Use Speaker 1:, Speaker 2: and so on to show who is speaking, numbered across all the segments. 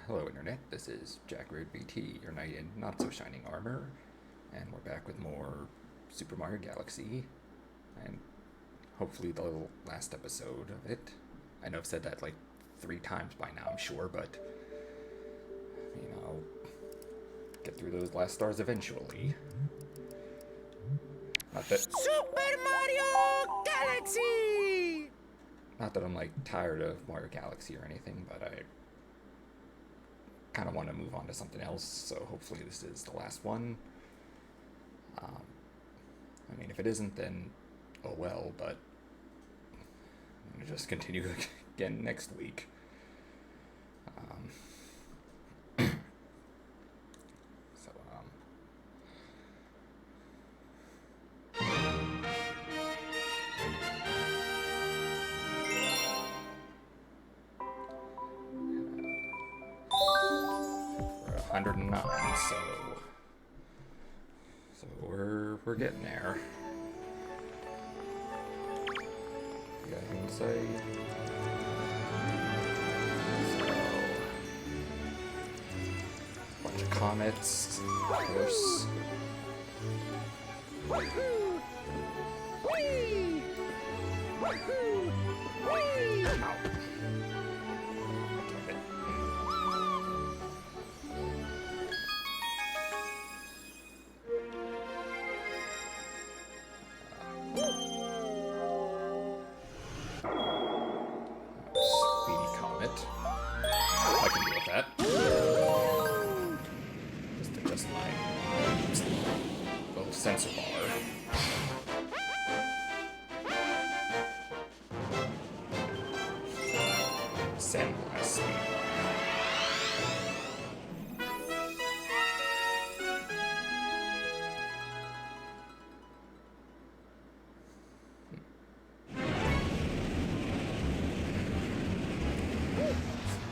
Speaker 1: Hello Internet, this is Jackroot VT, your knight in not-so-shining armor, and we're back with more Super Mario Galaxy, and hopefully the last episode of it. I know I've said that like 3 times by now, I'm sure, but, I'll get through those last stars eventually. Not that...
Speaker 2: Super Mario Galaxy!
Speaker 1: Not that I'm, tired of Mario Galaxy or anything, but I kind of want to move on to something else, so hopefully this is the last one. If it isn't, then oh well, but I'm going to just continue again next week. So, 109, so we're getting there. You got anything to say? So, bunch of comets, of course.
Speaker 2: Woohoo! Whee! Woohoo! Whee!
Speaker 1: Ow. Damn it. Speedy comet. I can deal with that. Just adjust my little sensor bar. Sandblast speed.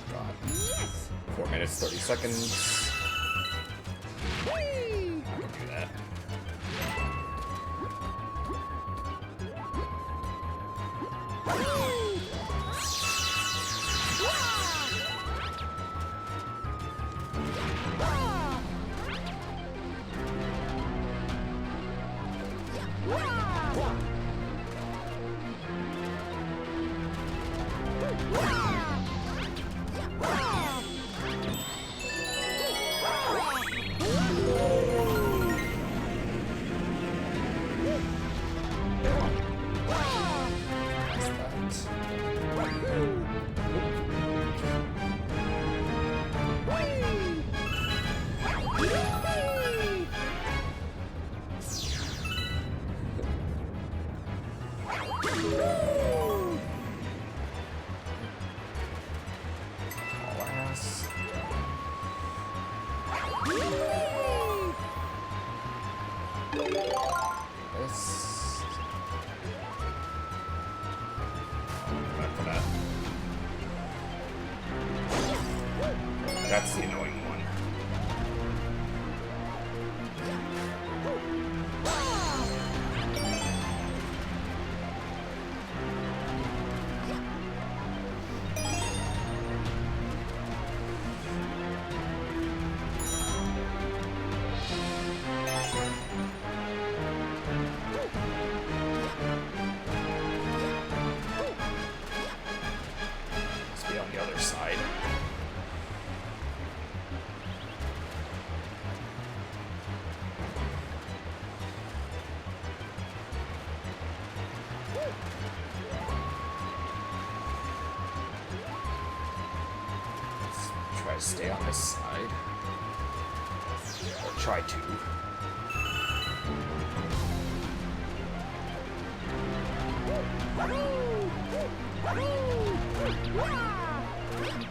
Speaker 1: God.
Speaker 2: Yes!
Speaker 1: 4 minutes, 30 seconds.
Speaker 2: Whee!
Speaker 1: I can do that.
Speaker 2: Whee!
Speaker 1: That's that. Alas. This. Back for that. That's the annoying one. Must be on the other side. Let's try to stay on this side. Or try to.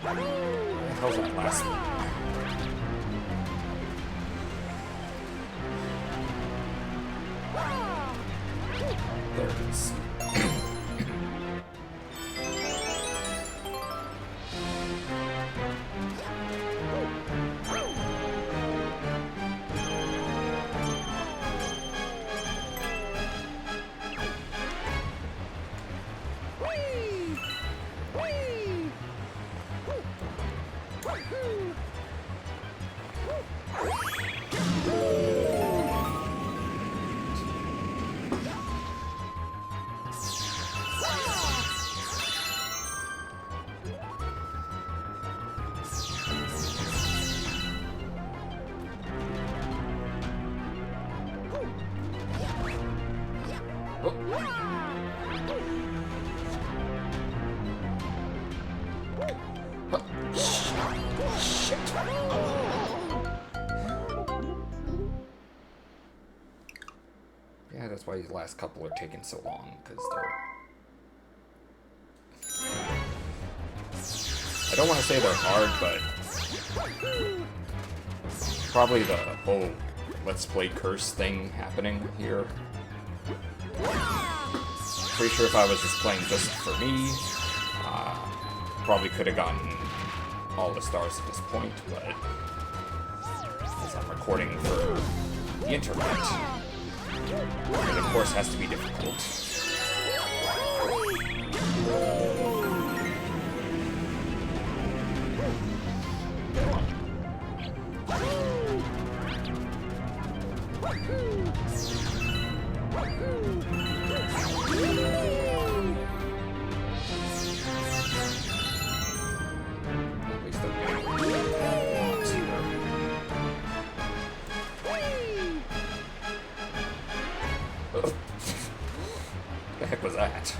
Speaker 1: Where the hell's that last one? There it is.
Speaker 2: Whee! Whee!
Speaker 1: Yeah, that's why these last couple are taking so long, because they're... I don't want to say they're hard, but probably the whole Let's Play curse thing happening here. Pretty sure if I was just playing just for me, probably could have gotten all the stars at this point, but as I'm recording for the internet, it of course has to be difficult. At least I'm getting lots here. Ugh. The heck was that?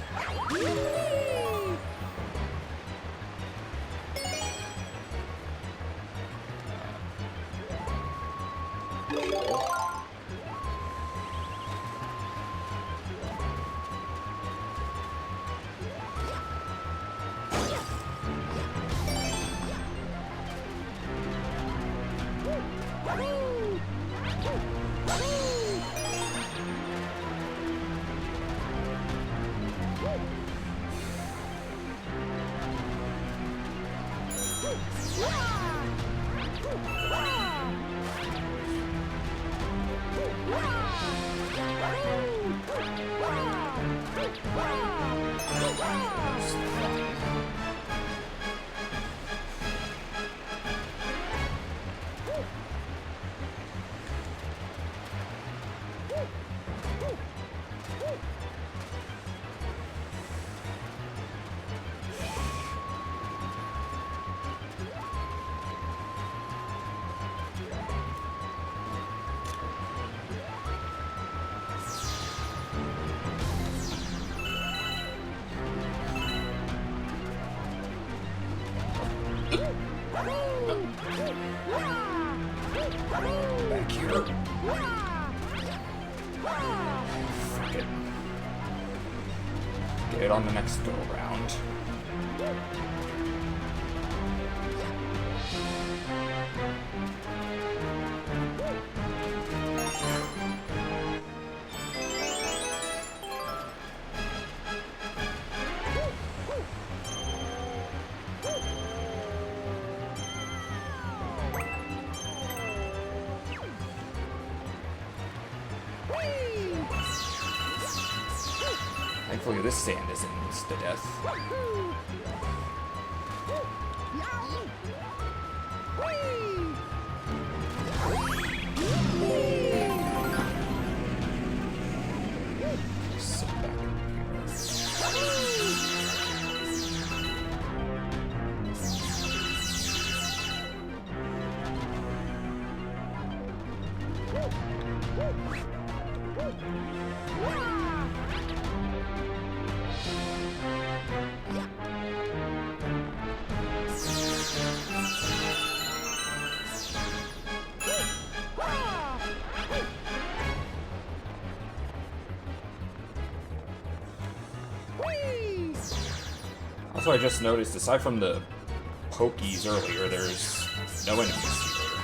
Speaker 1: Back here. Fuck it. Get it on the next go around. Thankfully, this sand isn't to death. Sit back in Also, I just noticed, aside from the pokies earlier, there's no enemies here.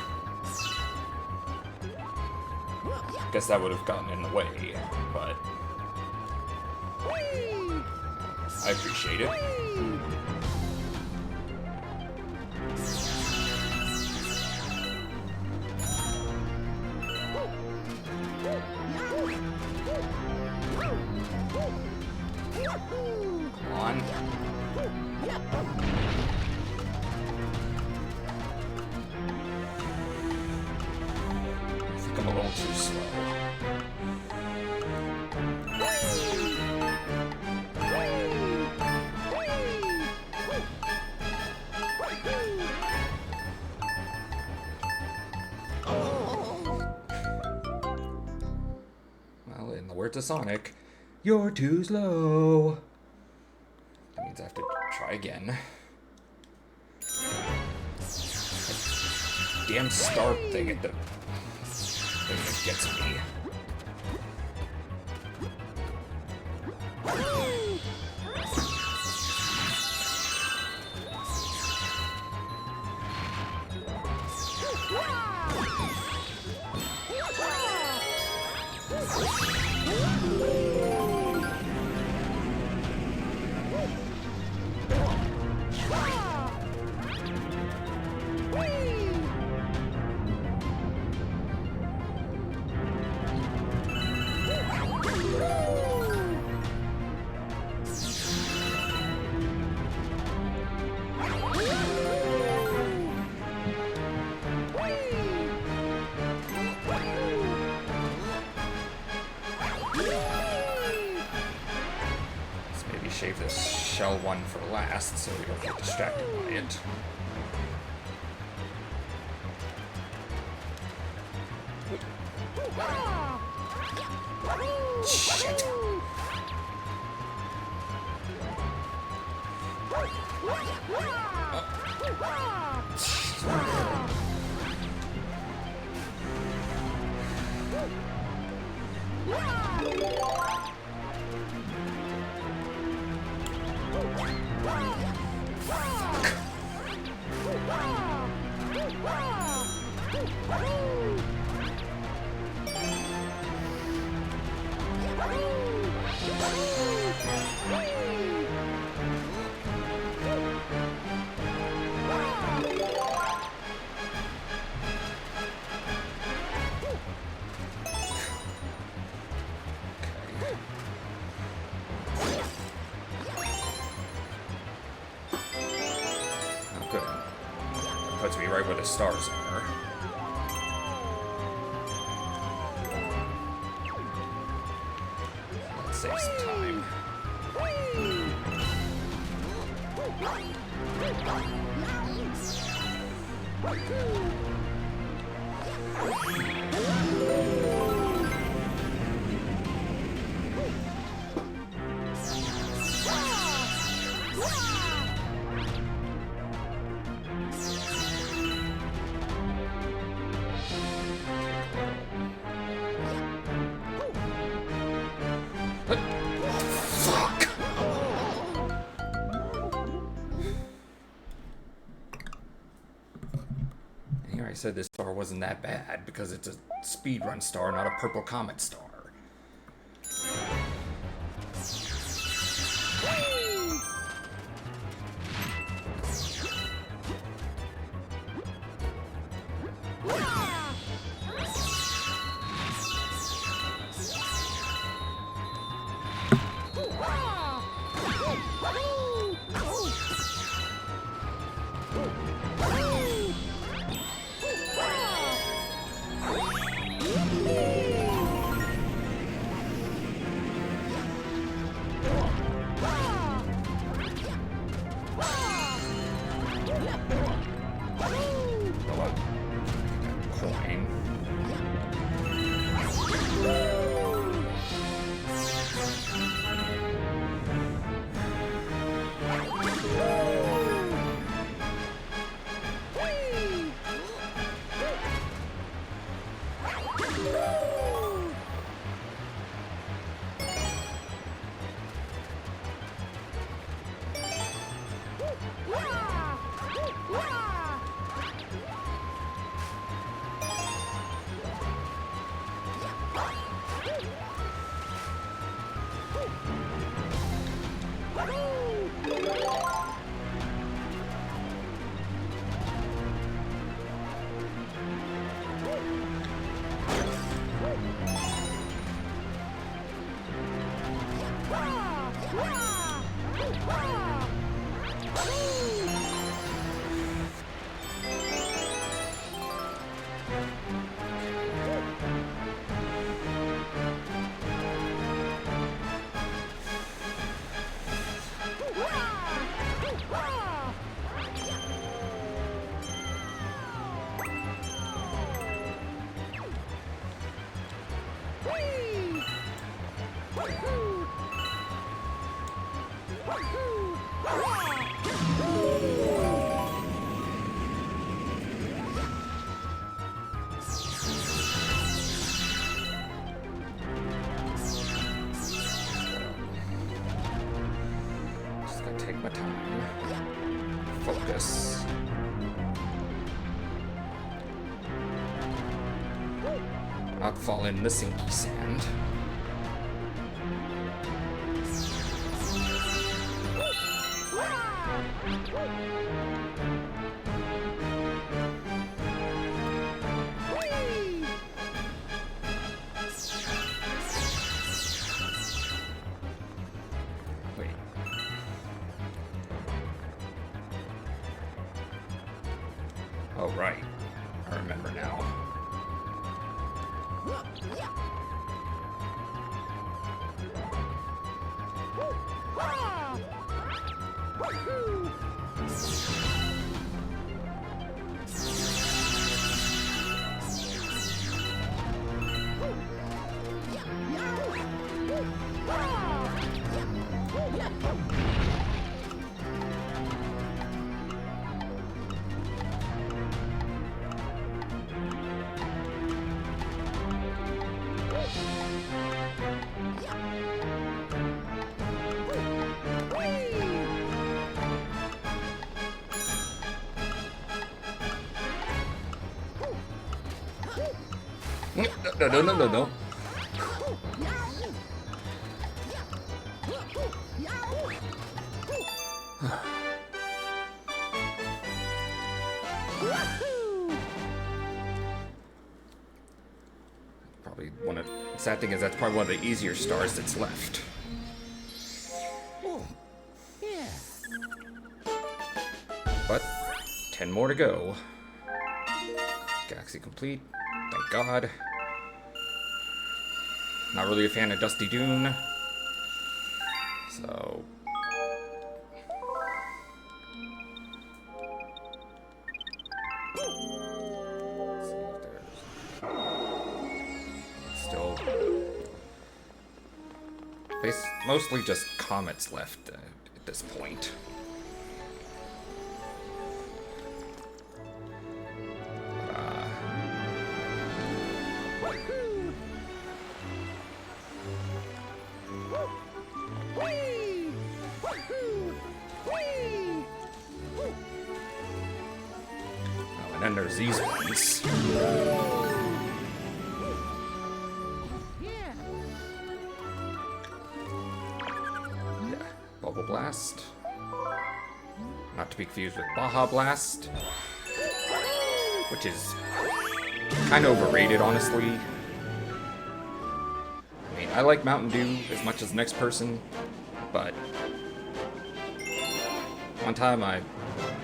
Speaker 1: Guess that would have gotten in the way, but I appreciate it. Come on. to Sonic. You're too slow. That means I have to try again. Damn star thing at the thing that gets me. Save this shell one for last so we don't get distracted by it. Shit. Good. Puts me right where the stars are. Let's save some time. Fuck! Here I said this star wasn't that bad because it's a speedrun star, not a purple comet star. Just gonna take my time. Focus. Not fall in the sinky sand. Wait. Oh, right. I remember now. No. Probably one of the sad thing is that's probably one of the easier stars that's left.
Speaker 2: Yeah.
Speaker 1: But 10 more to go. Galaxy complete. Thank God. Not really a fan of Dusty Dune. So. Let's see if there's. Still. Mostly just comets left at this point. And then there's these ones.
Speaker 2: Yeah.
Speaker 1: Yeah. Bubble Blast. Not to be confused with Baja Blast. Which is kind of overrated, honestly. I mean, I like Mountain Dew as much as the next person, but one time I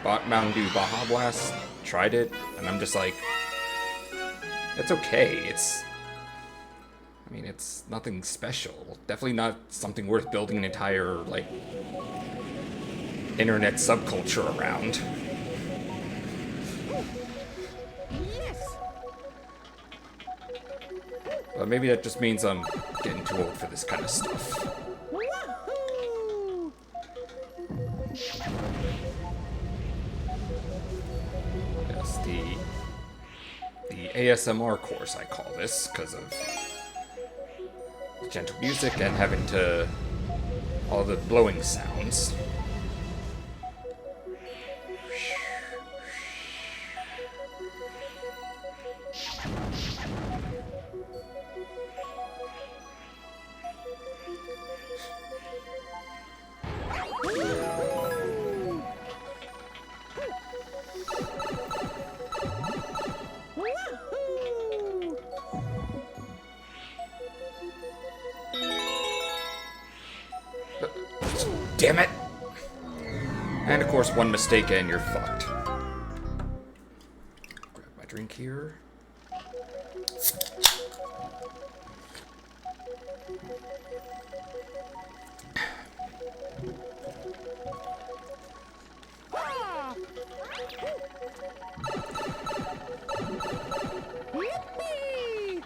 Speaker 1: bought Mountain Dew Baja Blast, tried it, and I'm just like, it's okay. I mean, it's nothing special. Definitely not something worth building an entire, like, internet subculture around.
Speaker 2: Yes.
Speaker 1: But maybe that just means I'm getting too old for this kind of stuff.
Speaker 2: Wahoo!
Speaker 1: Yes, the ASMR course, I call this, because of the gentle music and having to all the blowing sounds. Damn it! And of course, one mistake and you're fucked. Grab my drink here.
Speaker 2: Yippee!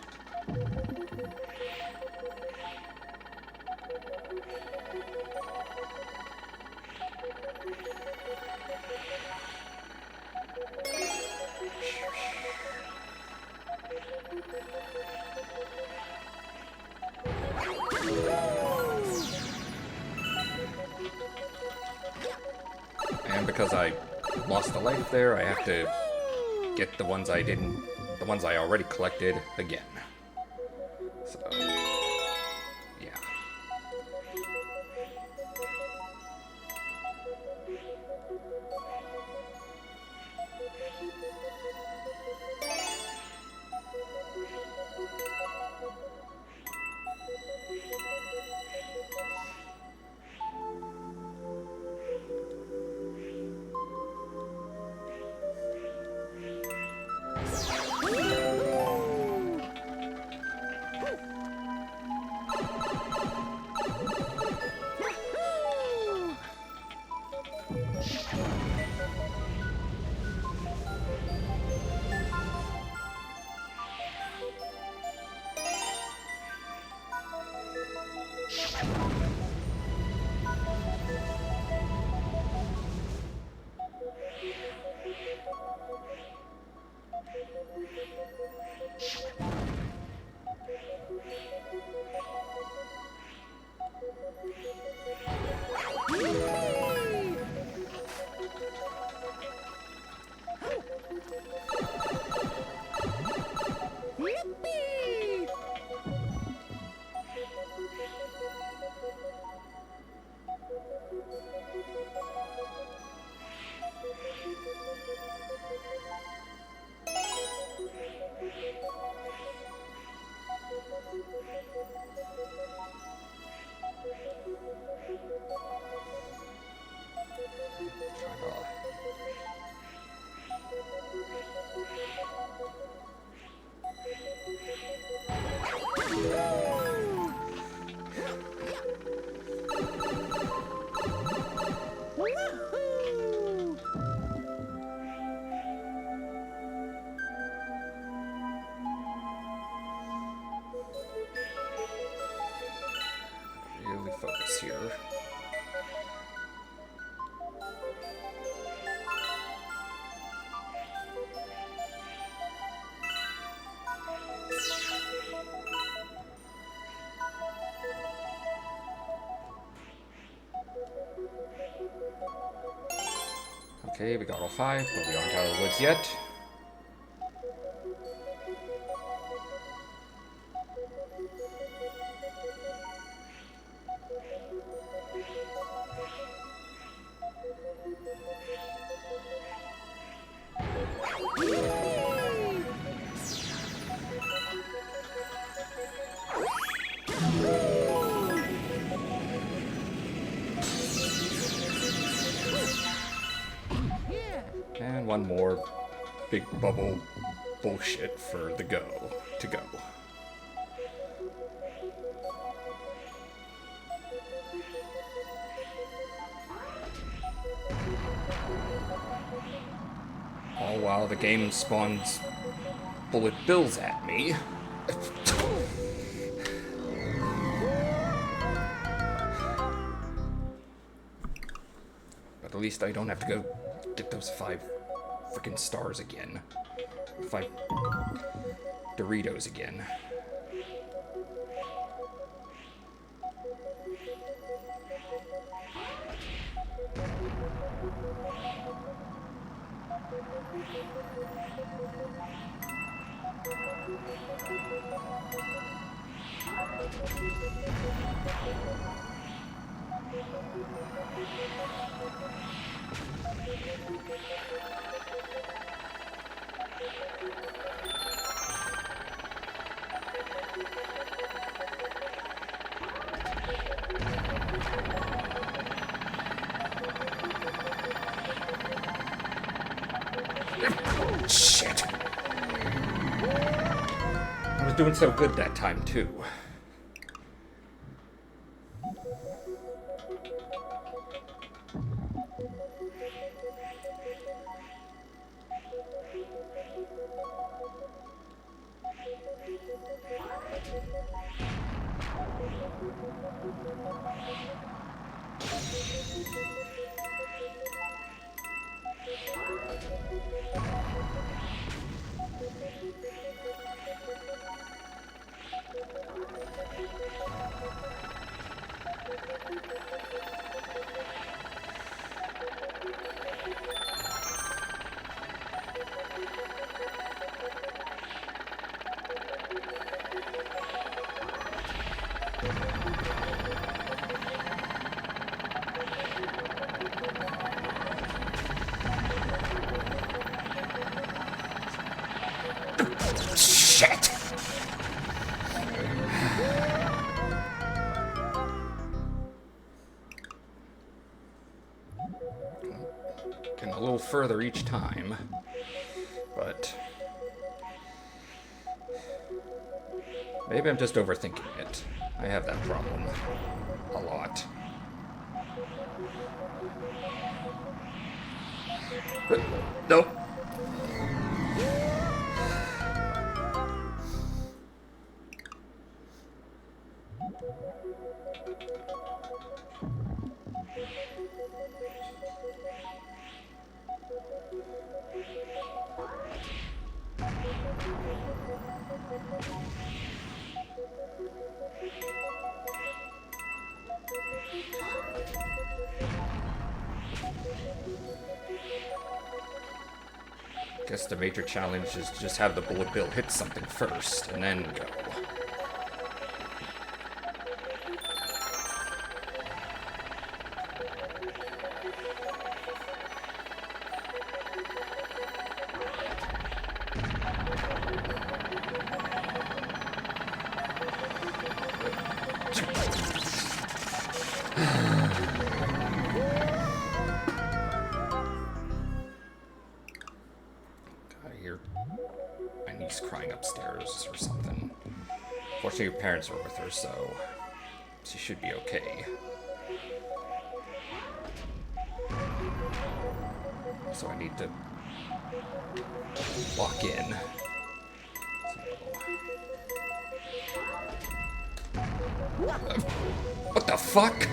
Speaker 1: And because I lost a life there, I have to get the ones I already collected again. So, yeah.
Speaker 2: Yippee! Woohoo!
Speaker 1: Really focus here. Okay, we got all 5, but we aren't out of the woods yet.
Speaker 2: Yeah.
Speaker 1: And one more big bubble bullshit for the go. All while the game spawns bullet bills at me. But at least I don't have to go get those 5 freaking stars again. 5 Doritos again. Shit. I was doing so good that time, too. Shit! Getting a little further each time, but maybe I'm just overthinking it. I have that problem a lot. But, nope. Guess the major challenge is to just have the bullet bill hit something first, and then go. My niece crying upstairs or something. Fortunately, her parents are with her, so she should be okay. So I need to walk in. What the fuck?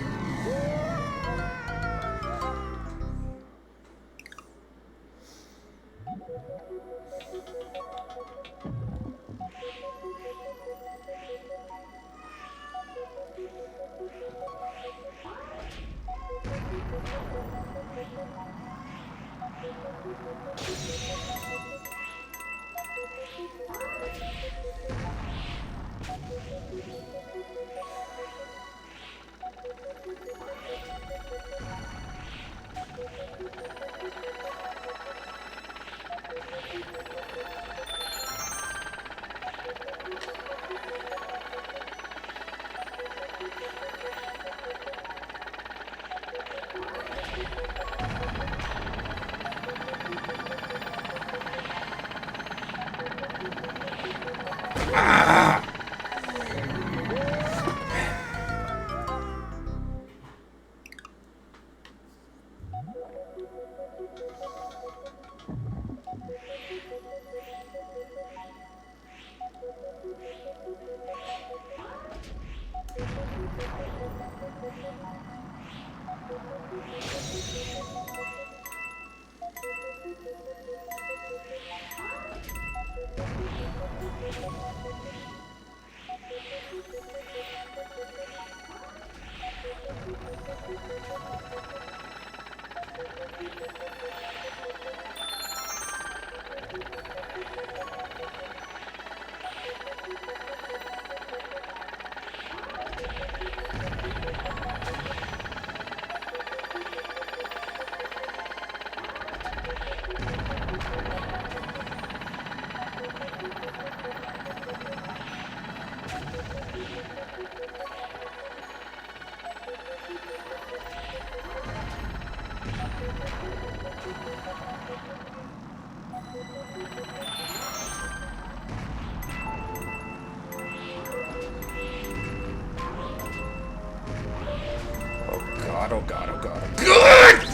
Speaker 1: Oh god, oh god, oh god!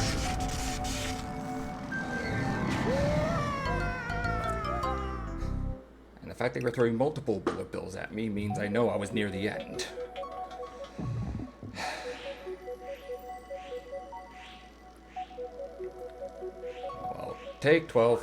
Speaker 1: And the fact they were throwing multiple bullet bills at me means I know I was near the end. Well, take 12.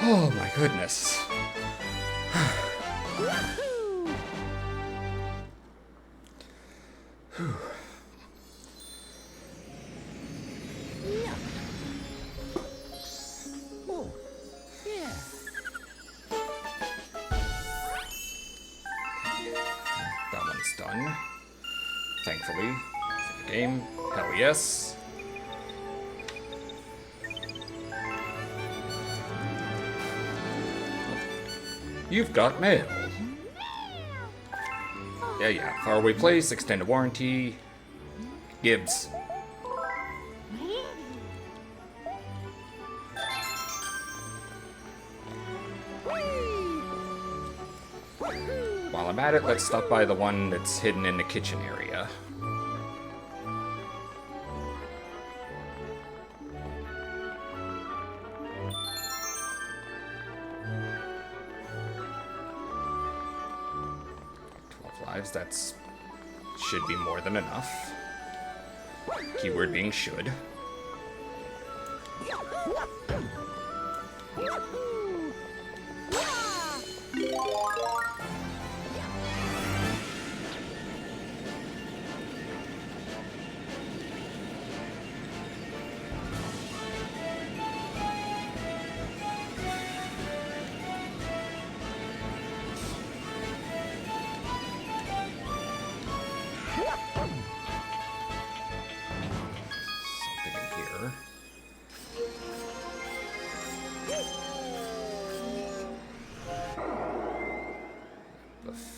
Speaker 1: Oh my goodness.
Speaker 2: Yeah. Oh, yeah.
Speaker 1: That one's done. Thankfully. Save the game. Hell yes. You've got mail. Yeah. Faraway place, extended warranty. Gibbs. While I'm at it, let's stop by the one that's hidden in the kitchen area. That's should be more than enough. Keyword being should.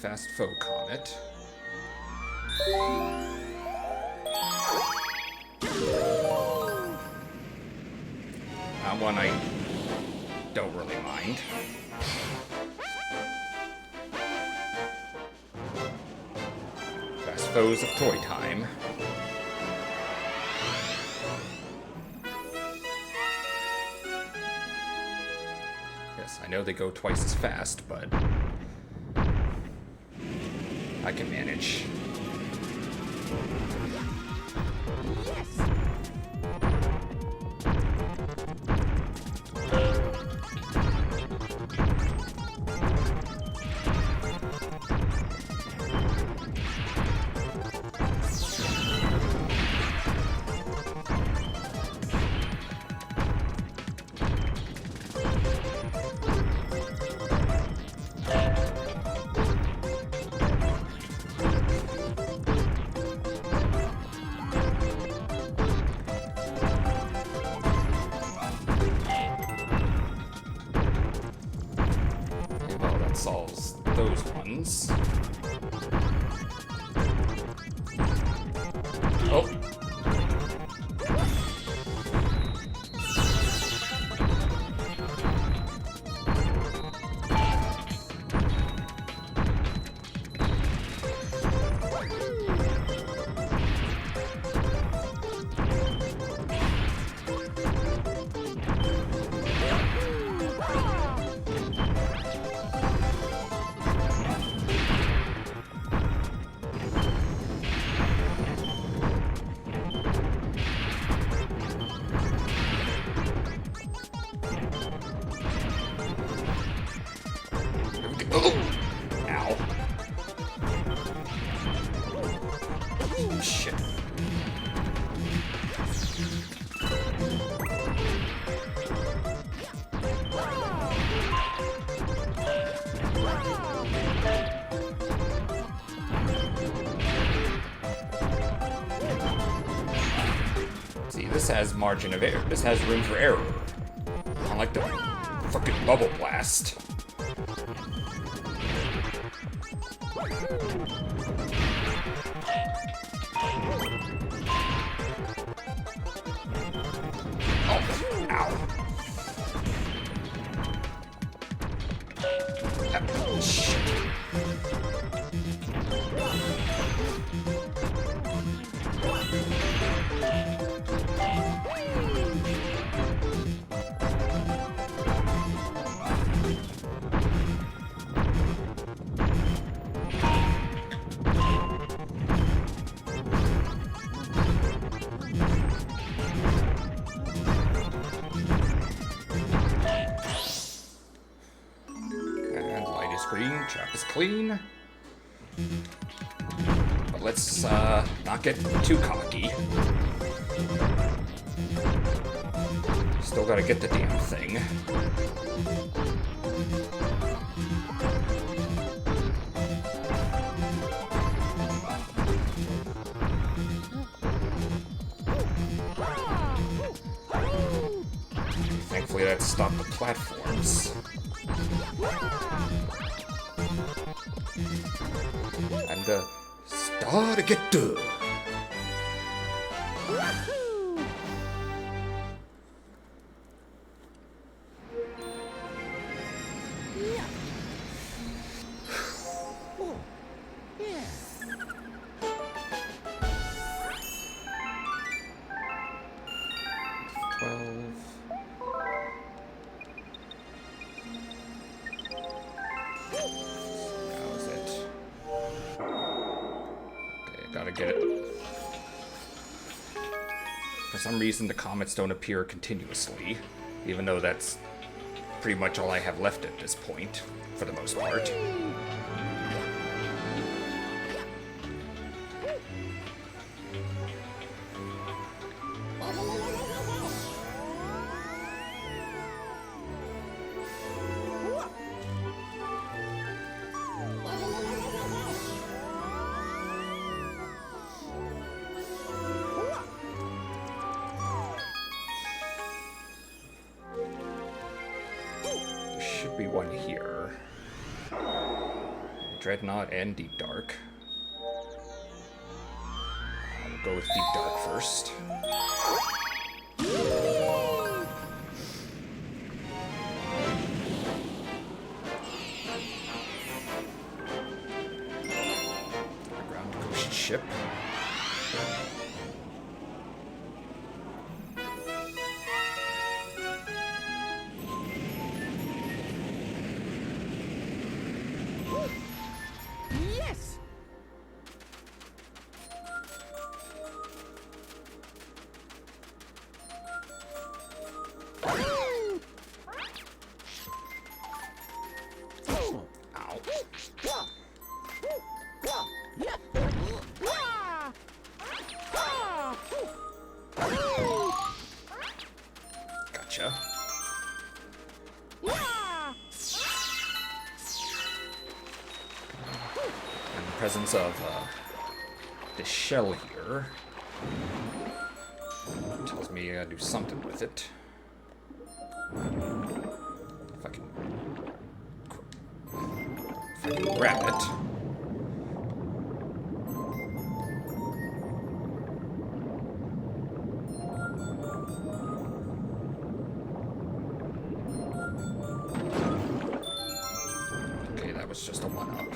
Speaker 1: Fast foe comet. That one I don't really mind. Fast foes of toy time. Yes, I know they go twice as fast, but I can manage. Solves those ones. Oh. Shit. See, this has margin of error. This has room for error. Unlike the fucking bubble blast. is green, trap is clean. But let's not get too cocky. Still gotta get the damn thing. Thankfully that stopped the platforms. And start get to.
Speaker 2: Yeah.
Speaker 1: 12. That was it. Okay, gotta get it. For some reason, the comets don't appear continuously, even though that's pretty much all I have left at this point, for the most part. There should be one here. Dreadnought and Deep Dark. I'll go with Deep Dark first. Ground ghost ship.
Speaker 2: Yes.
Speaker 1: Gotcha. In the presence of this shell here, tells me I gotta do something with it. If I can grab it. Okay, that was just a one-up.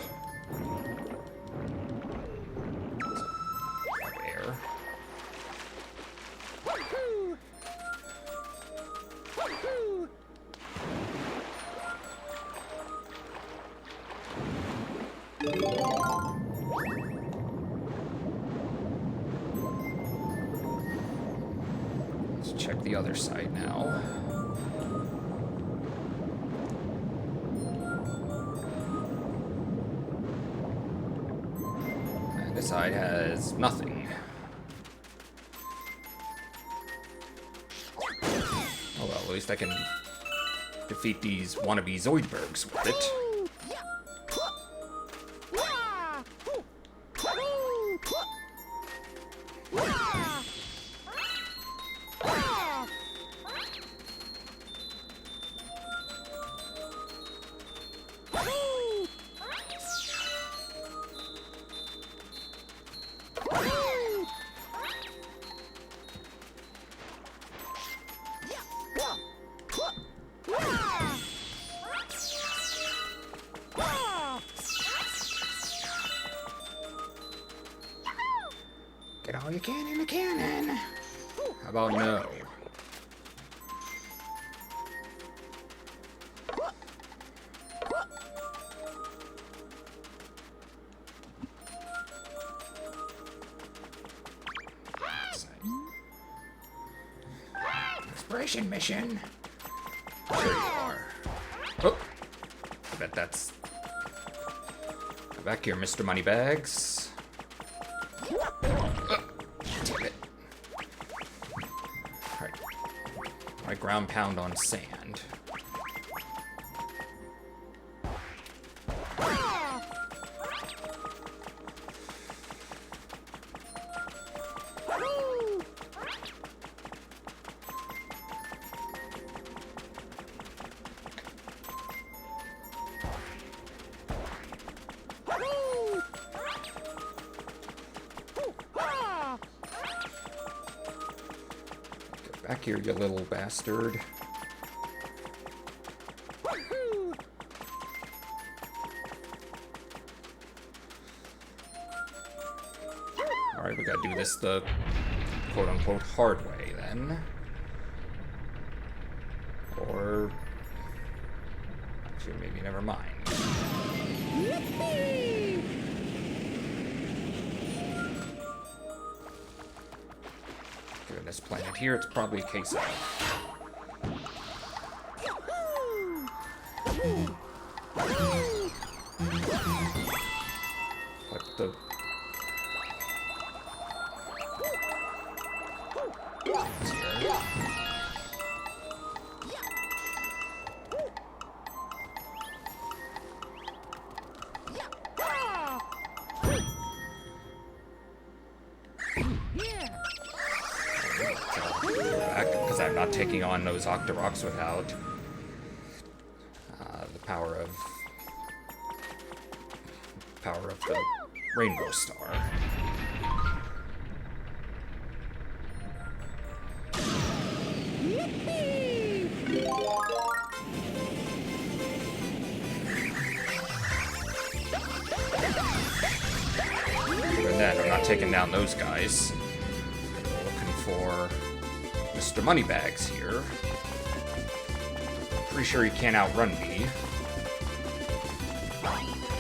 Speaker 1: Air. Let's check the other side now. And this side has nothing. Oh well, at least I can defeat these wannabe Zoidbergs with it. Get all you can in the cannon. How about no? Exploration mission. There you are. Oh, I bet that's Back here, Mr. Moneybags. Damn it. Alright. Alright, ground pound on sand. Back here, you little bastard. Alright, we gotta do this the quote-unquote hard way, then. Or... actually, maybe never mind. Given this planet here, it's probably a case of... what the... because I'm not taking on those Octoroks without the power of the Rainbow Star. Even then, I'm not taking down those guys. We're looking for Mr. Moneybags here. Pretty sure he can't outrun me.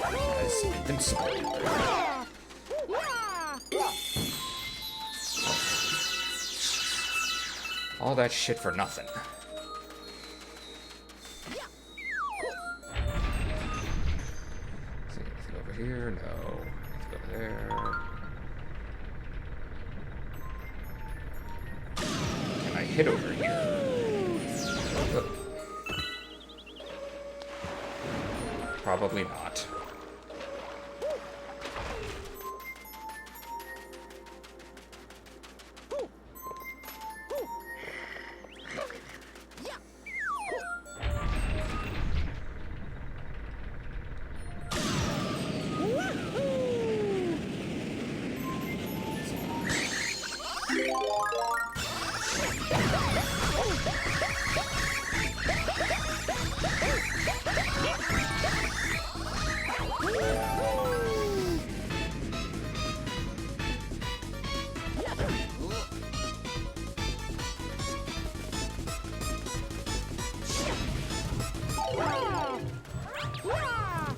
Speaker 1: As invincible. All that shit for nothing. See anything over here? No. Let's go there. Can I hit over here? Probably not.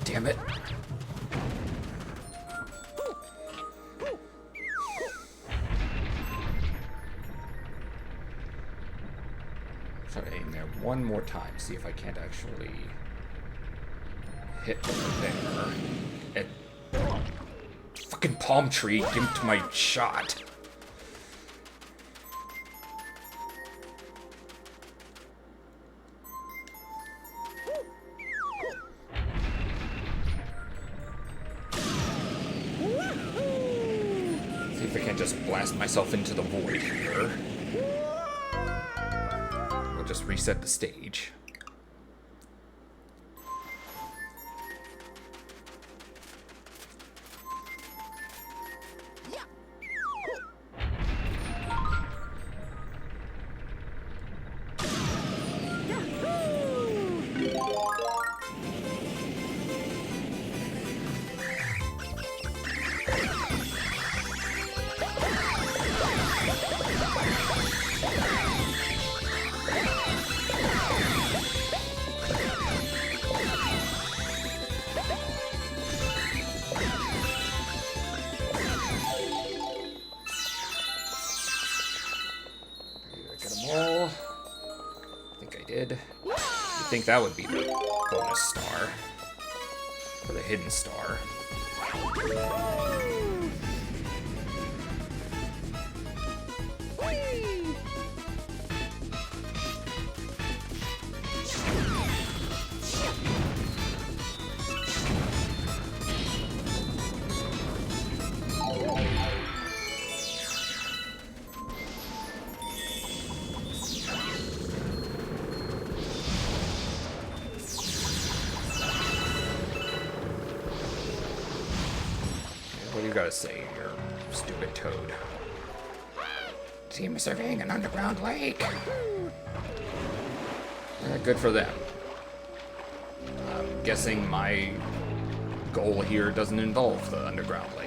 Speaker 1: Damn it. Try to aim there one more time, see if I can't actually hit over there. Fucking palm tree gimped my shot. See if I can't just blast myself into the void here. We'll just reset the stage. You'd think that would be the bonus star. Or the hidden star. What do you gotta say, you stupid toad?
Speaker 2: Team surveying an underground lake.
Speaker 1: Good for them. I'm guessing my goal here doesn't involve the underground lake.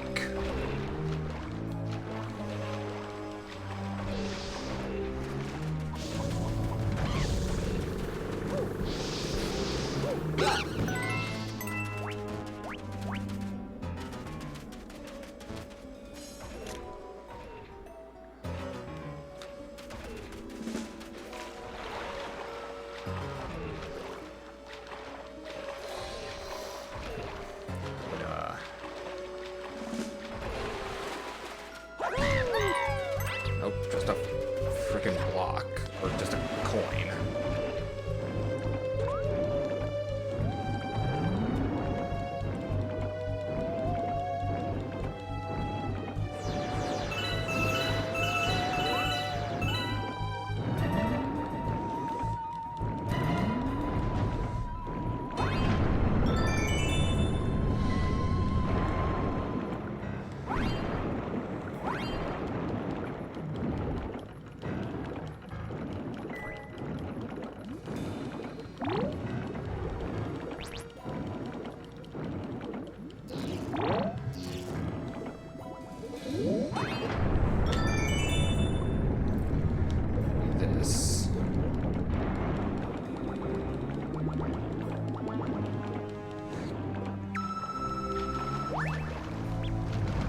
Speaker 1: Nope, just a freaking block, or just a coin. This.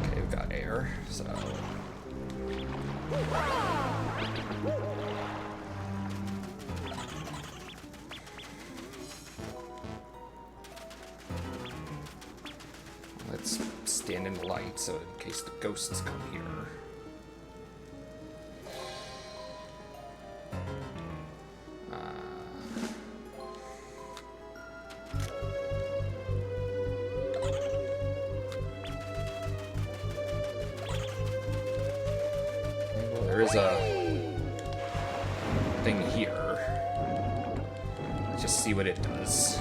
Speaker 1: Okay, we've got air, so. Let's stand in the light so in case the ghosts come here. Well, there is a thing here. Let's just see what it does.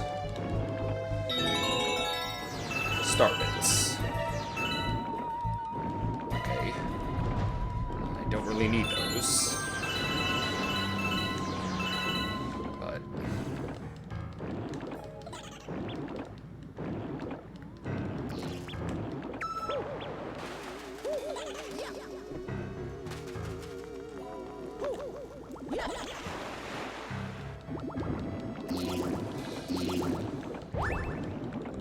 Speaker 1: Starbits. Okay. I don't really need those. But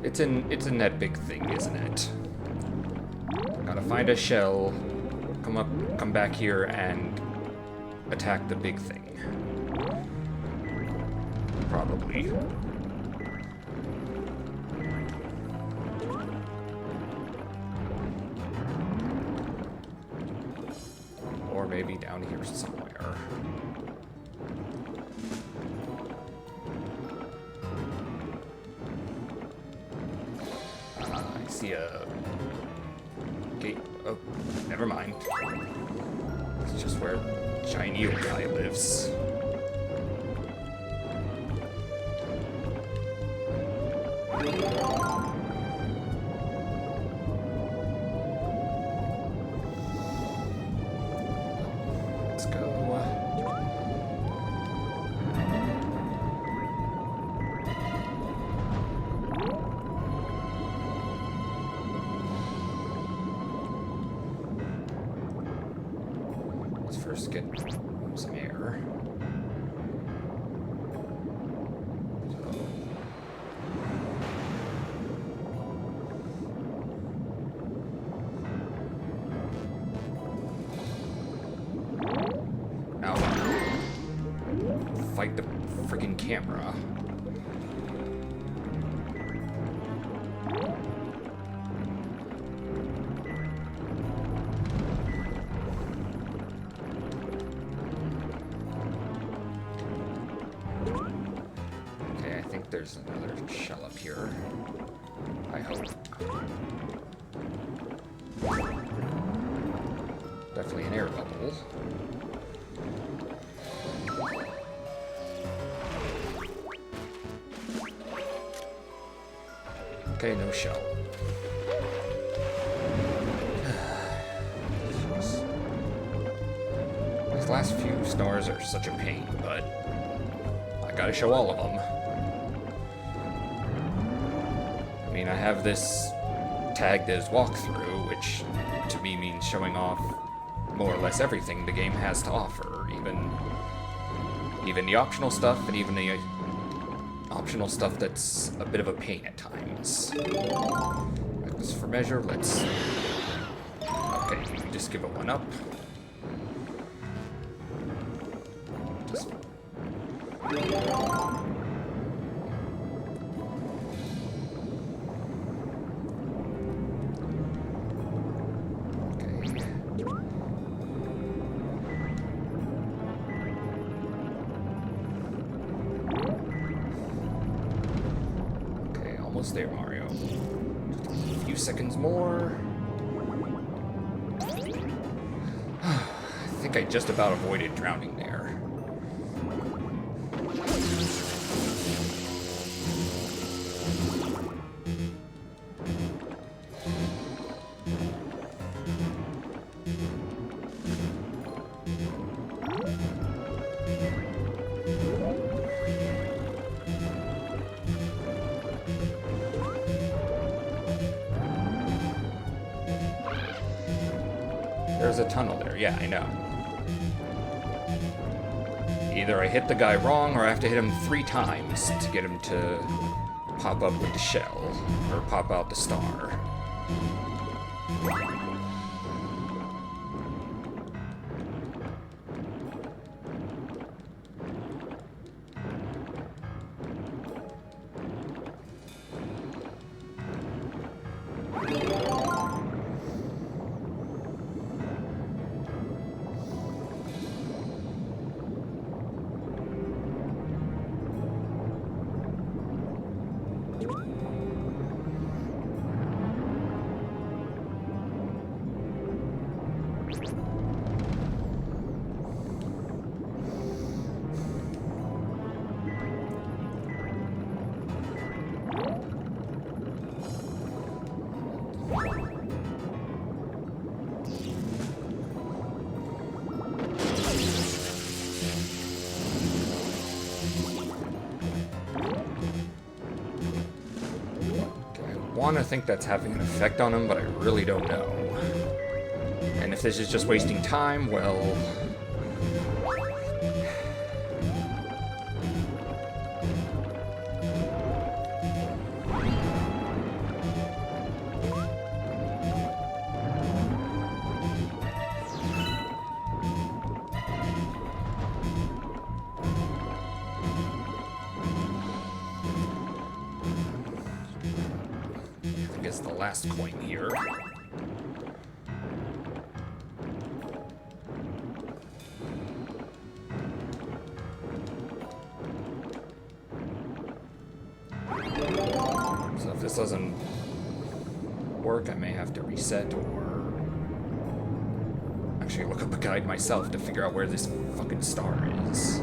Speaker 1: it's a net big thing, isn't it? Gotta find a shell, come back here and attack the big thing. Probably. Or maybe down here somewhere. I see a gate. Oh, never mind. It's just where Giant Eel Guy lives. Let's go. Let's first get some air. Now, fight the freaking camera. shell up here. I hope. Definitely an air bubble. Okay, no shell. These last few stars are such a pain, but I gotta show all of them. I mean, I have this tagged as walkthrough, which to me means showing off more or less everything the game has to offer, even the optional stuff, and even the optional stuff that's a bit of a pain at times. As for measure, let's... Okay, just give it one up. Just... Almost there, Mario. Just a few seconds more. I think I just about avoided drowning there. There's a tunnel there, yeah, I know. Either I hit the guy wrong, or I have to hit him 3 times to get him to pop up with the shell, or pop out the star. I want to think that's having an effect on him, but I really don't know. And if this is just wasting time, well... is the last coin here. So if this doesn't work, I may have to reset or actually look up a guide myself to figure out where this fucking star is.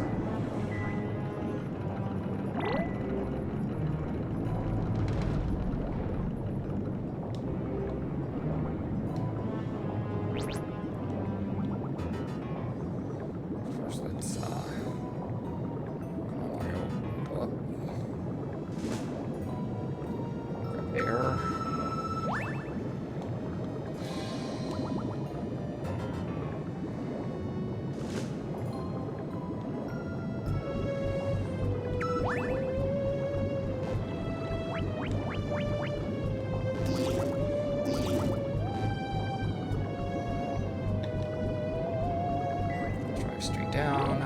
Speaker 1: Straight down.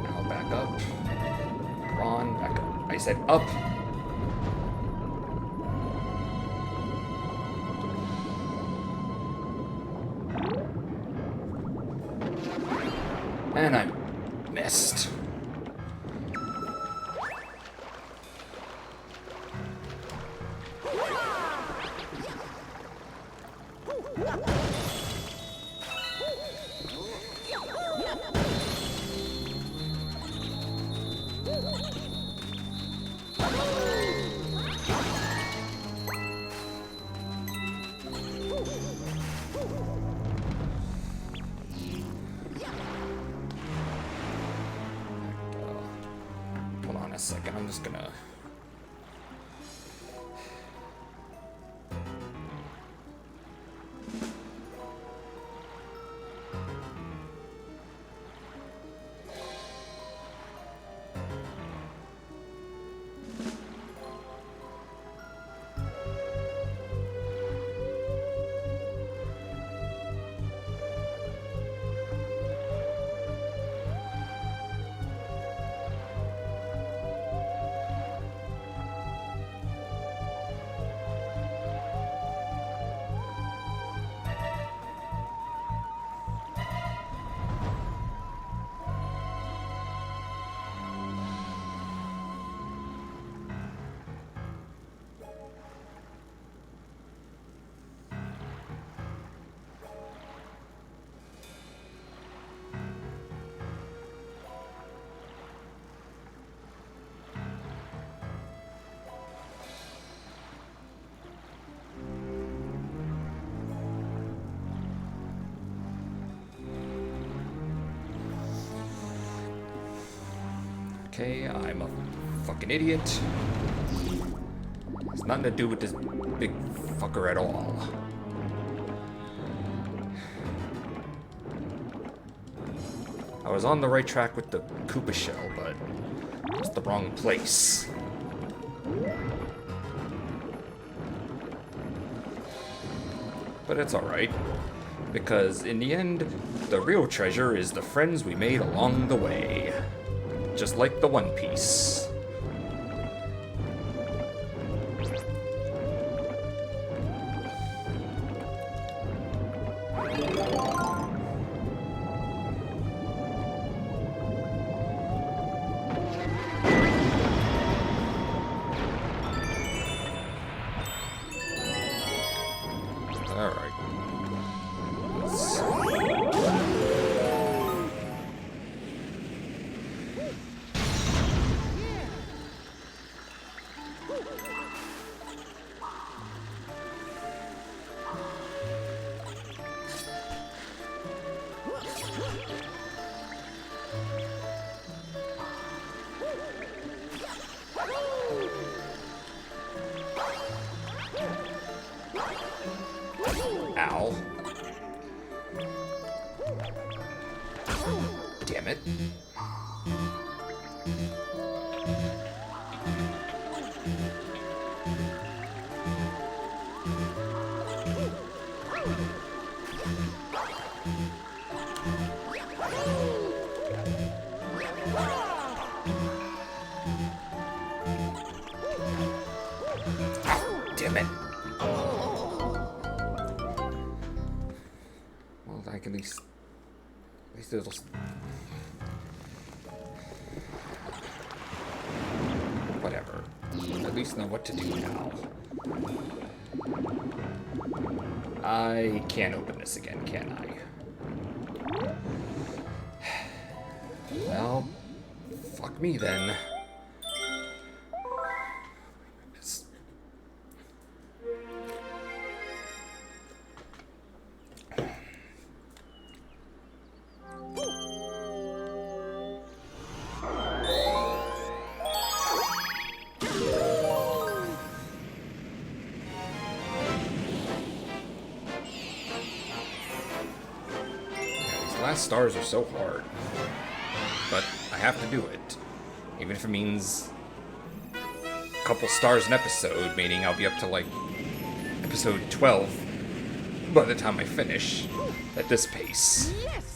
Speaker 1: Now back up. Come on, back up. I said up. And I missed. a second. I'm just gonna... Okay, I'm a fucking idiot. It's nothing to do with this big fucker at all. I was on the right track with the Koopa shell, but it was the wrong place. But it's alright, because in the end, the real treasure is the friends we made along the way. Just like the One Piece. Alright. Ow. Damn it. Damn it. Well, I can at least it'll... Whatever. At least know what to do now. I can't open this again, can I? Well, fuck me then. Last stars are so hard, but I have to do it, even if it means a couple stars an episode, meaning I'll be up to like episode 12 by the time I finish at this pace.
Speaker 3: Yes.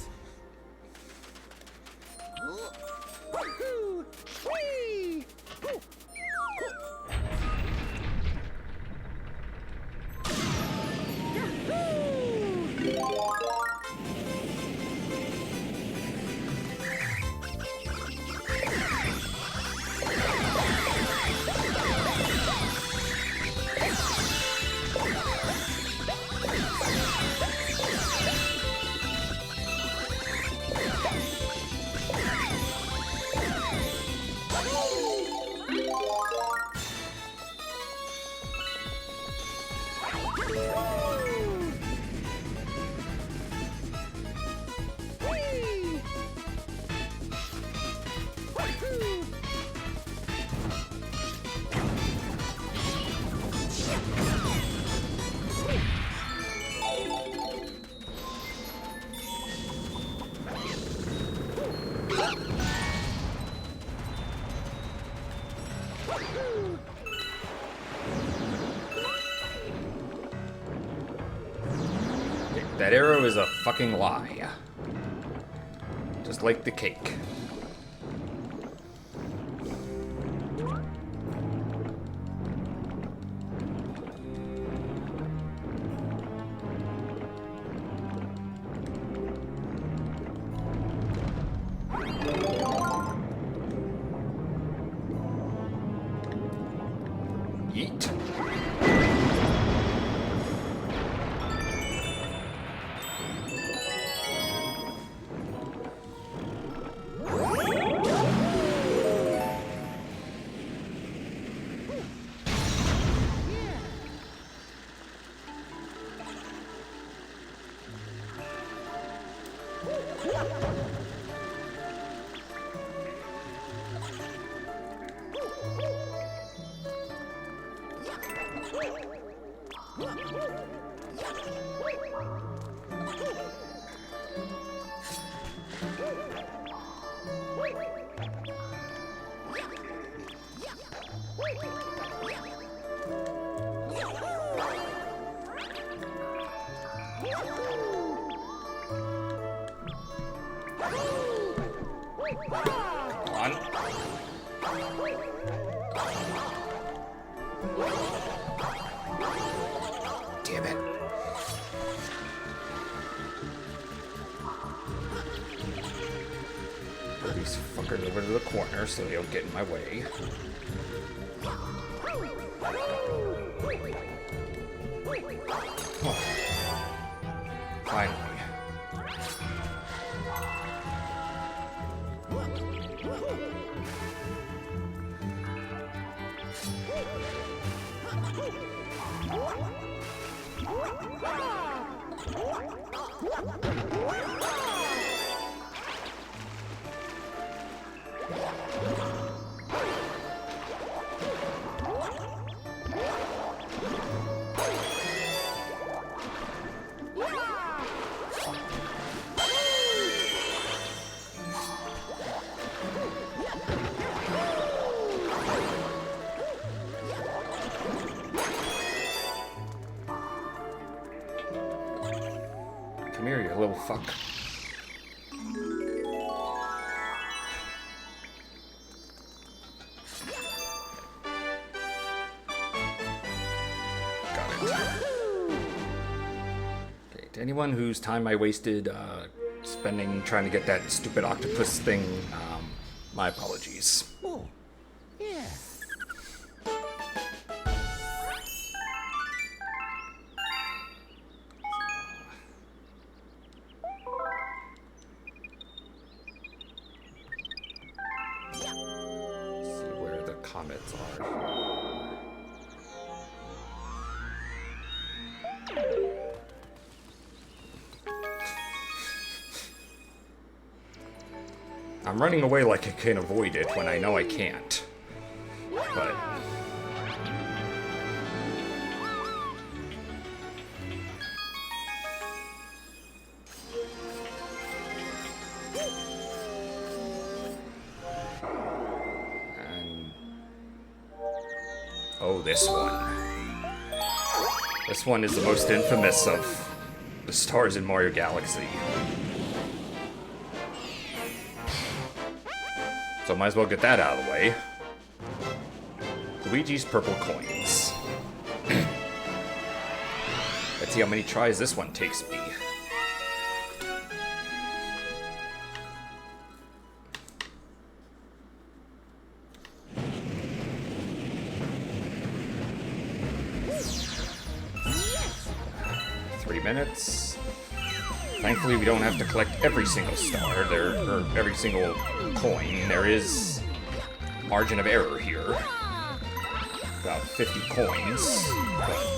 Speaker 1: Okay, that arrow is a fucking lie. Just like the cake. Yeet. Come on. Damn it. Put these fuckers over to the corner so they don't get in my way. Oh. Finally. Come here, you little fuck. Got it. Okay, to anyone whose time I wasted spending trying to get that stupid octopus thing, my apologies.
Speaker 2: Oh, yeah.
Speaker 1: See where the comets are. I'm running away like I can avoid it when I know I can't. But... and... oh, this one. This one is the most infamous of the stars in Mario Galaxy. So might as well get that out of the way. Luigi's purple coins. Let's see how many tries this one takes me. Minutes. Thankfully, we don't have to collect every single star or every single coin. There is margin of error here. About 50 coins. But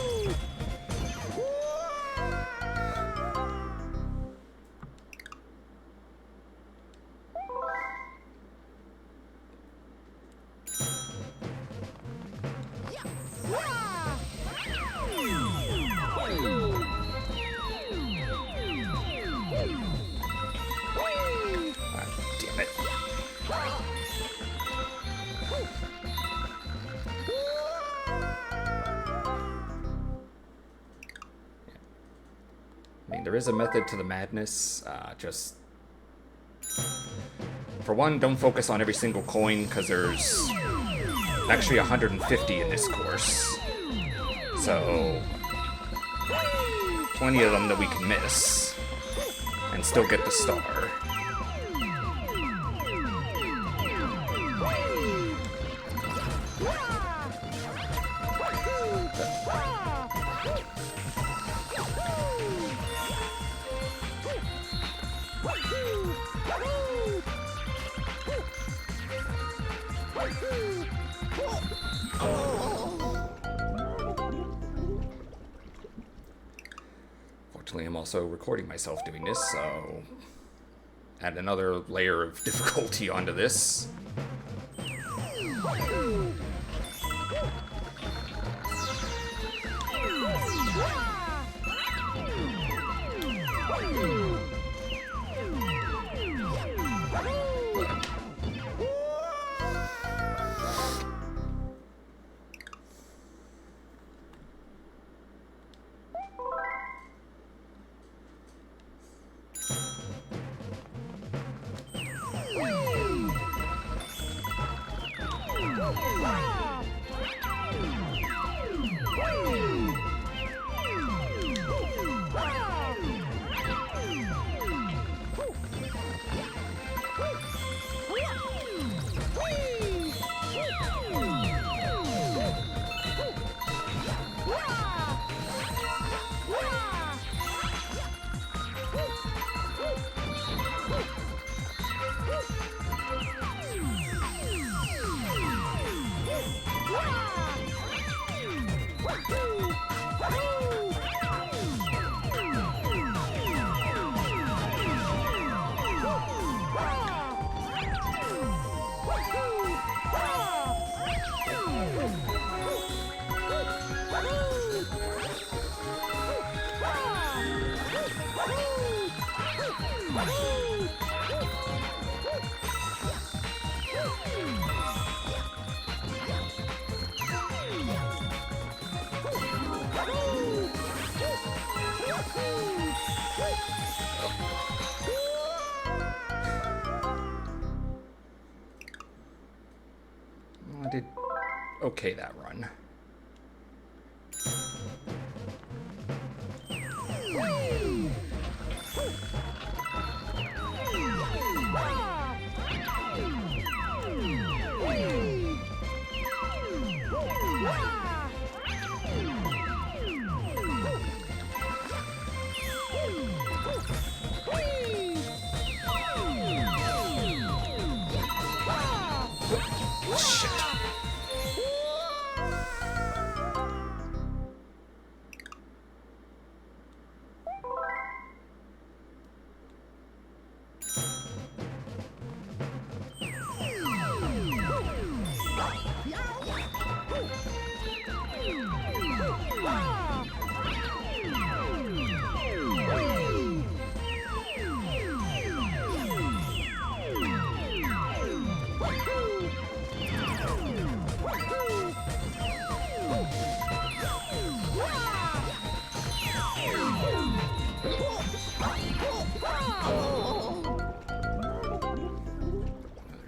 Speaker 1: mean, there is a method to the madness. Just, for one, don't focus on every single coin, because there's actually 150 in this course. So, plenty of them that we can miss, and still get the star. Fortunately, I'm also recording myself doing this, so add another layer of difficulty onto this. I did okay that run.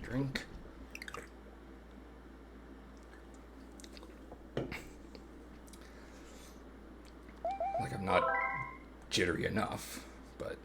Speaker 1: Drink. Like I'm not jittery enough, but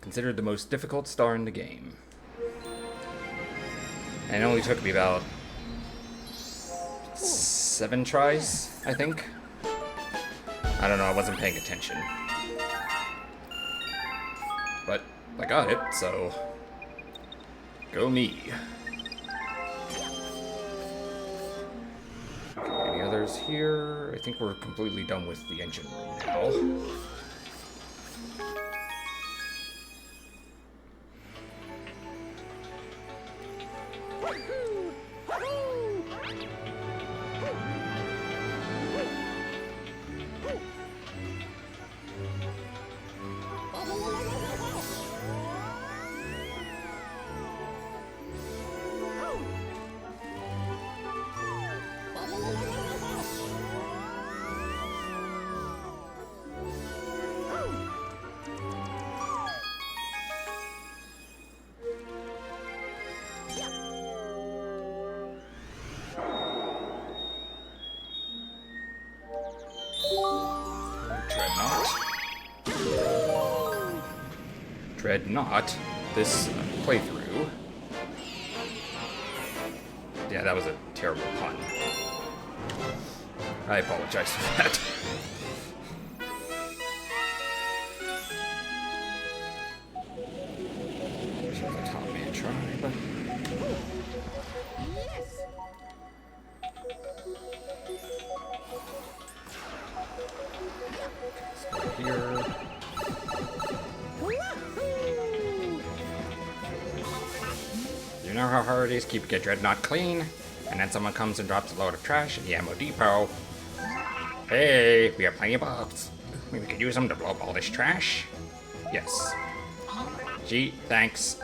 Speaker 1: Considered the most difficult star in the game. And it only took me about 7 tries, I think. I don't know, I wasn't paying attention. But I got it, so go me. Okay, any others here? I think we're completely done with the engine room now. Dread not this playthrough. Yeah, that was a terrible pun. I apologize for that. There's the Top Man tribe. Let's go here. You know how hard it is to keep a dreadnought clean, and then someone comes and drops a load of trash in the ammo depot. Hey, we have plenty of buffs. We could use them to blow up all this trash. Yes. Gee, thanks.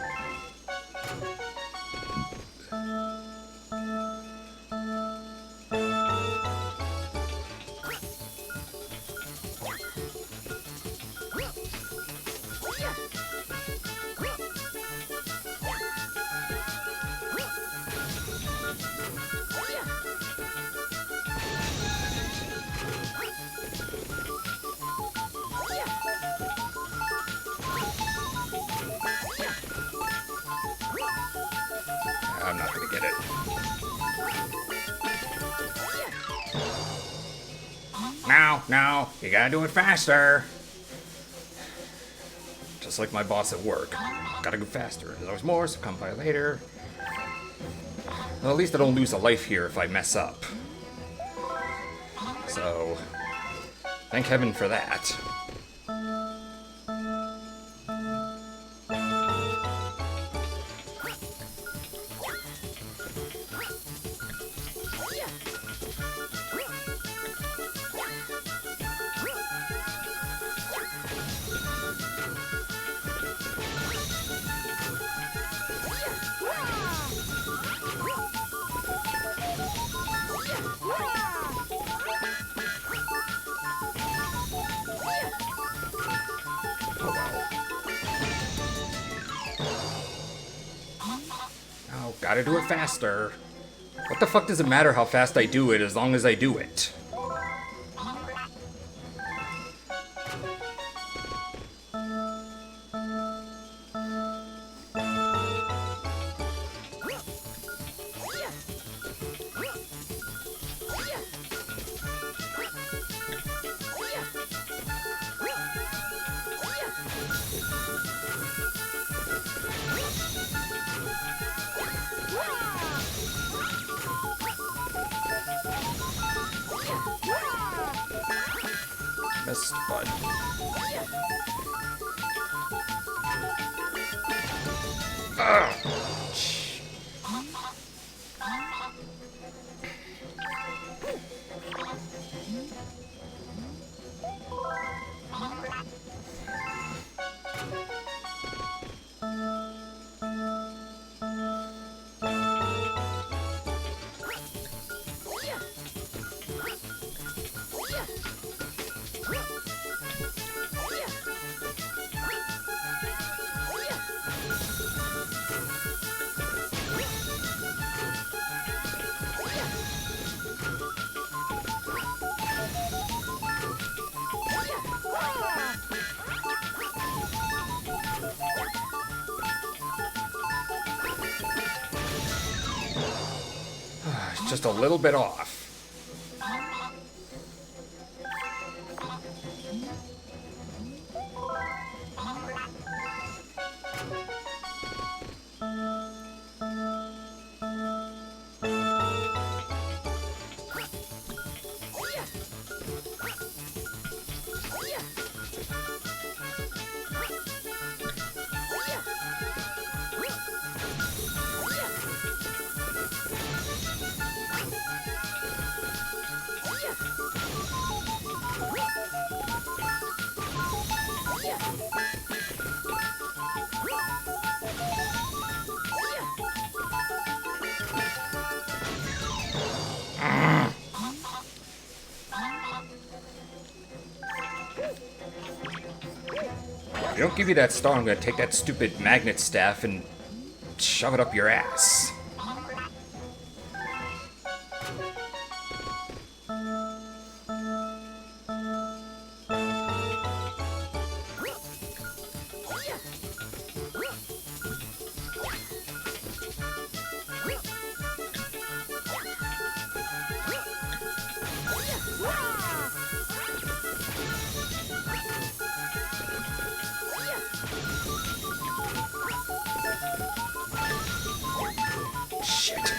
Speaker 1: I'm not gonna get it. No, you gotta do it faster. Just like my boss at work. Gotta go faster. There's always more, so come by later. Well, at least I don't lose a life here if I mess up. So, thank heaven for that. Oh, gotta do it faster. What the fuck does it matter how fast I do it as long as I do it? Missed, but... Ugh. just a little bit off. If you don't give me that star, I'm gonna take that stupid magnet staff and shove it up your ass. Shit.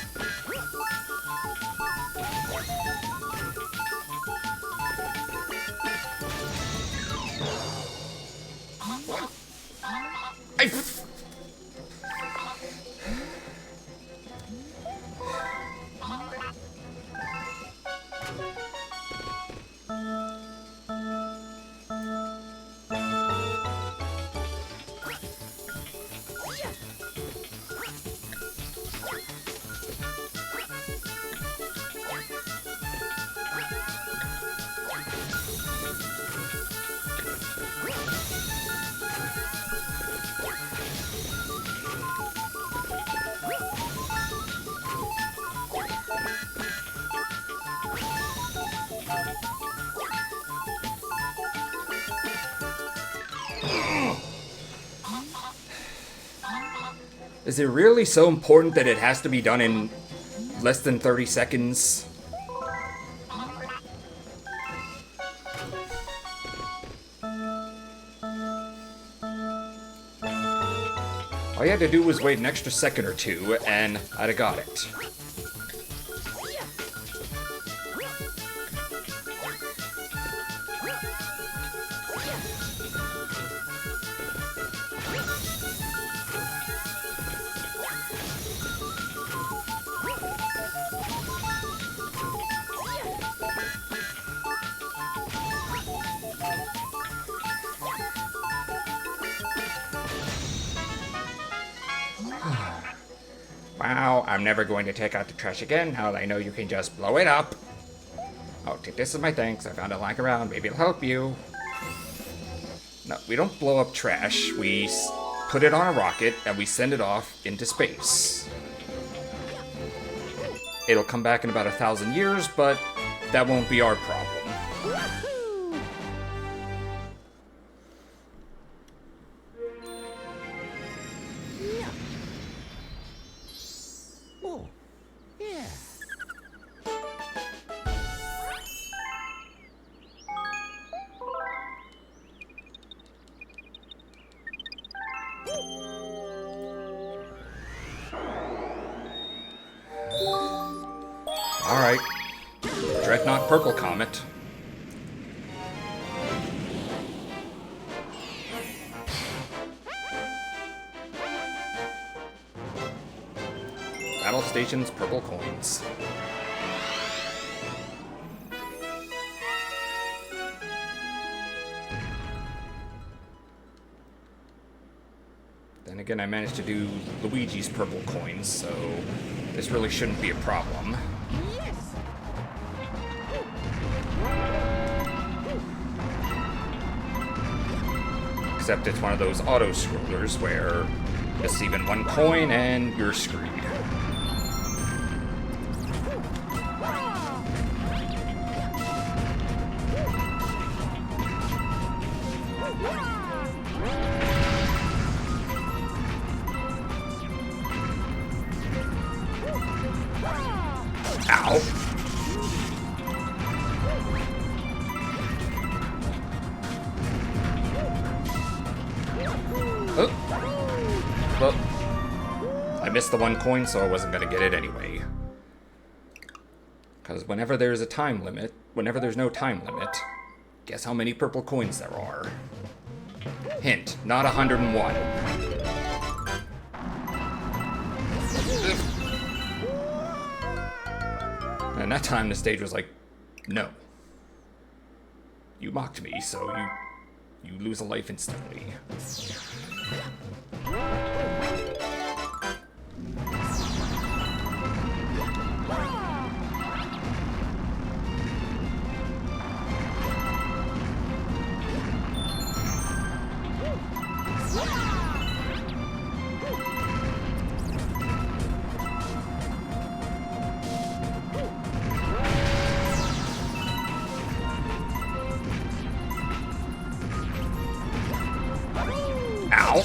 Speaker 1: Is it really so important that it has to be done in less than 30 seconds? All you had to do was wait an extra second or two, and I'd have got it. Wow, I'm never going to take out the trash again now that I know you can just blow it up. Oh, this is my thanks. I found it lying around. Maybe it'll help you. No, we don't blow up trash. We put it on a rocket and we send it off into space. It'll come back in about 1,000 years, but that won't be our problem.
Speaker 2: Oh, yeah.
Speaker 1: Alright. Dreadnought Purple Comet. Battle Station's Purple Coins. Then again, I managed to do Luigi's Purple Coins, so this really shouldn't be a problem. Except it's one of those auto-scrollers where it's even one coin and you're screwed. Ow. missed the 1 coin, so I wasn't gonna get it anyway. Because whenever there's no time limit, guess how many purple coins there are? Hint, not 101. And that time the stage was like, no. You mocked me, so you lose a life instantly. Ow!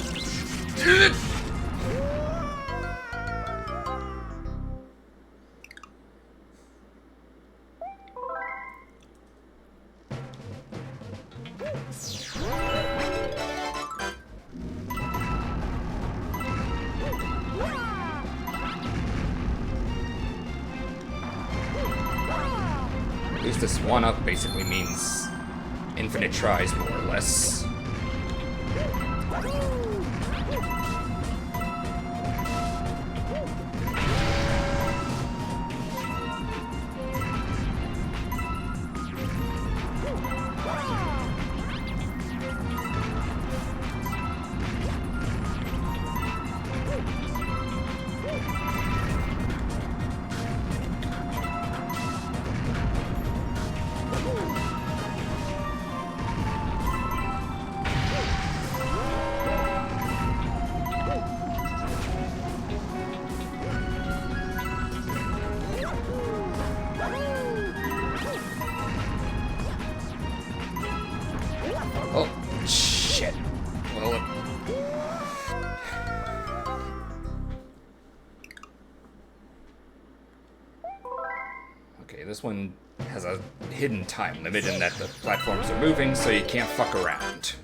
Speaker 1: At least this 1-up basically means infinite tries, more or less. Oh, shit. Well, okay, this one has a hidden time limit in that the platforms are moving, so you can't fuck around.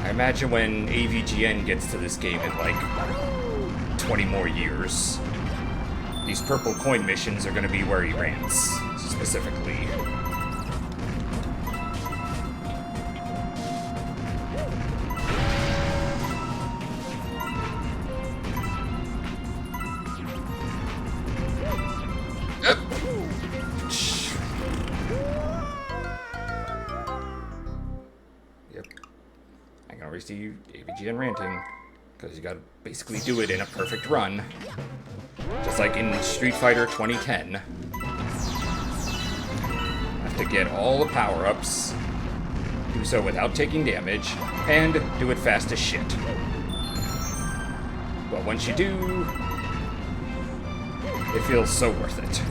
Speaker 1: I imagine when AVGN gets to this game in like 20 more years, these purple coin missions are going to be where he rants, specifically. Yep. I can already see you AVGN ranting, because you gotta basically do it in a perfect run. Just like in Street Fighter 2010. Have to get all the power-ups, do so without taking damage, and do it fast as shit. But once you do, it feels so worth it.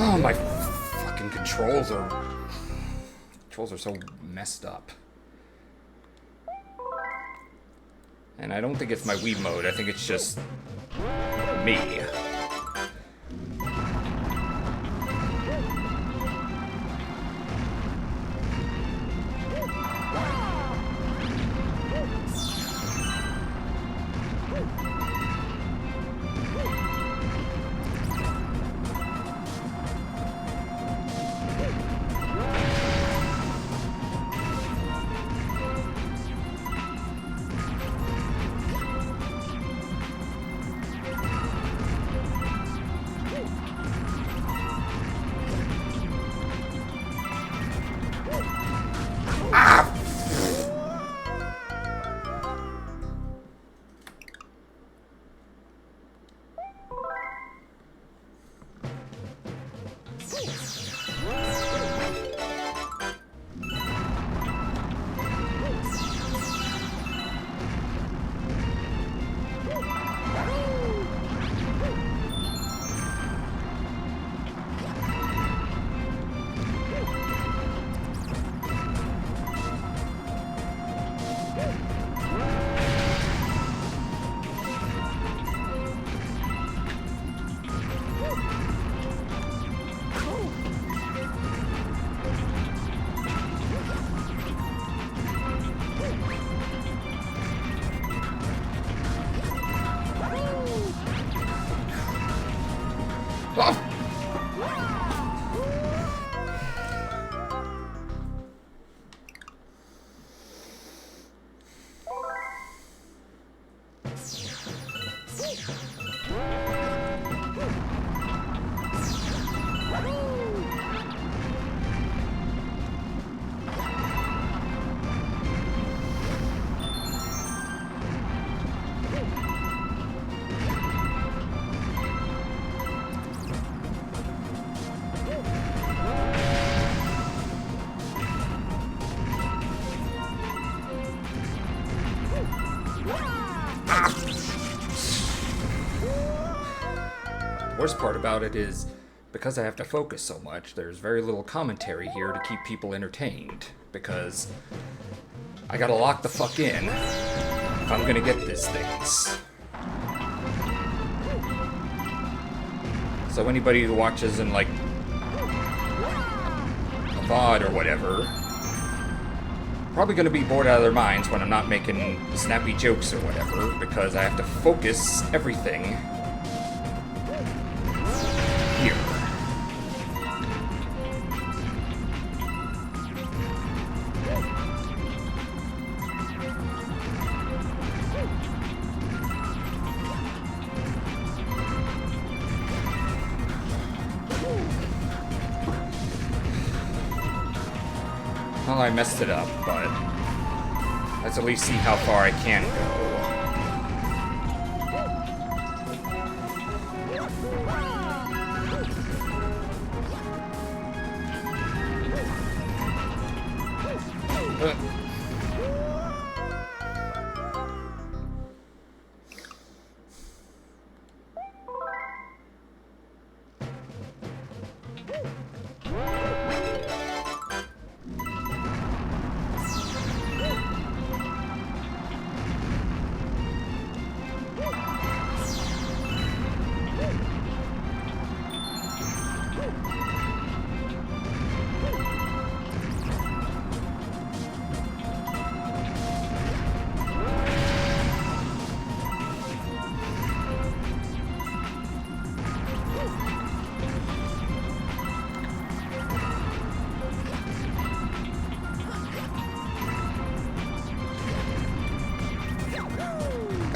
Speaker 1: Oh, my fucking controls are so messed up. And I don't think it's my Wii mode, I think it's just me. Worst part about it is, because I have to focus so much, there's very little commentary here to keep people entertained. Because I gotta lock the fuck in if I'm gonna get these things. So anybody who watches in like a VOD or whatever, probably gonna be bored out of their minds when I'm not making snappy jokes or whatever, because I have to focus everything here. Well, I messed it up, but let's at least see how far I can go.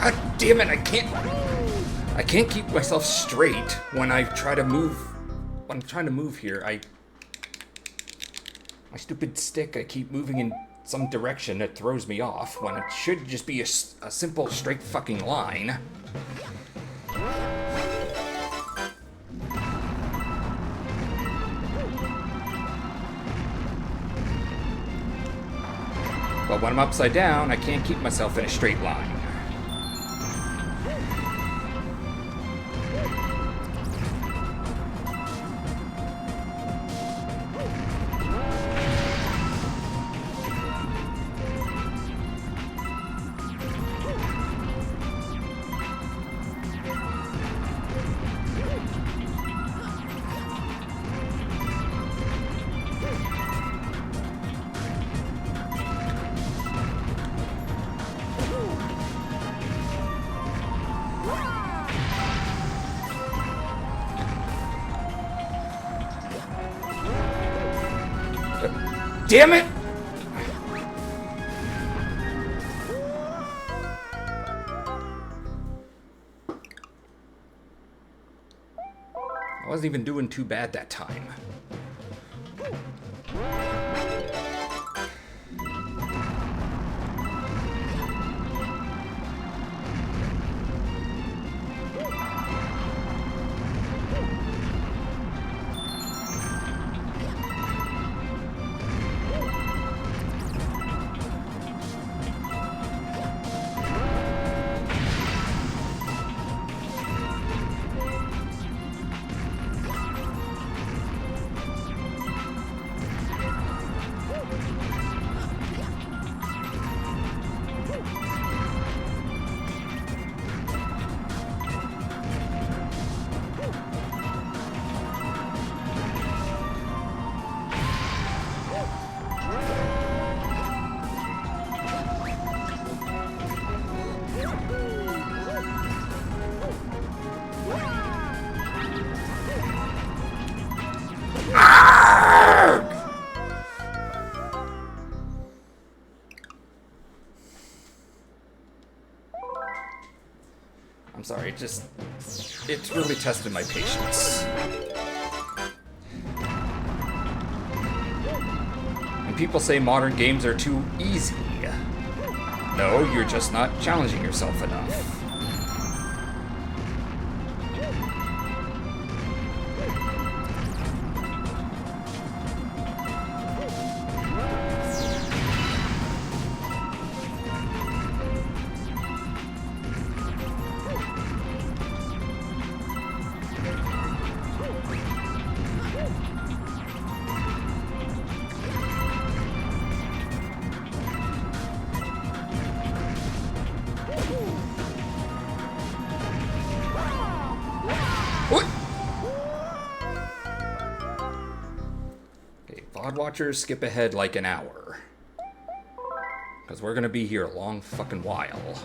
Speaker 1: God damn it, I can't keep myself straight when I try to move. When I'm trying to move here, my stupid stick, I keep moving in some direction that throws me off when it should just be a simple straight fucking line. But when I'm upside down, I can't keep myself in a straight line. Damn it! I wasn't even doing too bad that time. It's really tested my patience. And people say modern games are too easy. No, you're just not challenging yourself enough. VOD watchers, skip ahead like an hour. Because we're gonna be here a long fucking while.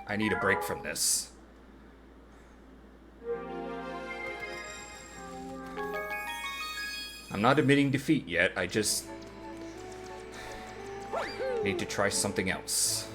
Speaker 1: I need a break from this. I'm not admitting defeat yet, I just need to try something else.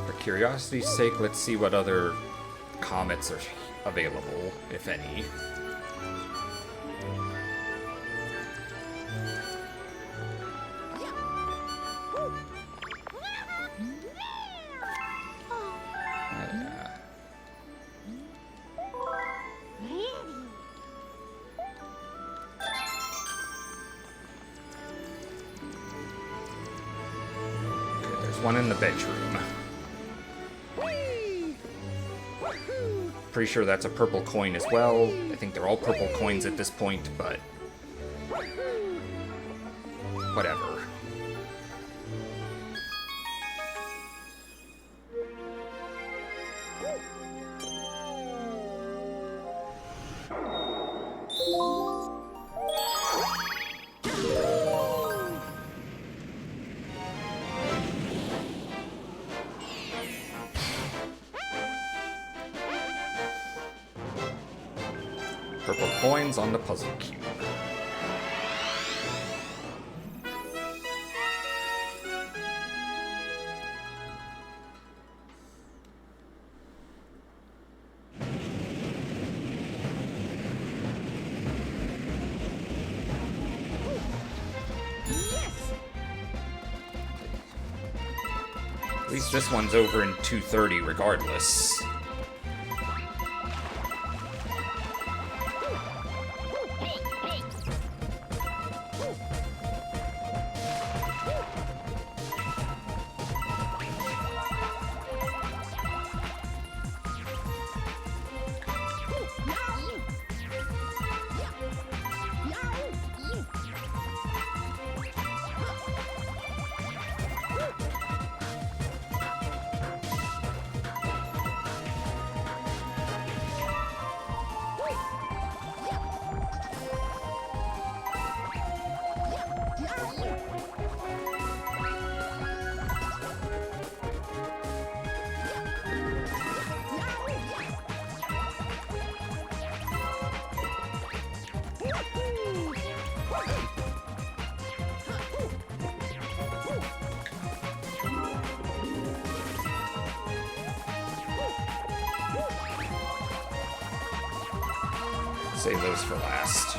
Speaker 1: For curiosity's sake, let's see what other comets are available, if any. One in the bedroom. Pretty sure that's a purple coin as well. I think they're all purple coins at this point, but whatever. Purple coins on the puzzle cube. At least this one's over in 2:30 regardless. Save those for last.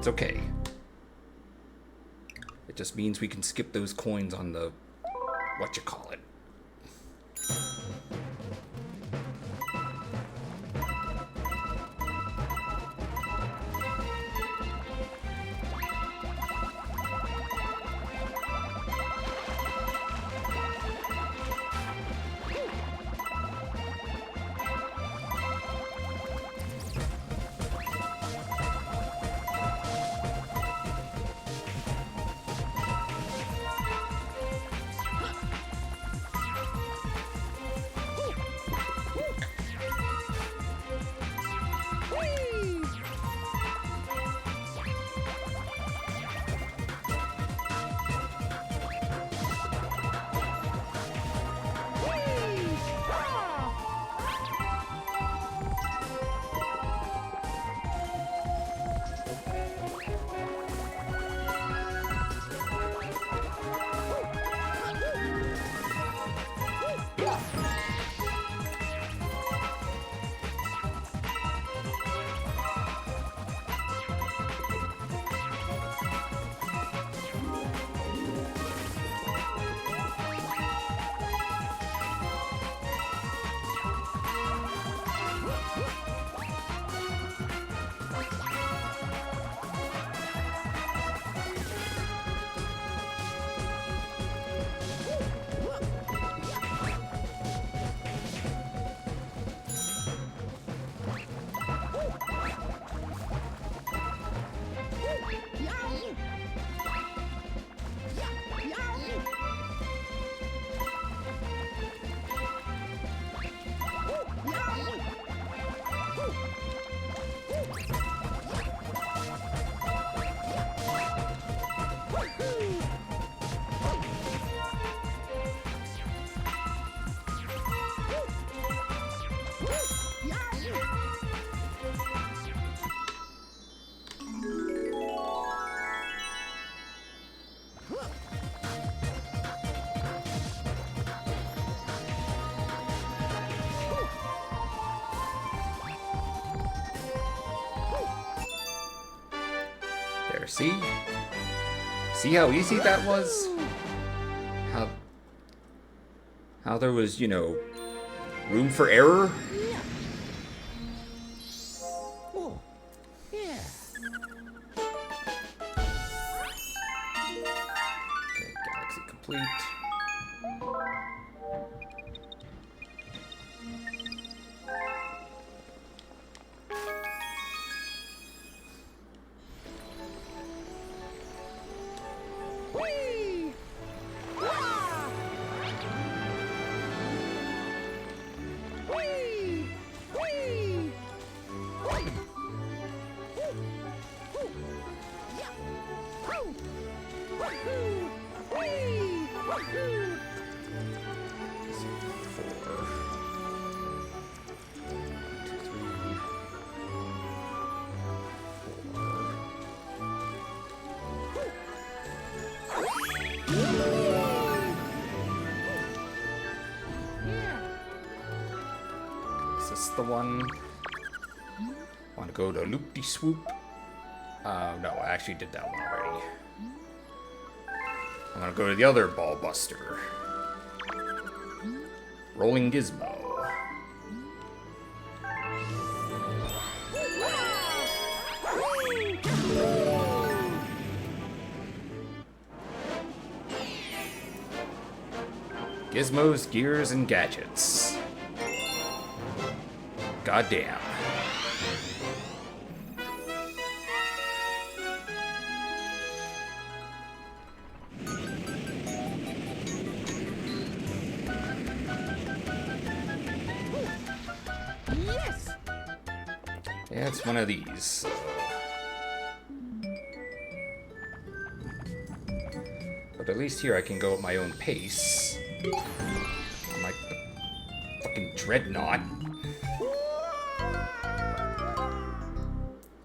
Speaker 1: That's okay. It just means we can skip those coins on the whatchamacallit. There, see? See how easy that was? How there was, you know, room for error?
Speaker 2: Oh, yeah.
Speaker 1: Okay, galaxy complete.
Speaker 2: Whee! Wah! Whee! Whee! Whee! Yeah! Woo! Woohoo! Whee! Woohoo!
Speaker 1: 4. 1, 2, 3. 4. Is this the one? Want to go to Loop-de-Swoop? No, I actually did that one already. I'm gonna go to the other ball buster. Rolling Gizmo. Gizmos, gears, and gadgets. Goddamn.
Speaker 2: Yes!
Speaker 1: Yeah, it's one of these. But at least here I can go at my own pace. I'm like the fucking dreadnought.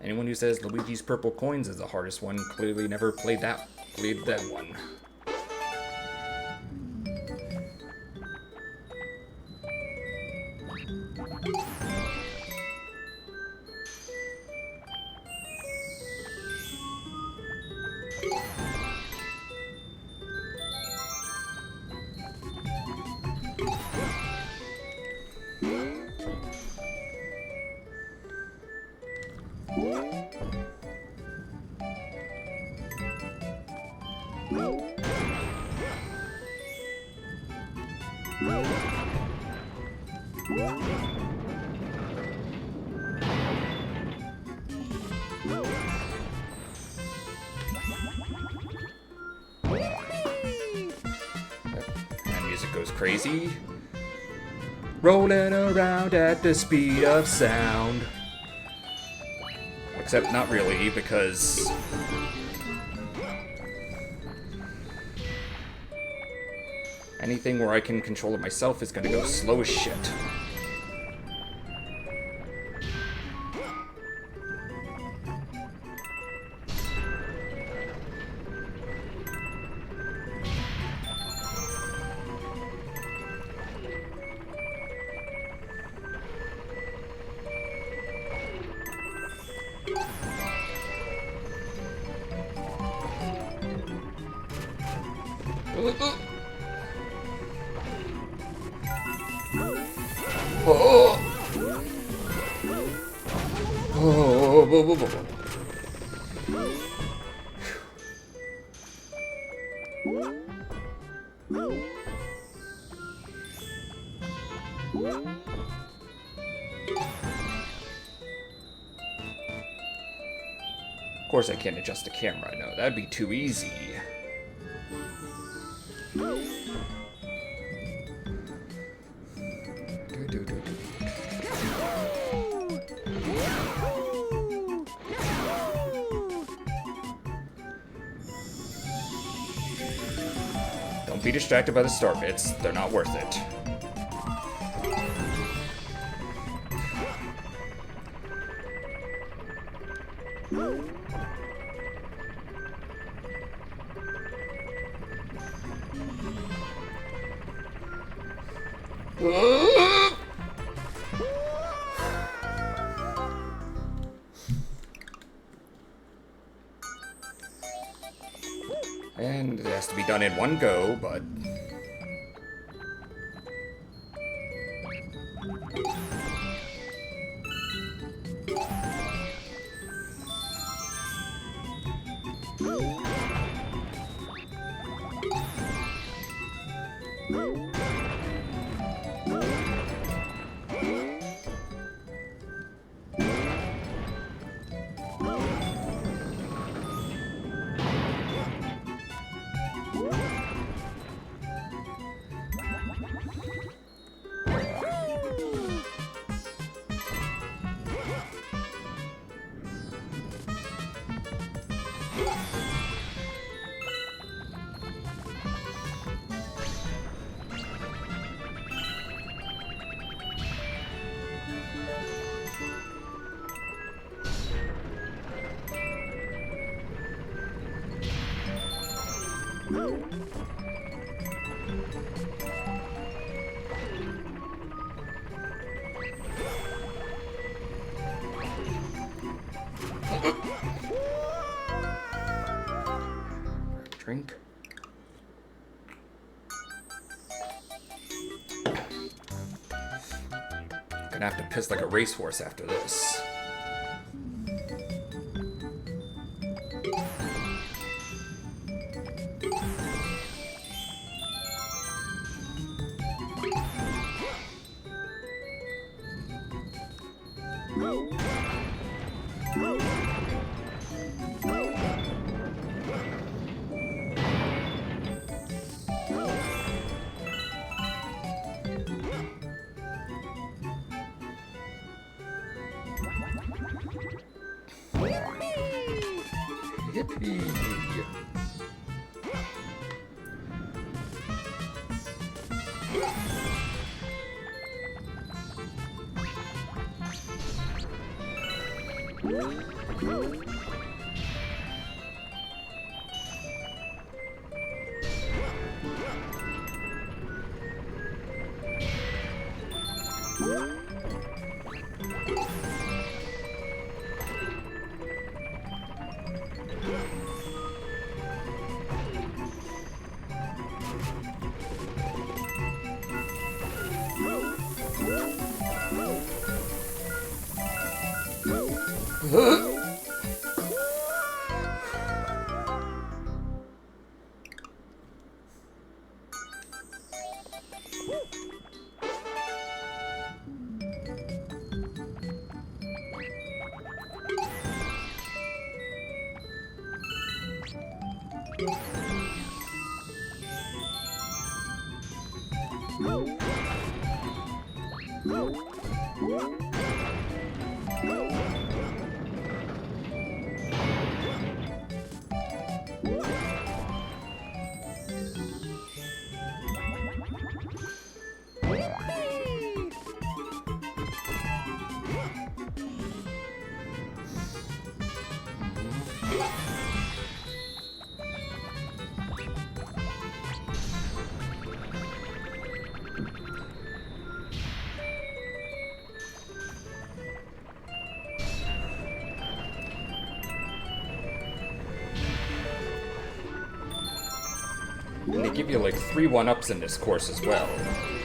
Speaker 1: Anyone who says Luigi's Purple Coins is the hardest one clearly never played that one. And music goes crazy. Rolling around at the speed of sound. Except not really, because anything where I can control it myself is gonna go slow as shit. Oh! Oh, whoa, whoa, whoa, whoa. Of course I can't adjust the camera, no, that'd be too easy. Don't be distracted by the star bits, they're not worth it. And it has to be done in one go, but... Drink. Gonna have to piss like a racehorse after this. Yippee! And they give you like 3 1-ups in this course as well.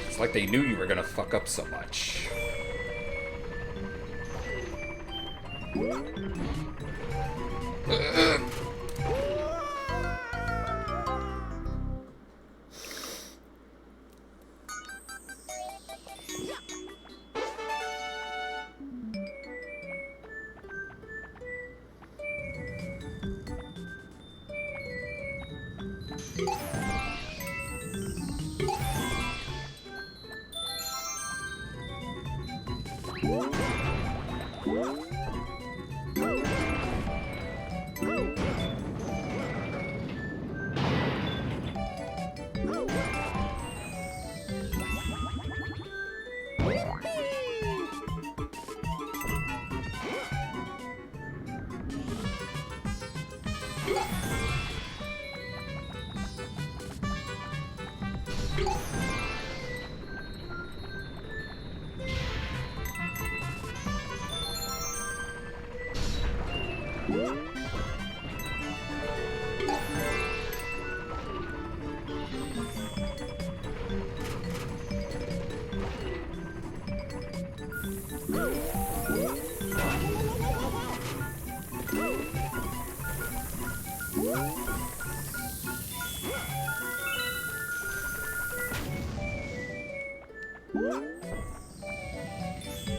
Speaker 1: It's like they knew you were gonna fuck up so much.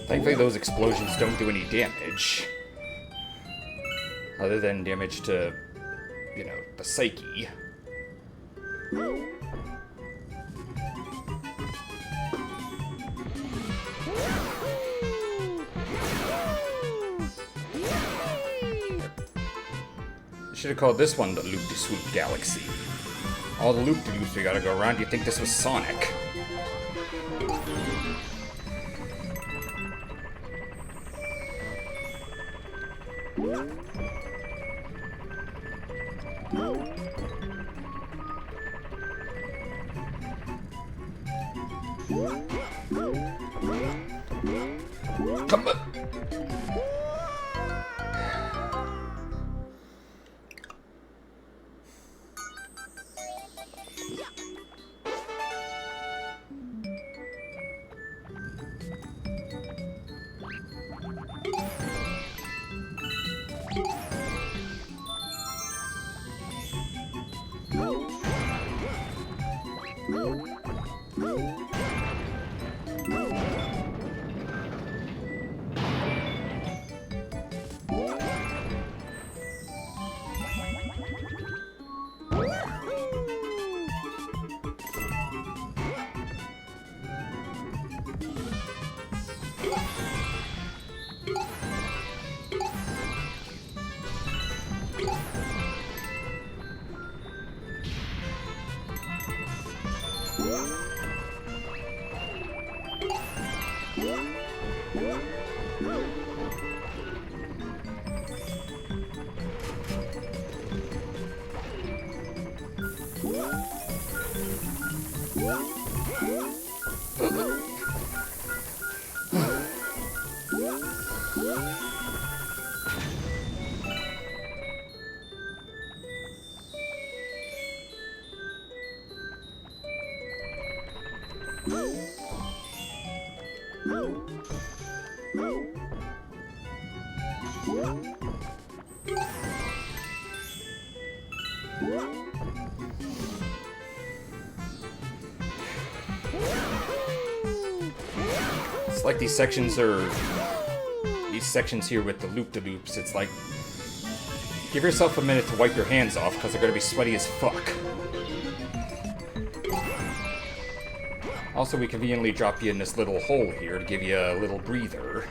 Speaker 1: Thankfully those explosions don't do any damage. Other than damage to, you know, the psyche. Should have called this one the Loop-de-Swoop Galaxy. All the loop-de-loops we gotta go around, you'd think this was Sonic. Come on. It's like these sections here with the loop-de-loops, it's like Give yourself a minute to wipe your hands off, because they're going to be sweaty as fuck. Also, we conveniently drop you in this little hole here to give you a little breather.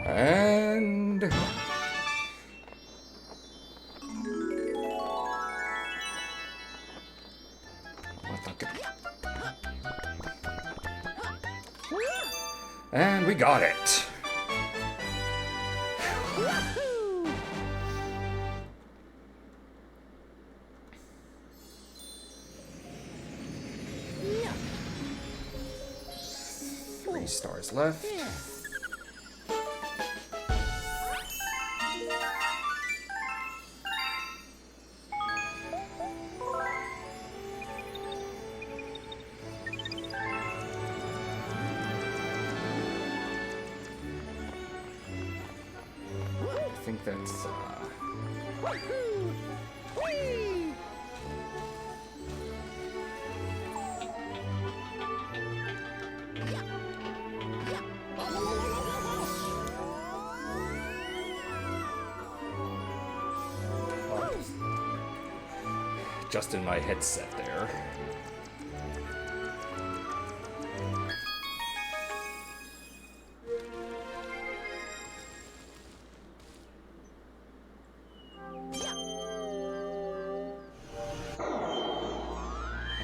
Speaker 1: And... And we got it. Three stars left. I think that's, just in my headset there.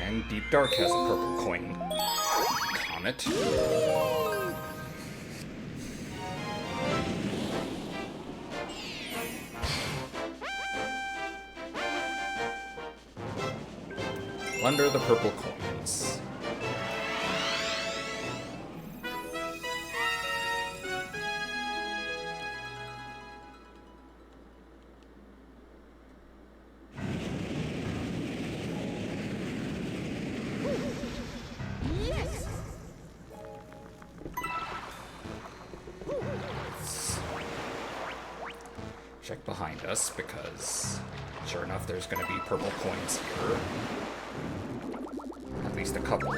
Speaker 1: And Deep Dark has a purple coin. Comet. Plunder the purple coins. Check behind us, because sure enough there's going to be purple coins here. At least a couple.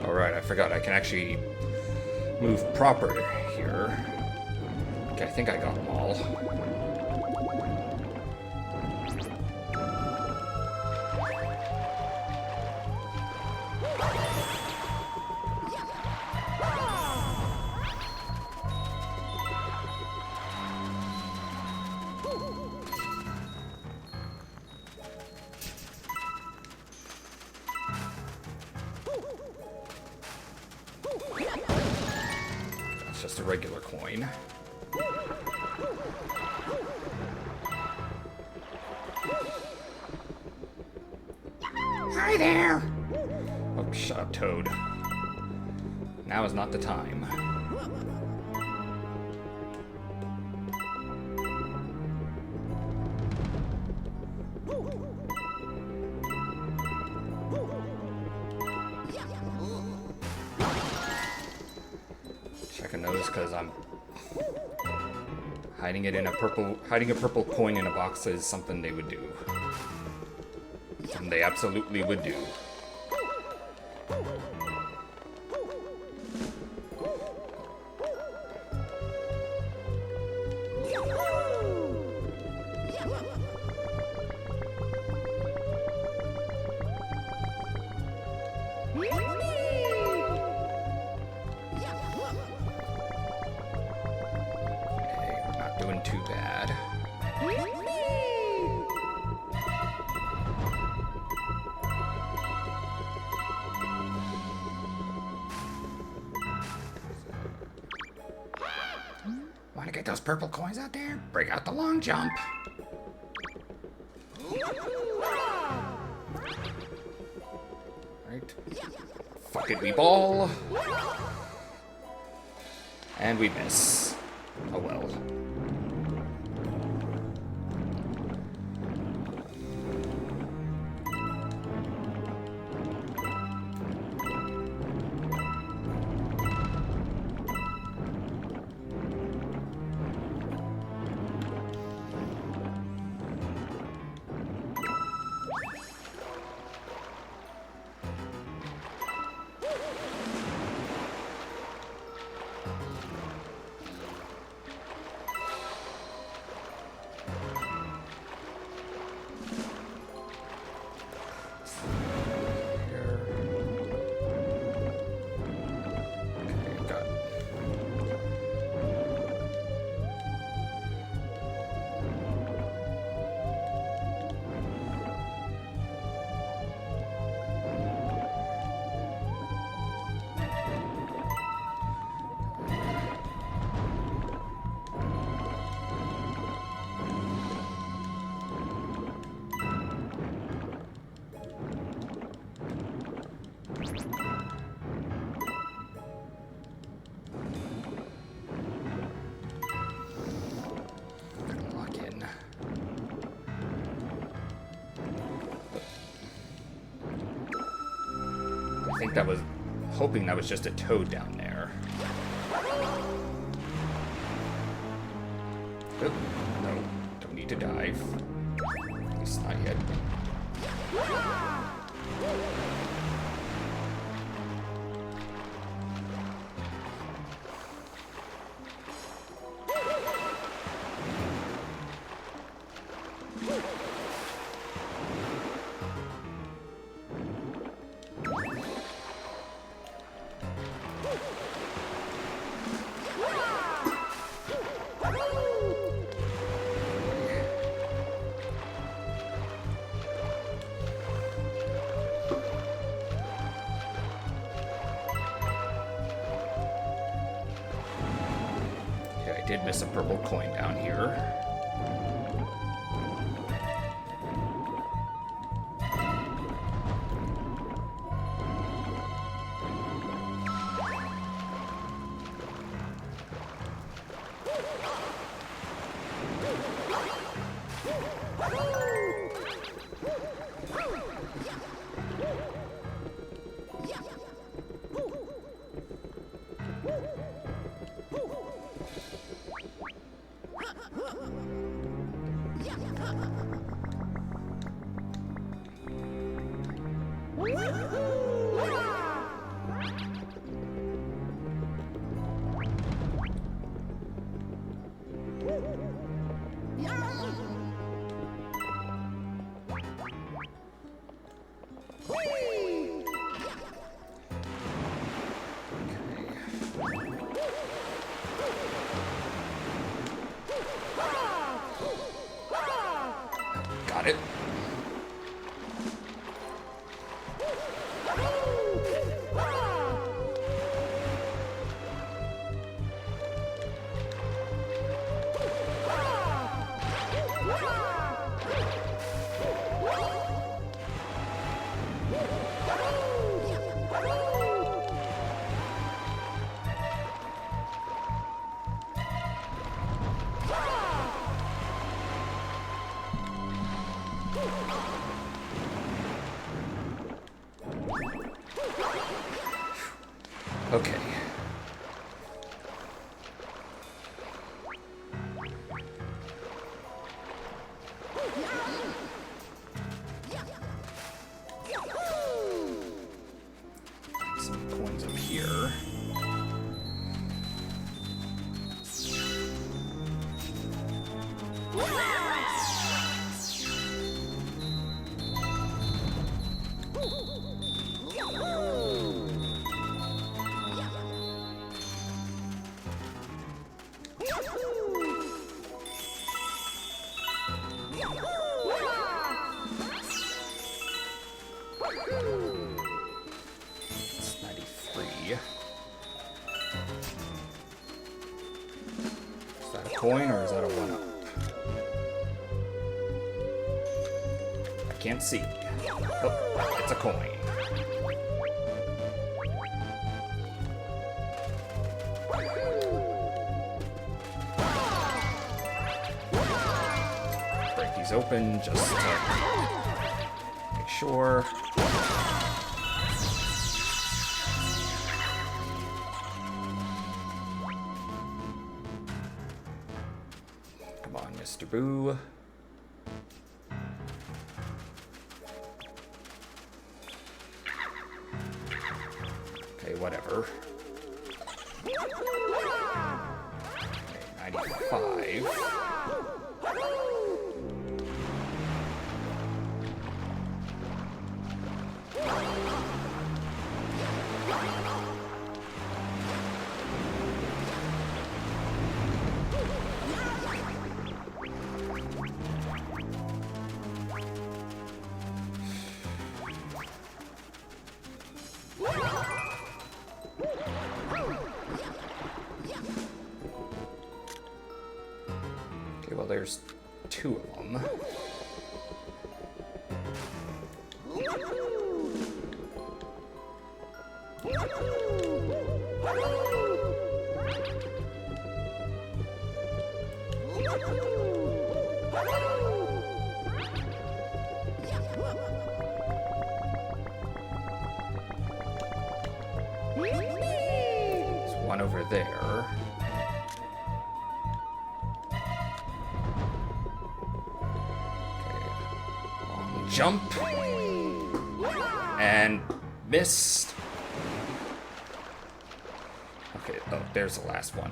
Speaker 1: Alright, I forgot I can actually move proper here. Okay, I think I got them all. Just a regular coin.
Speaker 2: Hi there.
Speaker 1: Oh, shut up, Toad. Now is not the time. Checking those because I'm hiding a purple coin in a box is something they would do. Something they absolutely would do. Doing too bad. those purple coins out there? Break out the long jump. Right. Fuck it, we ball. And we miss. Oh well. I think that was hoping that was just a toad down there. Oh, no, don't need to dive. At least not yet. I did miss a purple coin down here. Got it. Okay. Some coins up here. It's 93. Is that a coin or is that a 1-up? I can't see. Oh, it's a coin. Break these open just to make sure. Come on, Mr. Boo. Okay, whatever. Okay, 95. Okay, well, there's 2 of them. There's one over there. Jump and missed. Okay, oh, there's the last one.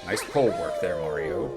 Speaker 1: Nice pole work there, Mario.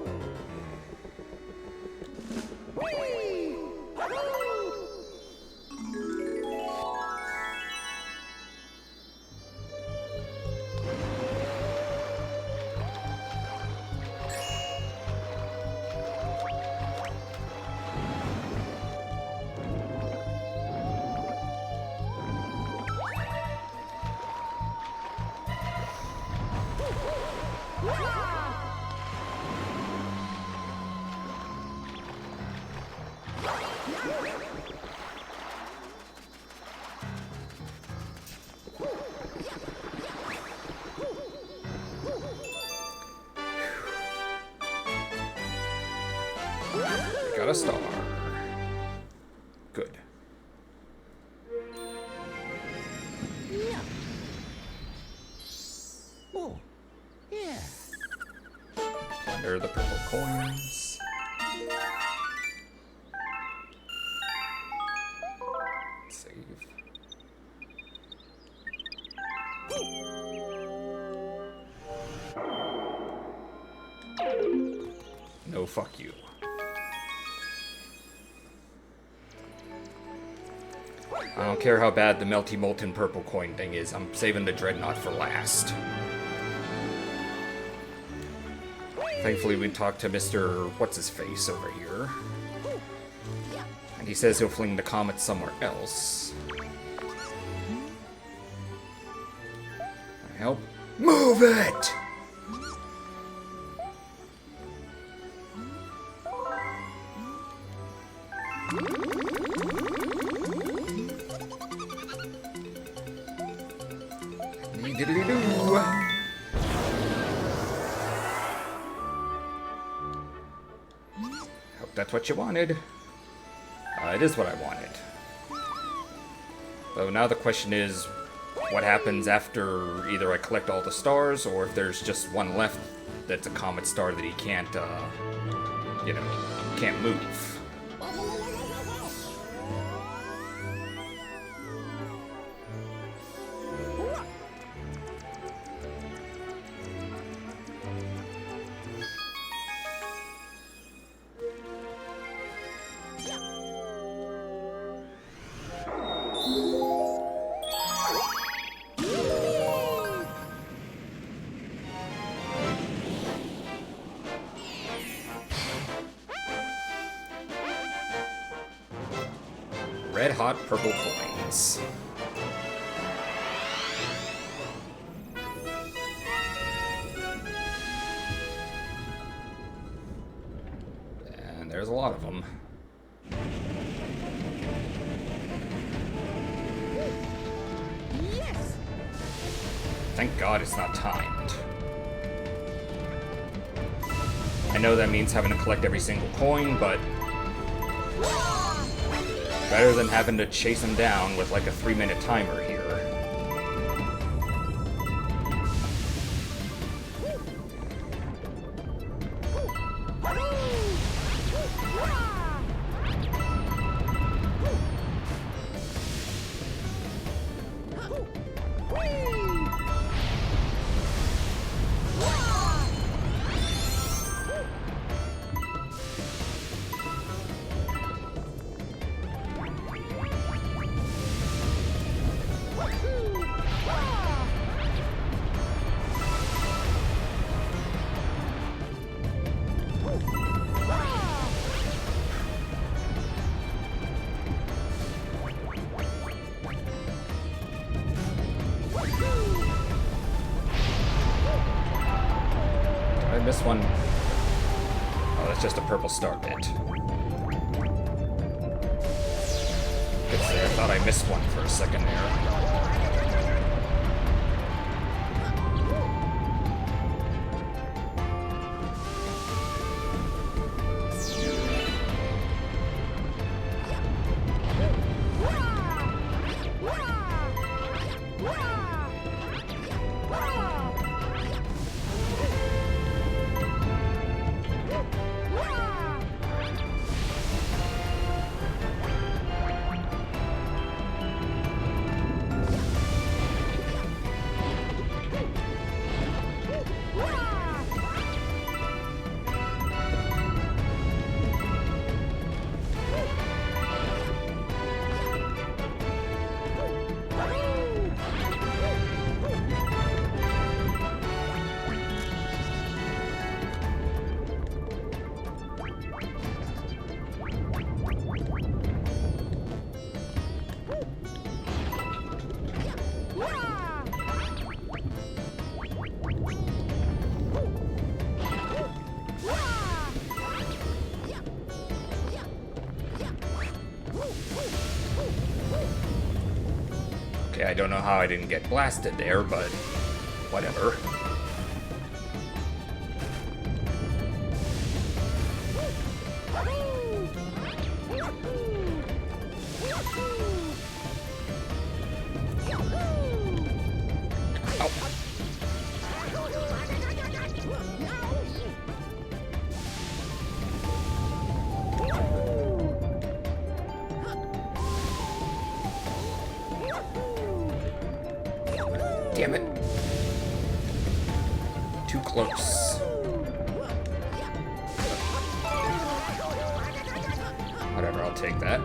Speaker 1: Got a star. Good.
Speaker 2: Yeah. Oh, yeah.
Speaker 1: Plunder the purple coins. Save. No, fuck you. I don't care how bad the melty molten purple coin thing is, I'm saving the dreadnought for last. Thankfully we talked to Mr. What's-His-Face over here. And he says he'll fling the comet somewhere else. Can I help? Move it! Diddly-doo. Hope that's what you wanted. It is what I wanted. So now the question is, what happens after either I collect all the stars, or if there's just one left that's a comet star that he can't, you know, can't move. Red hot purple coins. And there's a lot of them.
Speaker 2: Yes.
Speaker 1: Thank God it's not timed. I know that means having to collect every single coin, but better than having to chase them down with like a 3-minute timer here. Did I miss one? Oh, that's just a purple star bit. Good say, I thought I missed one for a second there. Okay, I don't know how I didn't get blasted there, but whatever. Damn it. Too close. Whatever, I'll take that.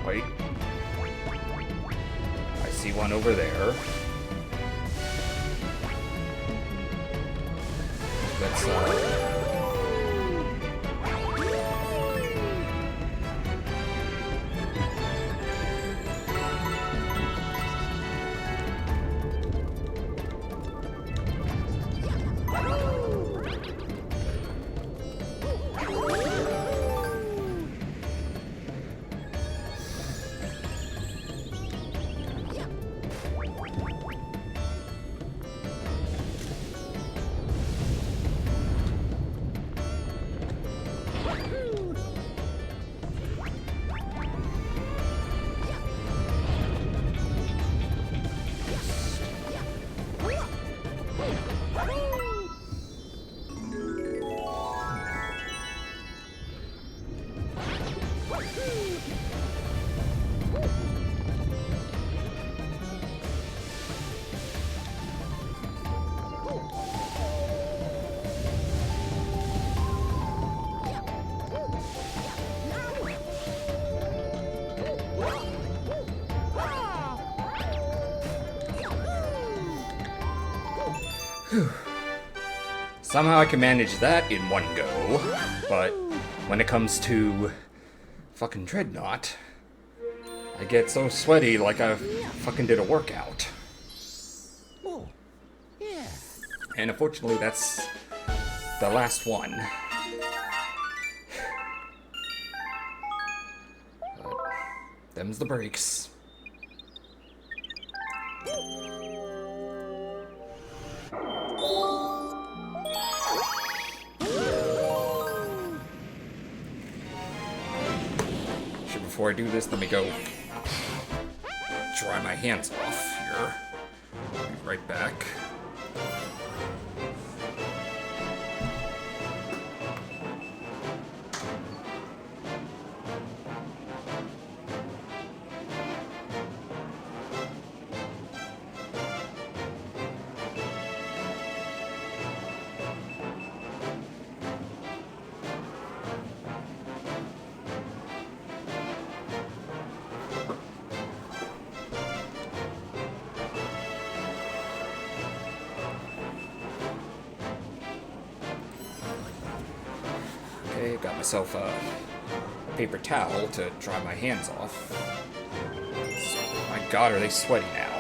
Speaker 1: Wait. I see one over there. Let's, somehow I can manage that in one go, but when it comes to fucking Dreadnought, I get so sweaty like I fucking did a workout.
Speaker 2: Oh, yeah.
Speaker 1: And unfortunately, that's the last one. But them's the breaks. Before I do this, let me go dry my hands off here. I'll be right back. Okay, got myself a paper towel to dry my hands off. My god, are they sweaty now?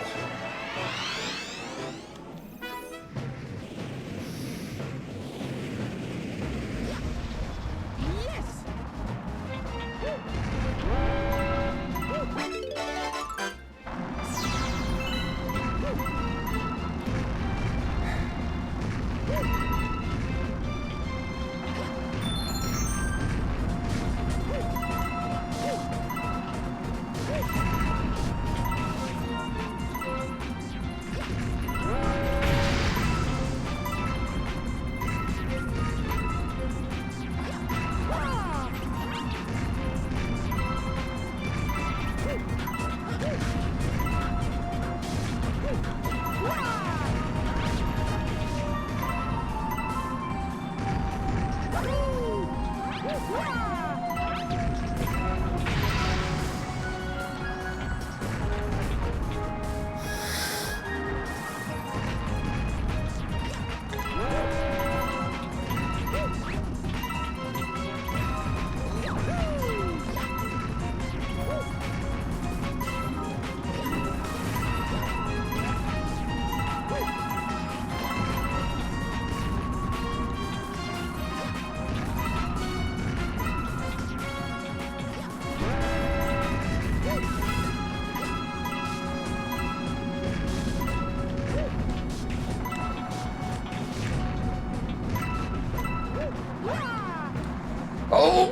Speaker 1: Oh!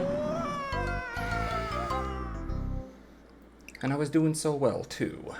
Speaker 1: And I was doing so well, too.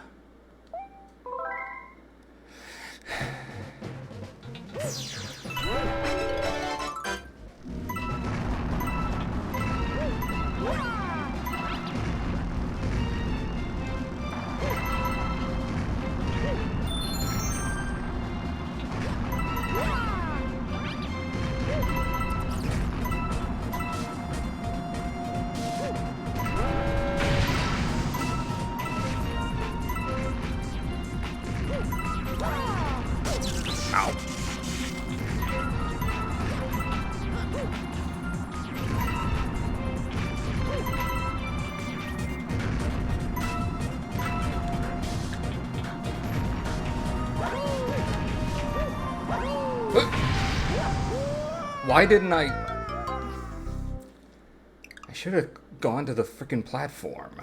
Speaker 1: Why didn't I should have gone to the frickin' platform.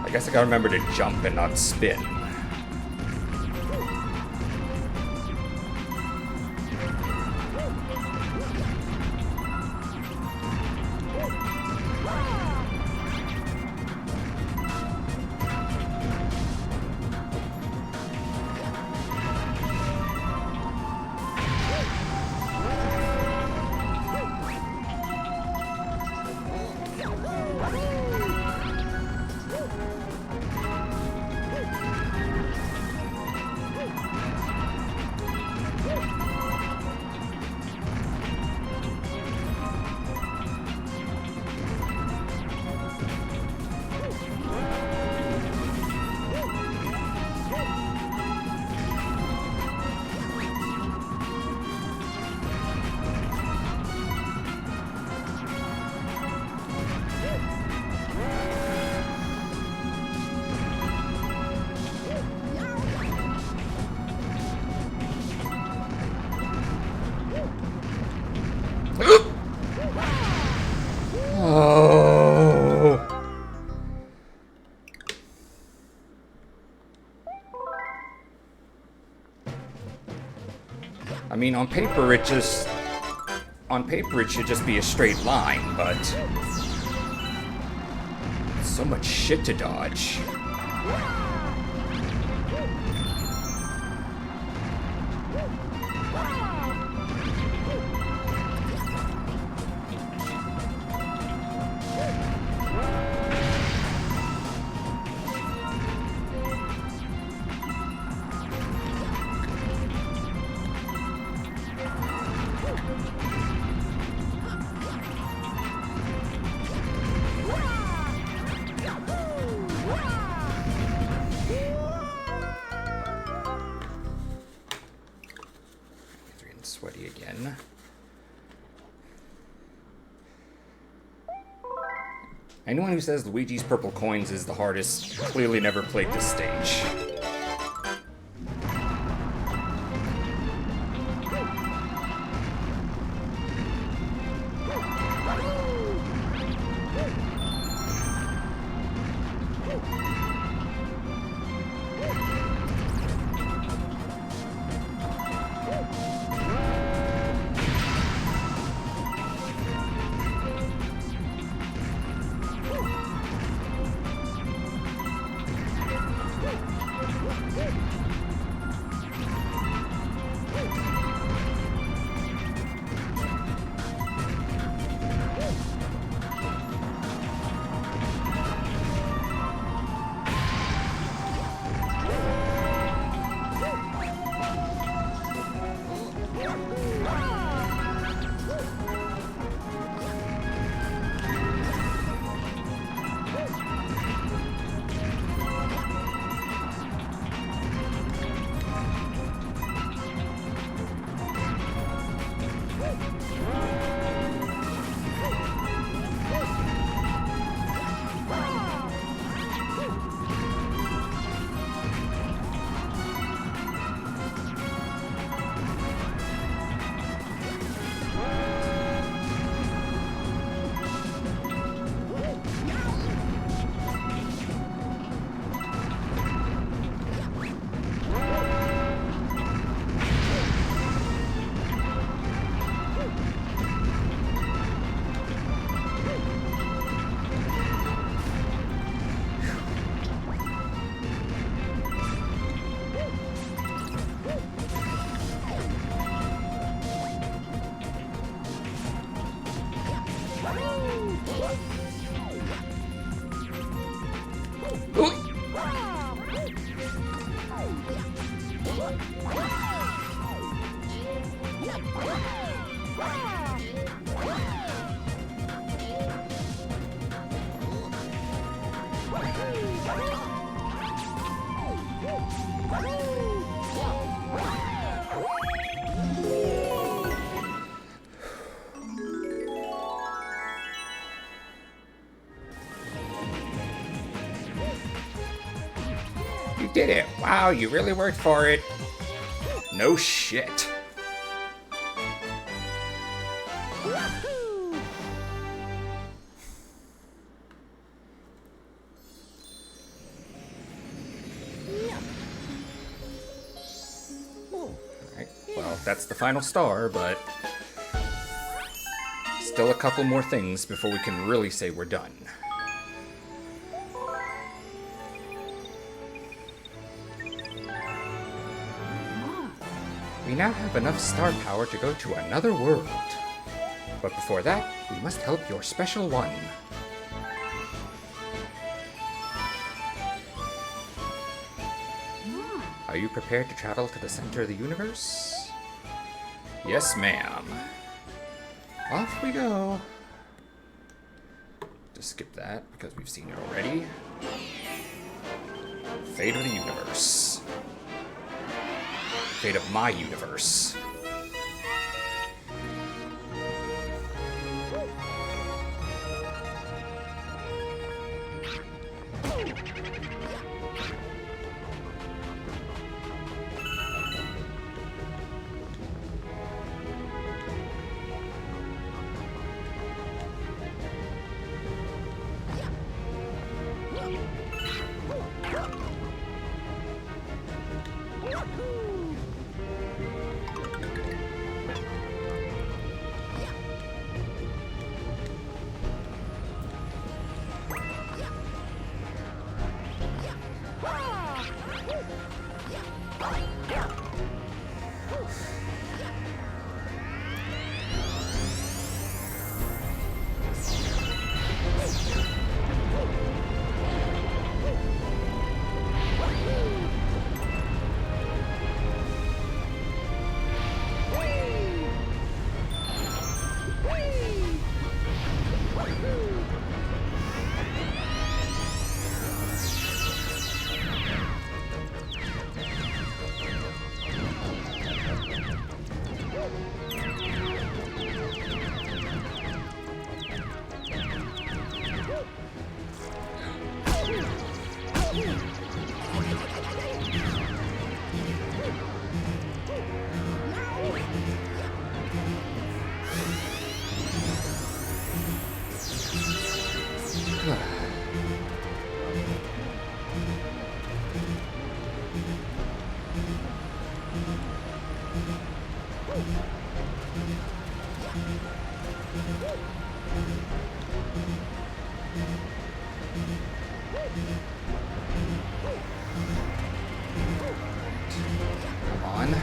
Speaker 1: I guess I gotta remember to jump and not spin. Oh. I mean, on paper it should just be a straight line, but so much shit to dodge. Sweaty again. Anyone who says Luigi's Purple Coins is the hardest clearly never played this stage. You did it! Wow, you really worked for it! No shit. Alright, well, that's the final star, but still a couple more things before we can really say we're done. We now have enough star power to go to another world. But before that, we must help your special one. Are you prepared to travel to the center of the universe? Yes, ma'am. Off we go. Just skip that because we've seen it already. Fate of the universe. Fate of my universe. Come on.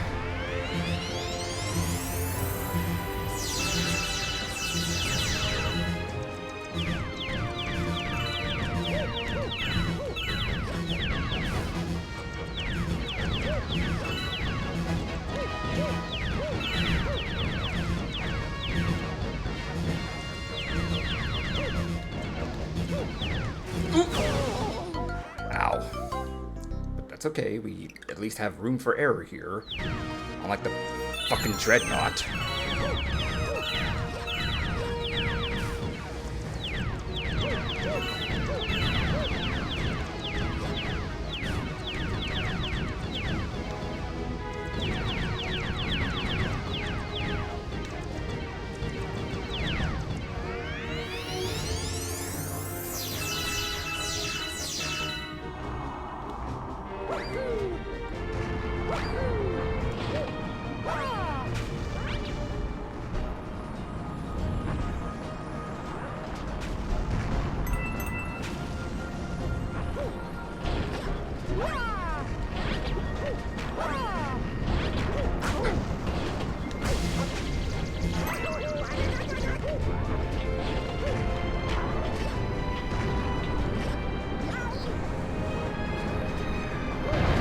Speaker 1: Ow. But that's okay, we at least have room for error here. Unlike the fucking Dreadnought.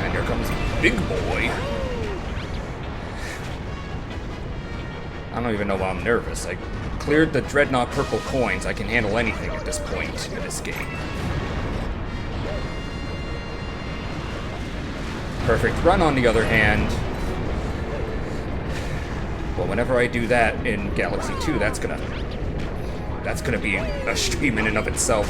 Speaker 1: And here comes Big Boy. I don't even know why I'm nervous. I cleared the Dreadnought purple coins. I can handle anything at this point in this game. perfect run, on the other hand, well, whenever I do that in Galaxy 2, that's gonna be a stream in and of itself.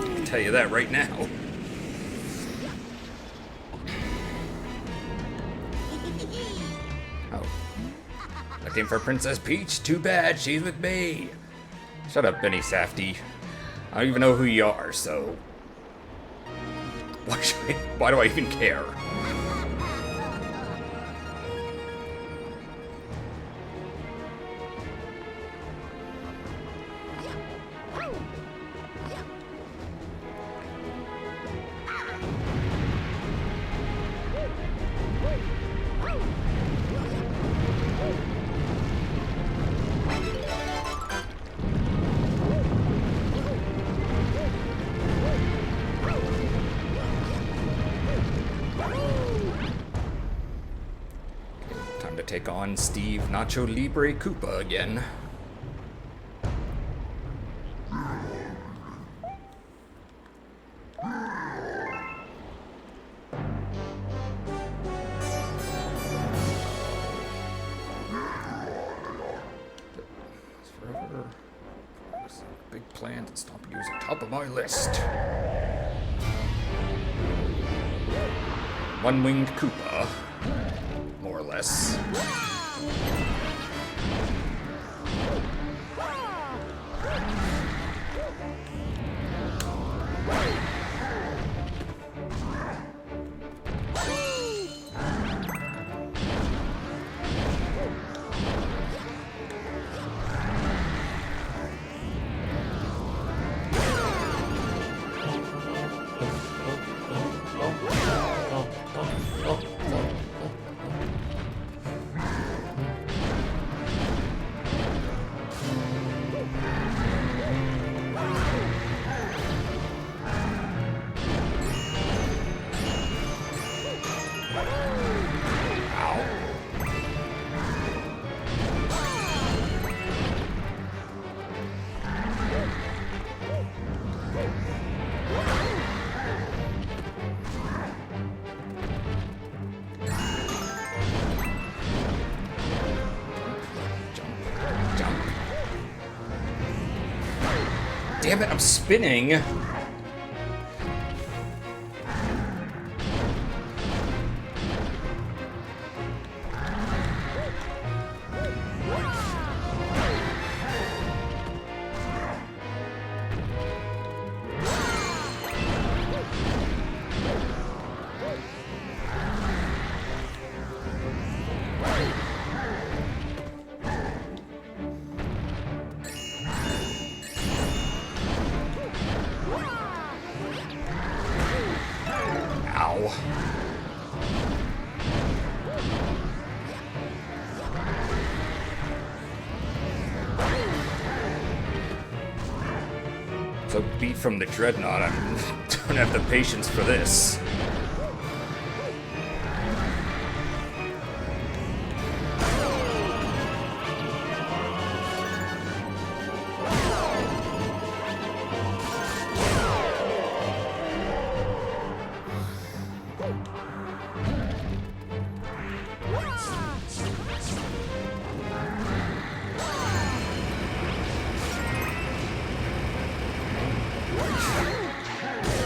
Speaker 1: I can tell you that right now. Oh. Looking for Princess Peach? Too bad, she's with me. Shut up, Benny Safdie. I don't even know who you are, so... Why do I even care? Take on Steve Nacho Libre Koopa again. Forever. Big plan to stop you at the top of my list. One-winged Koopa. More or less. Damn it, I'm spinning. So beat from the Dreadnought, I don't have the patience for this.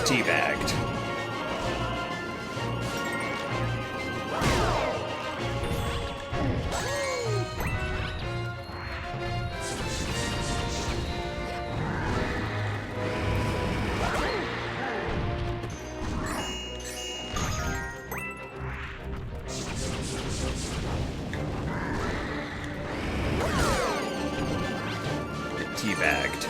Speaker 1: Teabagged. Teabagged.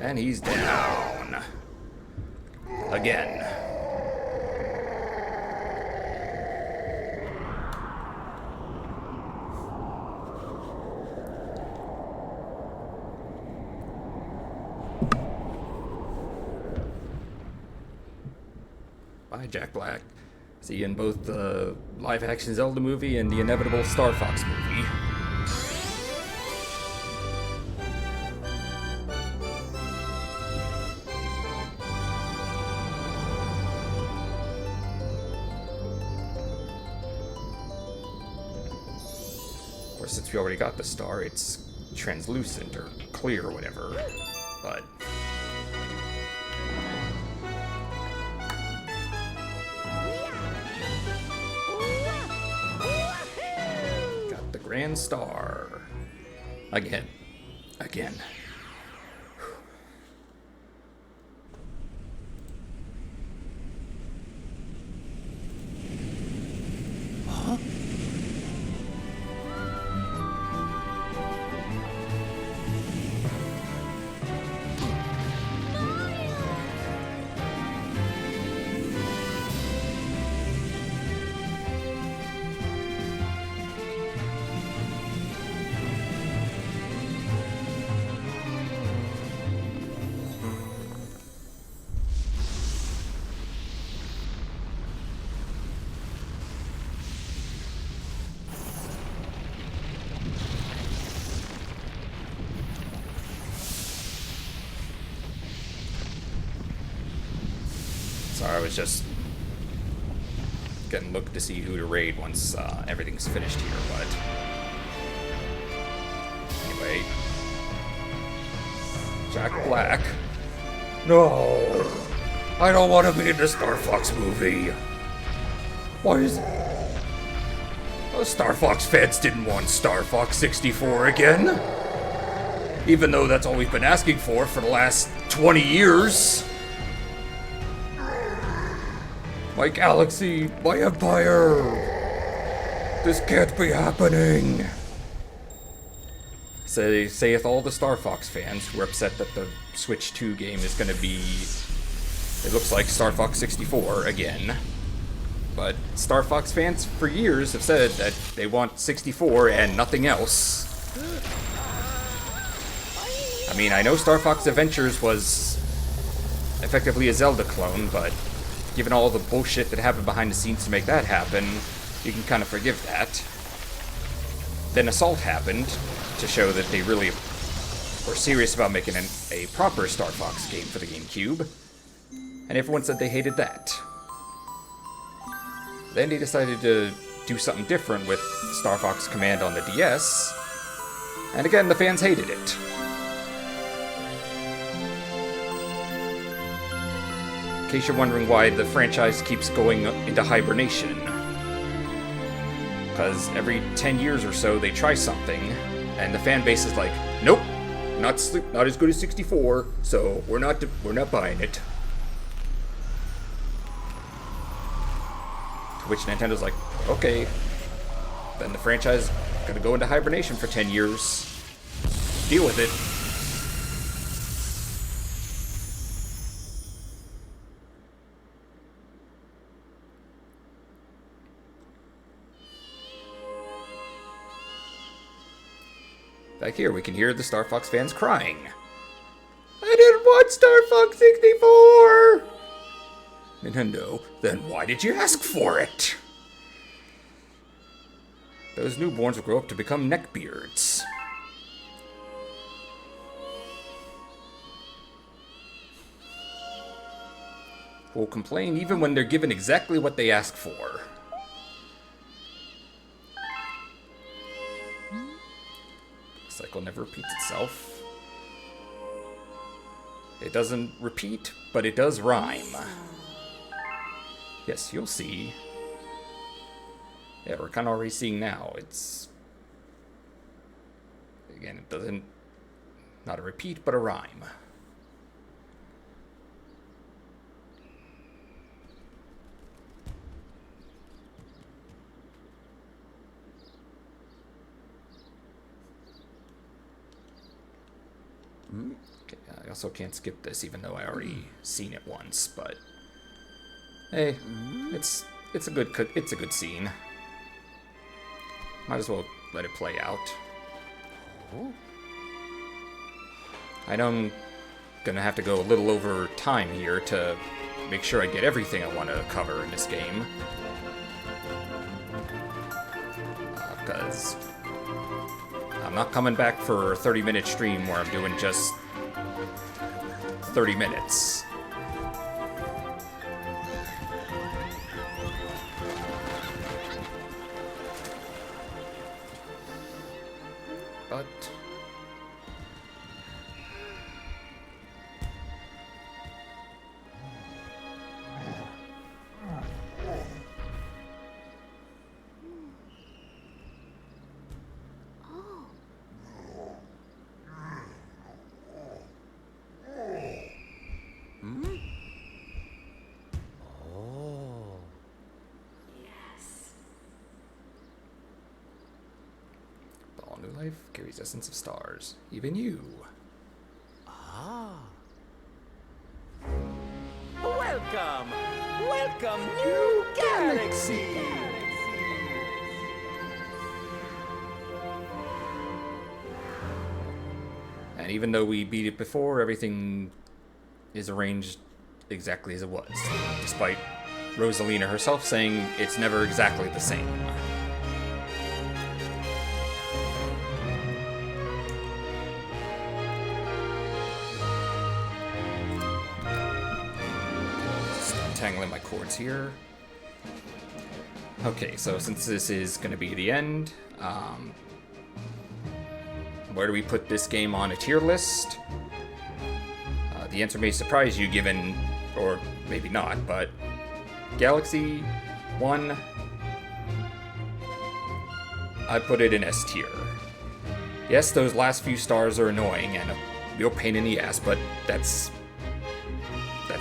Speaker 1: And he's down. Again. Bye, Jack Black. See you in both the live-action Zelda movie and the inevitable Star Fox movie. Of course, since we already got the star, it's translucent or clear or whatever, but... got the grand star. Again. Again.
Speaker 2: Huh?
Speaker 1: Sorry, I was just getting looked to see who to raid once everything's finished here, but... anyway... Jack Black. No! I don't want to be in the Star Fox movie! Why is... Those Star Fox fans didn't want Star Fox 64 again! Even though that's all we've been asking for the last 20 years! My galaxy, my empire! This can't be happening! So saith all the Star Fox fans who are upset that the Switch 2 game is gonna be... it looks like Star Fox 64 again. But Star Fox fans for years have said that they want 64 and nothing else. I mean, I know Star Fox Adventures was effectively a Zelda clone, but given all the bullshit that happened behind the scenes to make that happen, you can kind of forgive that. Then Assault happened to show that they really were serious about making a proper Star Fox game for the GameCube, and everyone said they hated that. Then they decided to do something different with Star Fox Command on the DS, and again the fans hated it. In case you're wondering why the franchise keeps going into hibernation. Because every 10 years or so they try something, and the fan base is like, nope, not as good as 64, so we're not buying it. To which Nintendo's like, okay, then the franchise is gonna go into hibernation for 10 years. Deal with it. Back here, we can hear the Star Fox fans crying. I didn't want Star Fox 64! Nintendo, then why did you ask for it? Those newborns will grow up to become neckbeards. Who will complain even when they're given exactly what they ask for. Cycle never repeats itself. It doesn't repeat, but it does rhyme. Yes, you'll see. Yeah, we're kind of already seeing now. It's... again, it doesn't... not a repeat, but a rhyme. Okay, I also can't skip this, even though I already seen it once. But hey, it's a good scene. Might as well let it play out. I know I'm gonna have to go a little over time here to make sure I get everything I want to cover in this game. Because I'm not coming back for a 30-minute stream where I'm doing just 30 minutes. But all new life carries essence of stars. Even you.
Speaker 2: Welcome! Welcome, new galaxy!
Speaker 1: And even though we beat it before, everything is arranged exactly as it was, despite Rosalina herself saying it's never exactly the same. Just untangling my cords here. Okay, so since this is going to be the end, where do we put this game on a tier list? The answer may surprise you given, or maybe not, but Galaxy 1, I put it in S tier. Yes, those last few stars are annoying and a real pain in the ass, but that's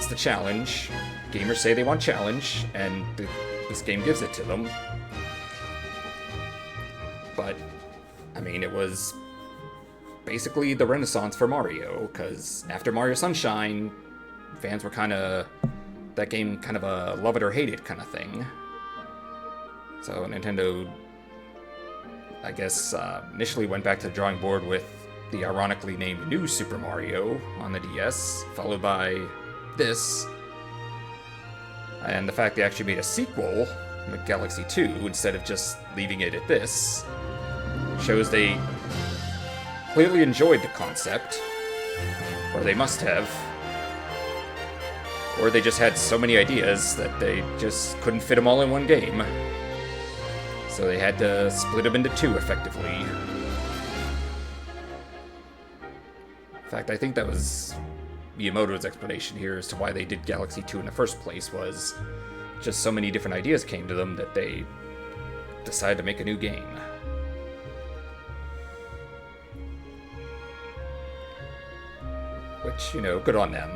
Speaker 1: the challenge. Gamers say they want challenge, and this game gives it to them. But, I mean, it was basically the renaissance for Mario, because after Mario Sunshine, fans were that game kind of a love it or hate it kind of thing. So Nintendo, I guess, initially went back to the drawing board with the ironically named New Super Mario on the DS, followed by this. And the fact they actually made a sequel, Galaxy 2, instead of just leaving it at this, shows they clearly enjoyed the concept, or they must have, or they just had so many ideas that they just couldn't fit them all in one game. So they had to split them into two, effectively. In fact, I think that was Miyamoto's explanation here as to why they did Galaxy 2 in the first place, was just so many different ideas came to them that they decided to make a new game. Which, you know, good on them.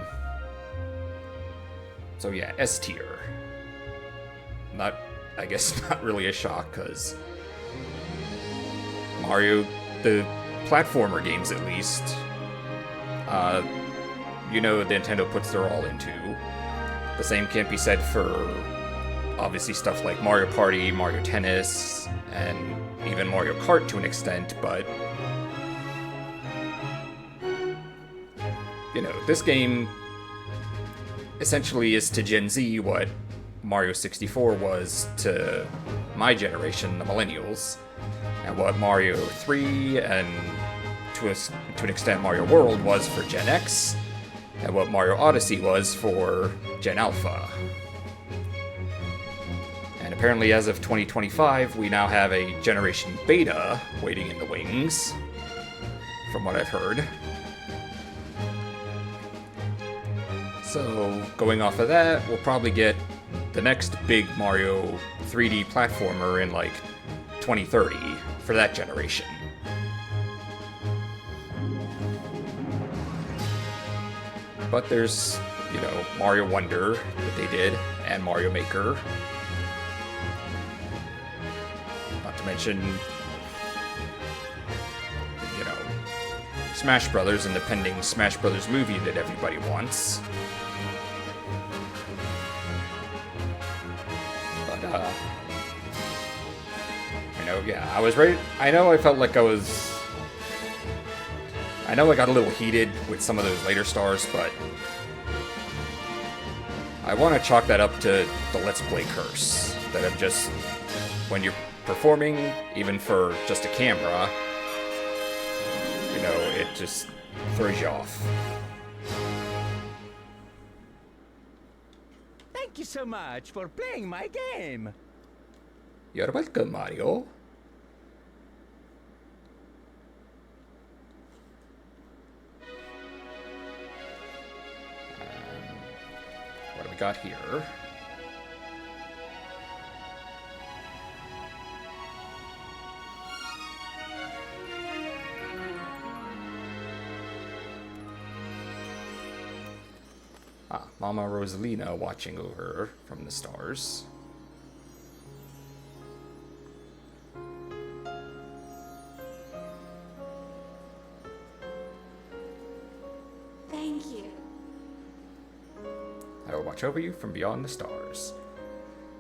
Speaker 1: So yeah, S tier. I guess not really a shock, because Mario, the platformer games at least, you know Nintendo puts their all into. The same can't be said for, obviously, stuff like Mario Party, Mario Tennis, and even Mario Kart to an extent, but you know, this game essentially is to Gen Z what Mario 64 was to my generation, the millennials, and what Mario 3 and to an extent Mario World was for Gen X, and what Mario Odyssey was for Gen Alpha. And apparently as of 2025, we now have a Generation Beta waiting in the wings, from what I've heard. So, going off of that, we'll probably get the next big Mario 3D platformer in, like, 2030 for that generation. But there's, you know, Mario Wonder that they did, and Mario Maker. Not to mention, you know, Smash Brothers and the pending Smash Brothers movie that everybody wants. But, you know, yeah, I was ready. I know I felt like I was... I know I got a little heated with some of those later stars, but I want to chalk that up to the Let's Play curse. That I'm just, when you're performing, even for just a camera, you know, it just throws you off.
Speaker 2: Thank you so much for playing my game.
Speaker 1: You're welcome, Mario. What do we got here? Ah, Mama Rosalina watching over from the stars.
Speaker 3: Thank you.
Speaker 1: I will watch over you from beyond the stars.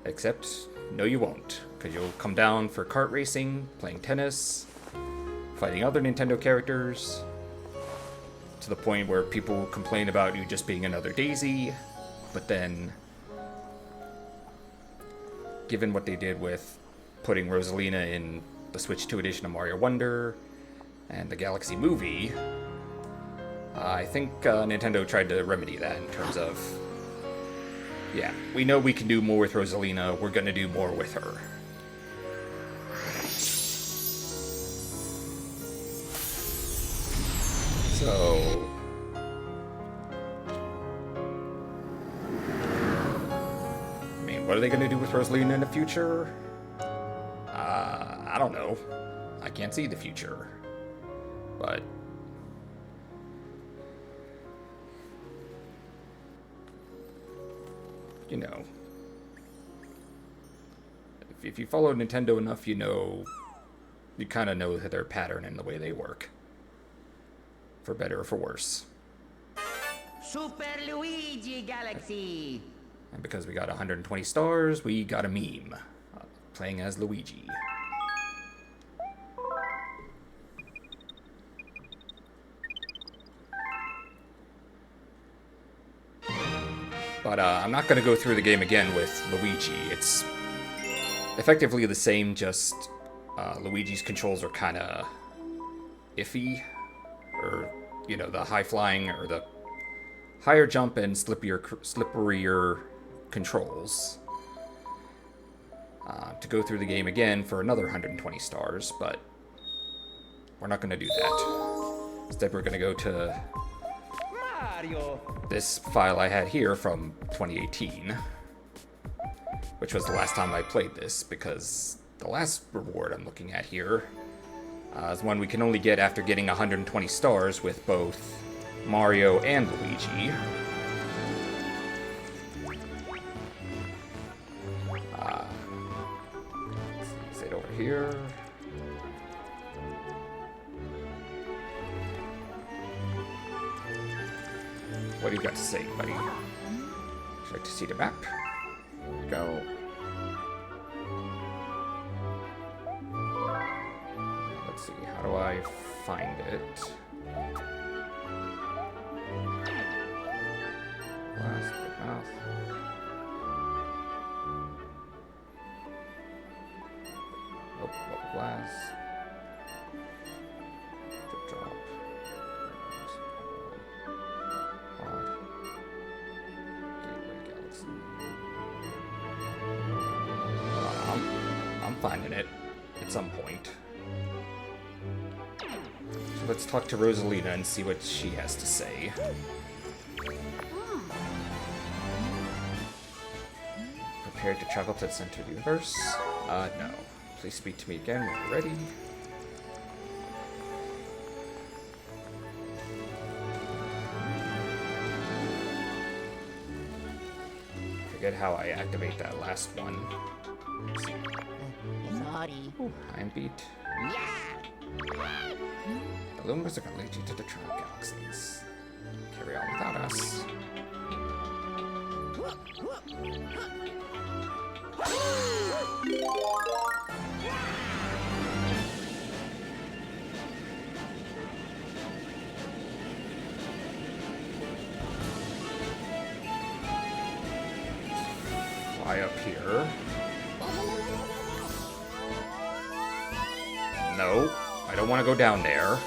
Speaker 1: Except, no you won't, because you'll come down for kart racing, playing tennis, fighting other Nintendo characters, to the point where people complain about you just being another Daisy, but then, given what they did with putting Rosalina in the Switch 2 edition of Mario Wonder, and the Galaxy movie, I think Nintendo tried to remedy that in terms of, yeah, we know we can do more with Rosalina, we're gonna do more with her. So... I mean, what are they gonna do with Rosalina in the future? I don't know. I can't see the future. But... you know, if you follow Nintendo enough, you know, you kind of know their pattern and the way they work. For better or for worse.
Speaker 4: Super Luigi Galaxy!
Speaker 1: And because we got 120 stars, we got a meme. Playing as Luigi. But I'm not going to go through the game again with Luigi. It's effectively the same, just Luigi's controls are kind of iffy. Or, you know, the high flying or the higher jump and slipperier controls. To go through the game again for another 120 stars, but we're not going to do that. Instead, we're going to go to
Speaker 2: Mario!
Speaker 1: this file I had here from 2018, which was the last time I played this, because the last reward I'm looking at here is one we can only get after getting 120 stars with both Mario and Luigi. Let's see, is it over here? What do you got to say, buddy? Would you like to see the map? Go. Let's see, how do I find it? Last but not. Oh, what glass? The drop. Odd. Gateway Galaxy. I'm finding it at some point. So let's talk to Rosalina and see what she has to say. Prepared to travel to the center of the universe? No. Please speak to me again when you're ready. Forget how I activate that last one. Let's see.
Speaker 4: Sorry.
Speaker 1: Time beat.
Speaker 4: Yeah!
Speaker 1: The Lumos are gonna lead you to the Tribe Galaxies. Carry on without us. Fly up here. No, I don't want to go down there.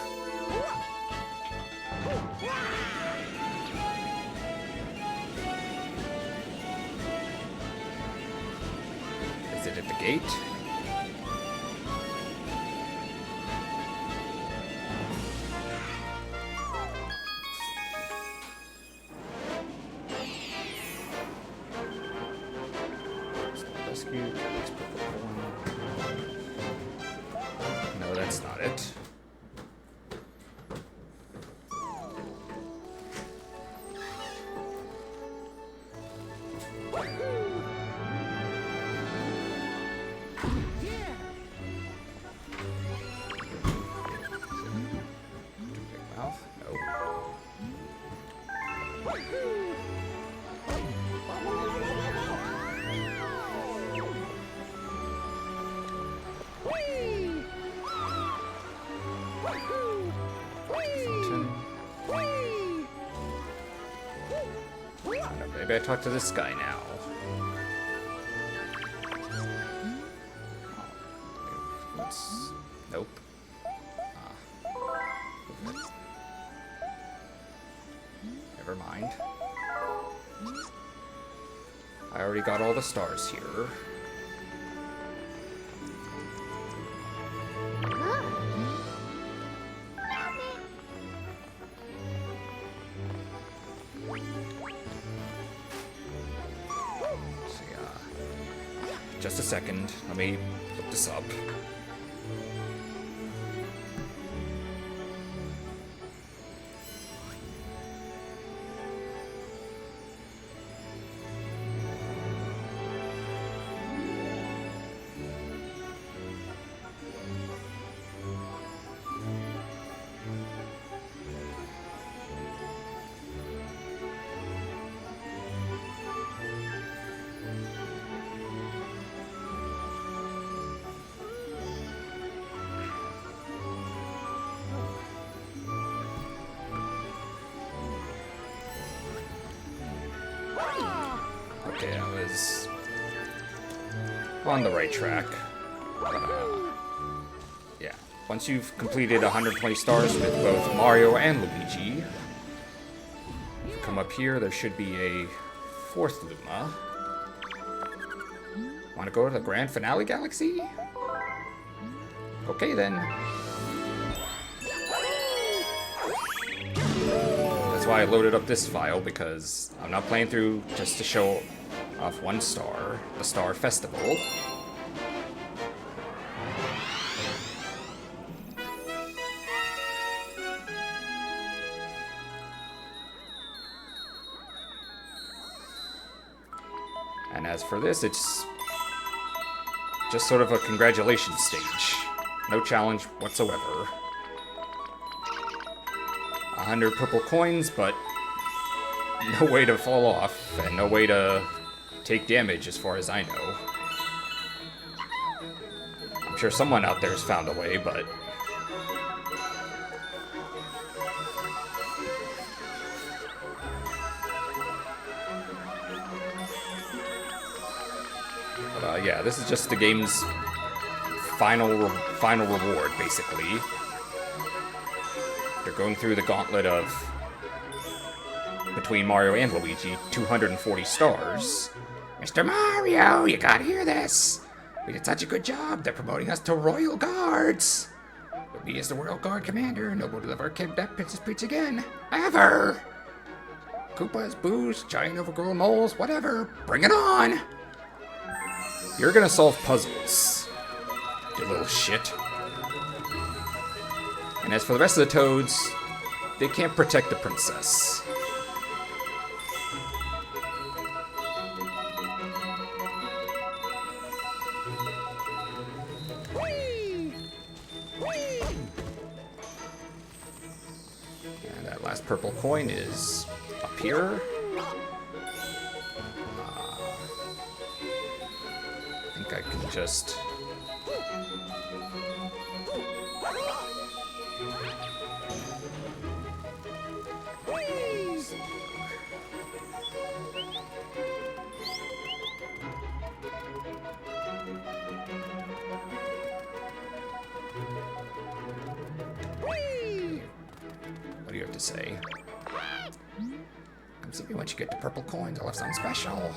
Speaker 1: Is it at the gate? Rescue. No, that's not it. Big mouth? No. Maybe I talk to this guy now. Nope. Never mind. I already got all the stars here. Just a second. Let me look this up. Okay, I was on the right track. Yeah, once you've completed 120 stars with both Mario and Luigi, if you come up here, there should be a fourth Luma. Want to go to the Grand Finale Galaxy? Okay then. That's why I loaded up this file, because I'm not playing through just to show off one star, the Star Festival. And as for this, it's just sort of a congratulations stage. No challenge whatsoever. 100 purple coins, but no way to fall off, and no way to take damage as far as I know. I'm sure someone out there has found a way, but... yeah, this is just the game's final reward, basically. They're going through the gauntlet of, between Mario and Luigi, 240 stars. Mr. Mario, you gotta hear this. We did such a good job, they're promoting us to Royal Guards. With me as the Royal Guard Commander, no one will ever kidnap Princess Peach again. Ever! Koopas, Boos, giant overgrown moles, whatever. Bring it on! You're gonna solve puzzles, you little shit. And as for the rest of the Toads, they can't protect the princess. purple coin is up here. I think I can just... What do you have to say? Come see me once you get to purple coins. I'll have something special.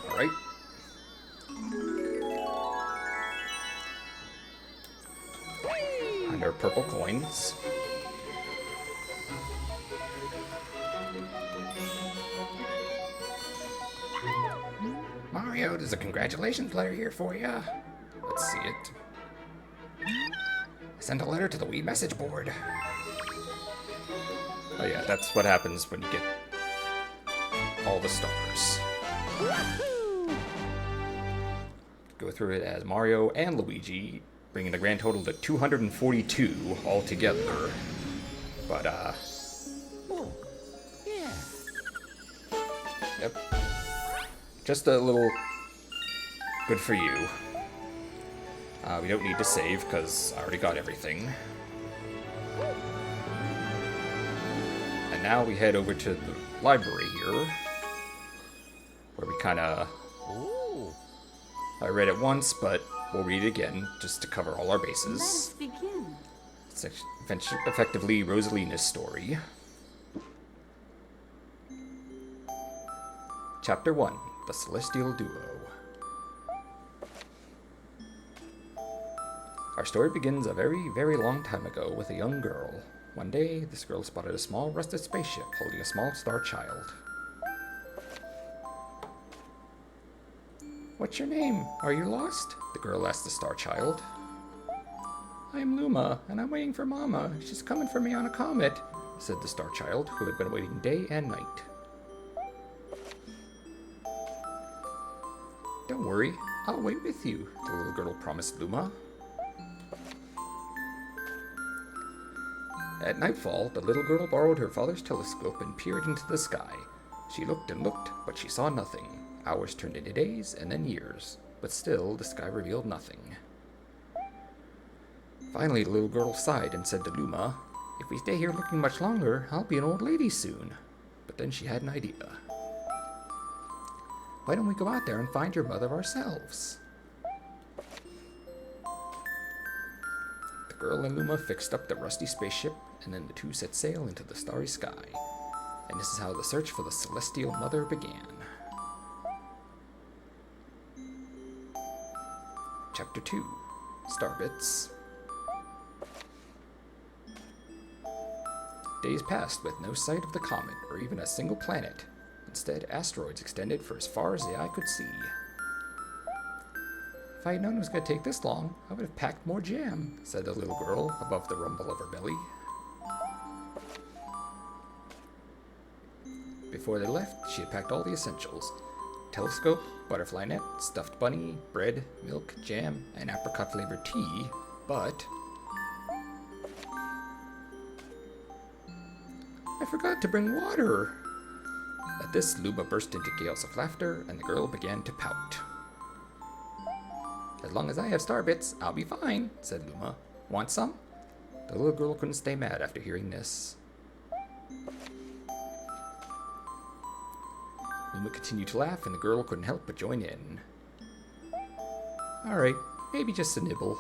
Speaker 1: Alright. Under purple coins. Mario, there's a congratulations letter here for you. Let's see it. Send a letter to the Wii message board. Oh yeah, that's what happens when you get all the stars. Go through it as Mario and Luigi, bringing the grand total to 242 altogether. But,
Speaker 2: Yeah.
Speaker 1: yep. Just a little good for you. We don't need to save because I already got everything. And now we head over to the library here, where we kind of... I read it once, but we'll read it again just to cover all our
Speaker 3: Let us
Speaker 1: bases.
Speaker 3: begin.
Speaker 1: It's effectively Rosalina's story. Chapter 1, The Celestial Duo. Our story begins a very, very long time ago with a young girl. One day, this girl spotted a small rusted spaceship holding a small star child. What's your name? Are you lost? The girl asked the star child. I'm Luma, and I'm waiting for Mama. She's coming for me on a comet, said the star child, who had been waiting day and night. Don't worry, I'll wait with you, the little girl promised Luma. At nightfall, the little girl borrowed her father's telescope and peered into the sky. She looked and looked, but she saw nothing. Hours turned into days, and then years, but still the sky revealed nothing. Finally, the little girl sighed and said to Luma, If we stay here looking much longer, I'll be an old lady soon. But then she had an idea. Why don't we go out there and find your mother ourselves? The girl and Luma fixed up the rusty spaceship, and then the two set sail into the starry sky. And this is how the search for the celestial mother began. Chapter 2, Starbits. Days passed with no sight of the comet or even a single planet. Instead, asteroids extended for as far as the eye could see. If I had known it was going to take this long, I would have packed more jam, said the little girl above the rumble of her belly. Before they left, she had packed all the essentials. Telescope, butterfly net, stuffed bunny, bread, milk, jam, and apricot-flavored tea, but... I forgot to bring water! At this, Luma burst into gales of laughter, and the girl began to pout. As long as I have starbits, I'll be fine, said Luma. Want some? The little girl couldn't stay mad after hearing this. Luma continued to laugh, and the girl couldn't help but join in. Alright, maybe just a nibble.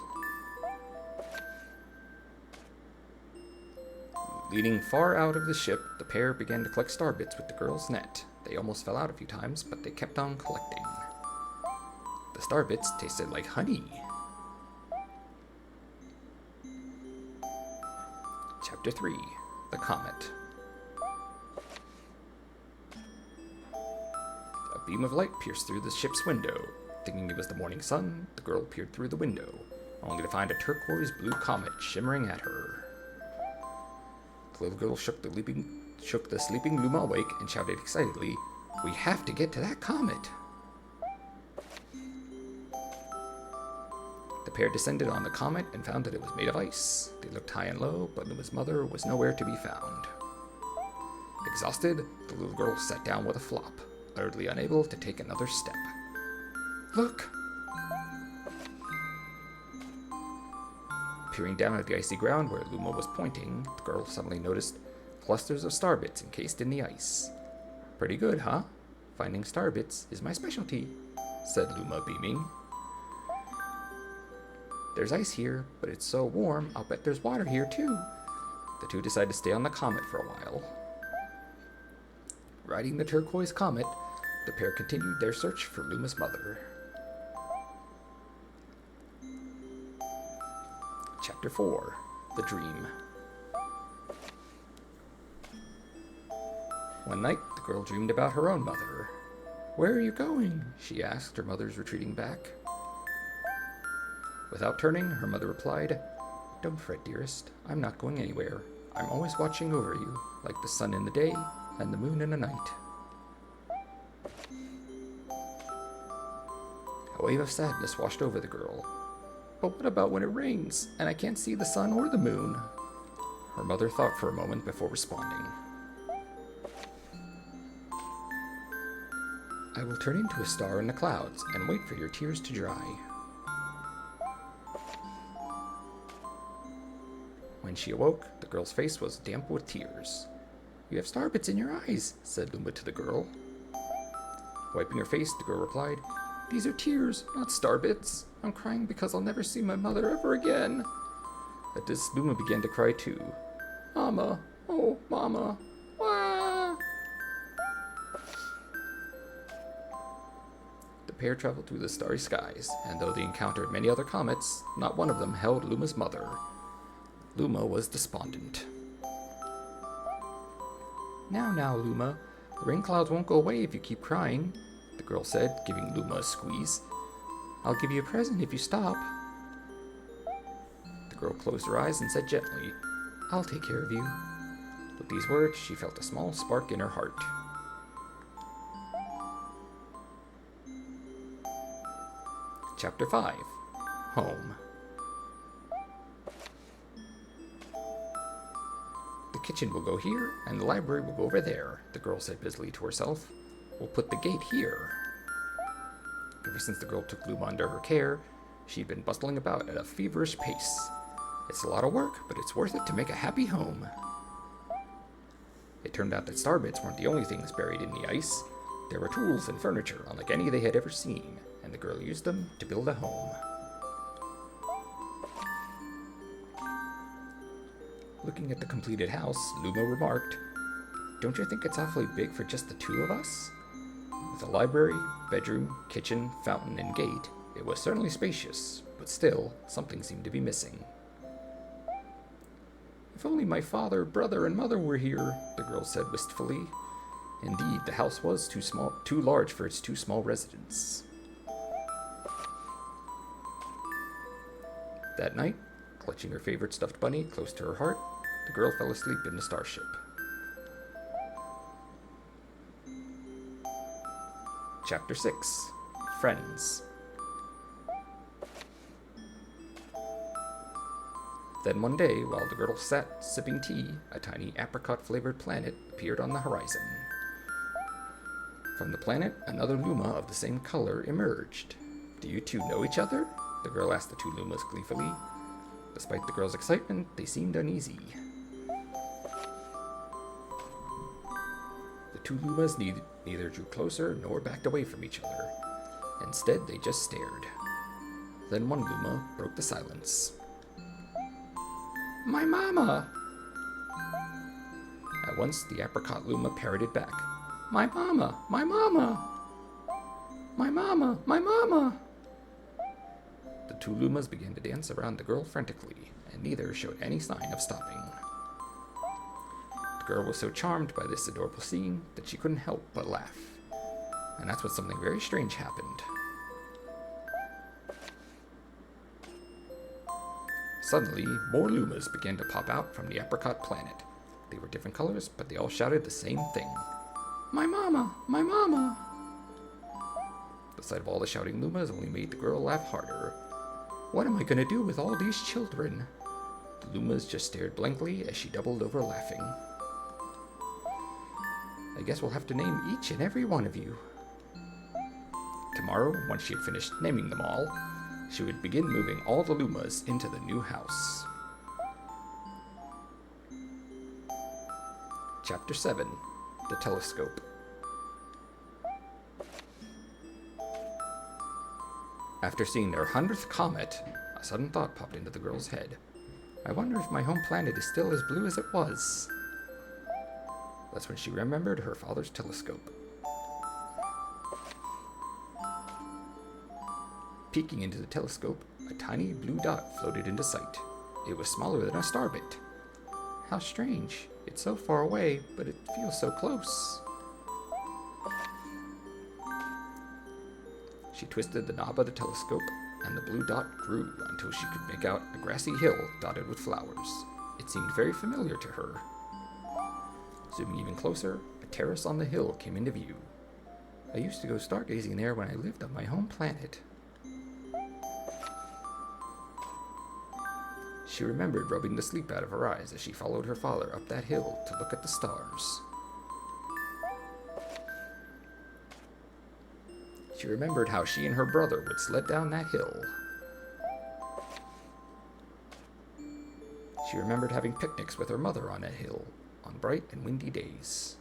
Speaker 1: Leaning far out of the ship, the pair began to collect starbits with the girl's net. They almost fell out a few times, but they kept on collecting. The starbits tasted like honey. Chapter 3, The Comet. A beam of light pierced through the ship's window. Thinking it was the morning sun, the girl peered through the window, only to find a turquoise blue comet shimmering at her. The little girl shook the sleeping Luma awake and shouted excitedly, "We have to get to that comet!" The pair descended on the comet and found that it was made of ice. They looked high and low, but Luma's mother was nowhere to be found. Exhausted, the little girl sat down with a flop, utterly unable to take another step. Look! Peering down at the icy ground where Luma was pointing, the girl suddenly noticed clusters of star bits encased in the ice. Pretty good, huh? Finding star bits is my specialty, said Luma, beaming. There's ice here, but it's so warm, I'll bet there's water here too. The two decided to stay on the comet for a while. Riding the turquoise comet, the pair continued their search for Luma's mother. Chapter 4. The Dream. One night, the girl dreamed about her own mother. Where are you going? She asked, her mother's retreating back. Without turning, her mother replied, Don't fret, dearest. I'm not going anywhere. I'm always watching over you, like the sun in the day and the moon in the night. A wave of sadness washed over the girl. But what about when it rains, and I can't see the sun or the moon? Her mother thought for a moment before responding. I will turn into a star in the clouds and wait for your tears to dry. When she awoke, the girl's face was damp with tears. You have star bits in your eyes, said Luma to the girl. Wiping her face, the girl replied, These are tears, not star bits. I'm crying because I'll never see my mother ever again. At this, Luma began to cry too. Mama, oh, Mama, wah! The pair traveled through the starry skies, and though they encountered many other comets, not one of them held Luma's mother. Luma was despondent. Now, Luma, the rain clouds won't go away if you keep crying, the girl said, giving Luma a squeeze. I'll give you a present if you stop. The girl closed her eyes and said gently, I'll take care of you. With these words, she felt a small spark in her heart. Chapter 5. Home. The kitchen will go here, and the library will go over there, the girl said busily to herself. We'll put the gate here. Ever since the girl took Luma under her care, she'd been bustling about at a feverish pace. It's a lot of work, but it's worth it to make a happy home. It turned out that star bits weren't the only things buried in the ice. There were tools and furniture unlike any they had ever seen, and the girl used them to build a home. Looking at the completed house, Luma remarked, Don't you think it's awfully big for just the two of us? With a library, bedroom, kitchen, fountain, and gate, it was certainly spacious, but still, something seemed to be missing. If only my father, brother, and mother were here, the girl said wistfully. Indeed, the house was too large for its two small residents. That night, clutching her favorite stuffed bunny close to her heart, the girl fell asleep in the starship. Chapter 6. Friends. Then one day, while the girl sat sipping tea, a tiny apricot-flavored planet appeared on the horizon. From the planet, another Luma of the same color emerged. Do you two know each other? The girl asked the two Lumas gleefully. Despite the girl's excitement, they seemed uneasy. The two Lumas neither drew closer nor backed away from each other. Instead, they just stared. Then one Luma broke the silence. My mama! At once, the apricot Luma parroted back. My mama! My mama! My mama! My mama! The two Lumas began to dance around the girl frantically, and neither showed any sign of stopping. The girl was so charmed by this adorable scene that she couldn't help but laugh. And that's when something very strange happened. Suddenly, more Lumas began to pop out from the apricot planet. They were different colors, but they all shouted the same thing. My mama! My mama! The sight of all the shouting Lumas only made the girl laugh harder. What am I going to do with all these children? The Lumas just stared blankly as she doubled over laughing. I guess we'll have to name each and every one of you. Tomorrow, once she had finished naming them all, she would begin moving all the Lumas into the new house. Chapter 7. The Telescope. After seeing their 100th comet, a sudden thought popped into the girl's head. I wonder if my home planet is still as blue as it was. That's when she remembered her father's telescope. Peeking into the telescope, a tiny blue dot floated into sight. It was smaller than a starbit. How strange. It's so far away, but it feels so close. She twisted the knob of the telescope, and the blue dot grew until she could make out a grassy hill dotted with flowers. It seemed very familiar to her. Zooming even closer, a terrace on the hill came into view. I used to go stargazing there when I lived on my home planet. She remembered rubbing the sleep out of her eyes as she followed her father up that hill to look at the stars. She remembered how she and her brother would sled down that hill. She remembered having picnics with her mother on that hill on bright and windy days.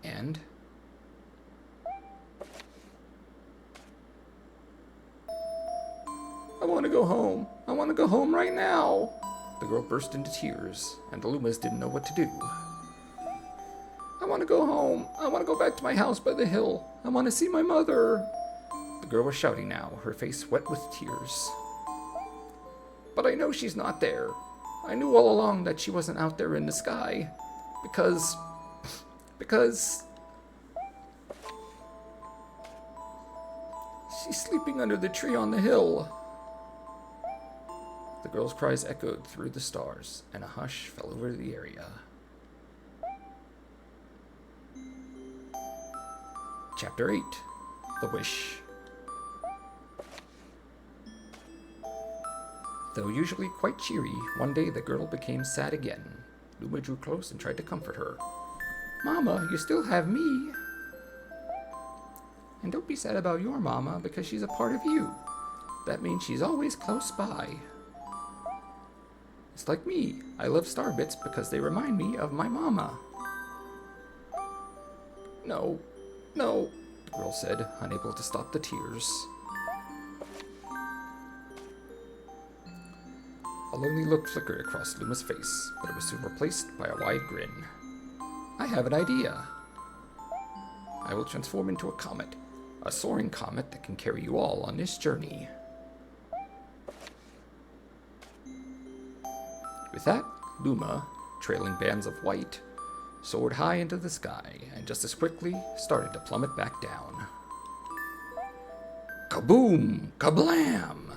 Speaker 1: And I want to go home. I want to go home right now. The girl burst into tears, and the Lumas didn't know what to do. I want to go home. I want to go back to my house by the hill. I want to see my mother. The girl was shouting now, her face wet with tears. But I know she's not there. I knew all along that she wasn't out there in the sky. Because she's sleeping under the tree on the hill. The girl's cries echoed through the stars, and a hush fell over the area. Chapter 8. The Wish. Though usually quite cheery, one day the girl became sad again. Luma drew close and tried to comfort her. Mama, you still have me. And don't be sad about your mama, because she's a part of you. That means she's always close by. It's like me. I love starbits because they remind me of my mama. No, the girl said, unable to stop the tears. A lonely look flickered across Luma's face, but it was soon replaced by a wide grin. I have an idea. I will transform into a comet, a soaring comet that can carry you all on this journey. With that, Luma, trailing bands of white, soared high into the sky and just as quickly started to plummet back down. Kaboom! Kablam!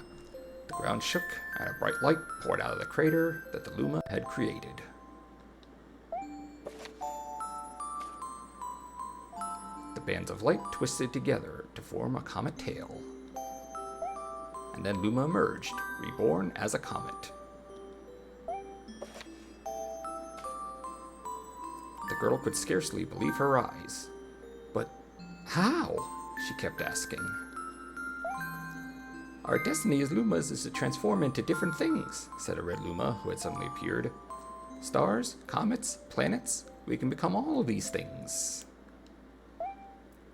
Speaker 1: The ground shook and a bright light poured out of the crater that the Luma had created. The bands of light twisted together to form a comet tail. And then Luma emerged, reborn as a comet. The girl could scarcely believe her eyes. But how? She kept asking. Our destiny as Lumas is to transform into different things, said a red Luma who had suddenly appeared. Stars, comets, planets, we can become all of these things.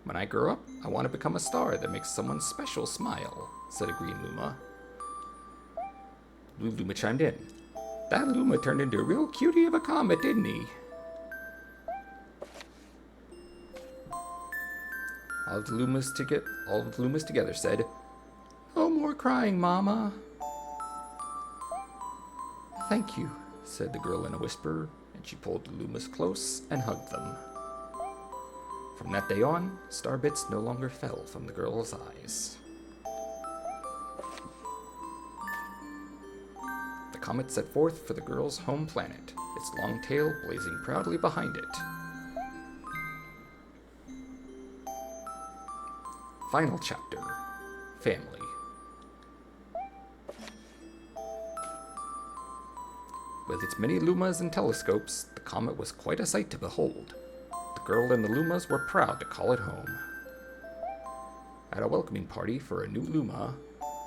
Speaker 1: When I grow up, I want to become a star that makes someone special smile, said a green Luma. Blue Luma chimed in. That Luma turned into a real cutie of a comet, didn't he? All of the Lumas together said, No more crying, Mama. Thank you, said the girl in a whisper, and she pulled the Lumas close and hugged them. From that day on, starbits no longer fell from the girl's eyes. The comet set forth for the girl's home planet, its long tail blazing proudly behind it. Final chapter. Family. With its many lumas and telescopes, the comet was quite a sight to behold. The girl and the lumas were proud to call it home. At a welcoming party for a new luma,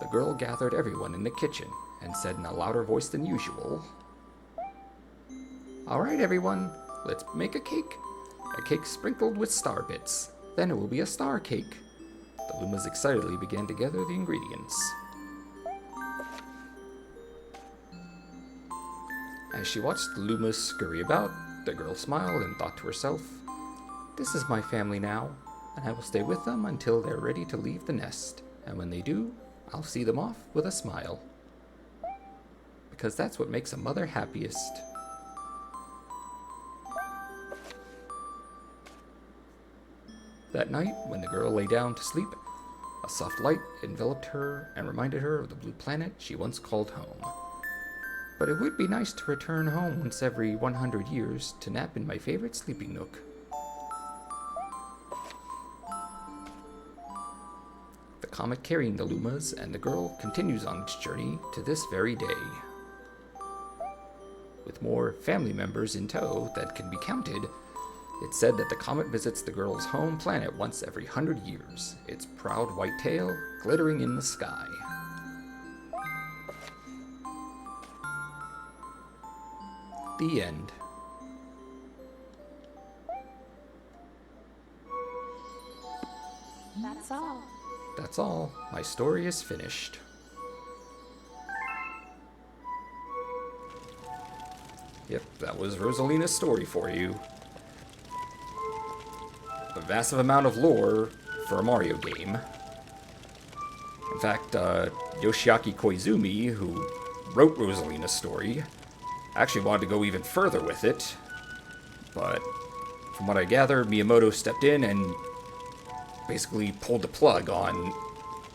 Speaker 1: the girl gathered everyone in the kitchen and said in a louder voice than usual, "All right, everyone, let's make a cake. A cake sprinkled with star bits. Then it will be a star cake." The lumas excitedly began to gather the ingredients. As she watched the lumas scurry about, the girl smiled and thought to herself, "This is my family now, and I will stay with them until they're ready to leave the nest. And when they do, I'll see them off with a smile. Because that's what makes a mother happiest." That night, when the girl lay down to sleep, a soft light enveloped her and reminded her of the blue planet she once called home. But it would be nice to return home once every 100 years to nap in my favorite sleeping nook. The comet carrying the lumas and the girl continues on its journey to this very day. With more family members in tow that can be counted, it's said that the comet visits the girl's home planet once every 100 years, its proud white tail glittering in the sky. The end.
Speaker 3: That's all.
Speaker 1: That's all. My story is finished. Yep, that was Rosalina's story for you. A massive amount of lore for a Mario game. In fact, Yoshiaki Koizumi, who wrote Rosalina's story, actually wanted to go even further with it, but from what I gather, Miyamoto stepped in and basically pulled the plug on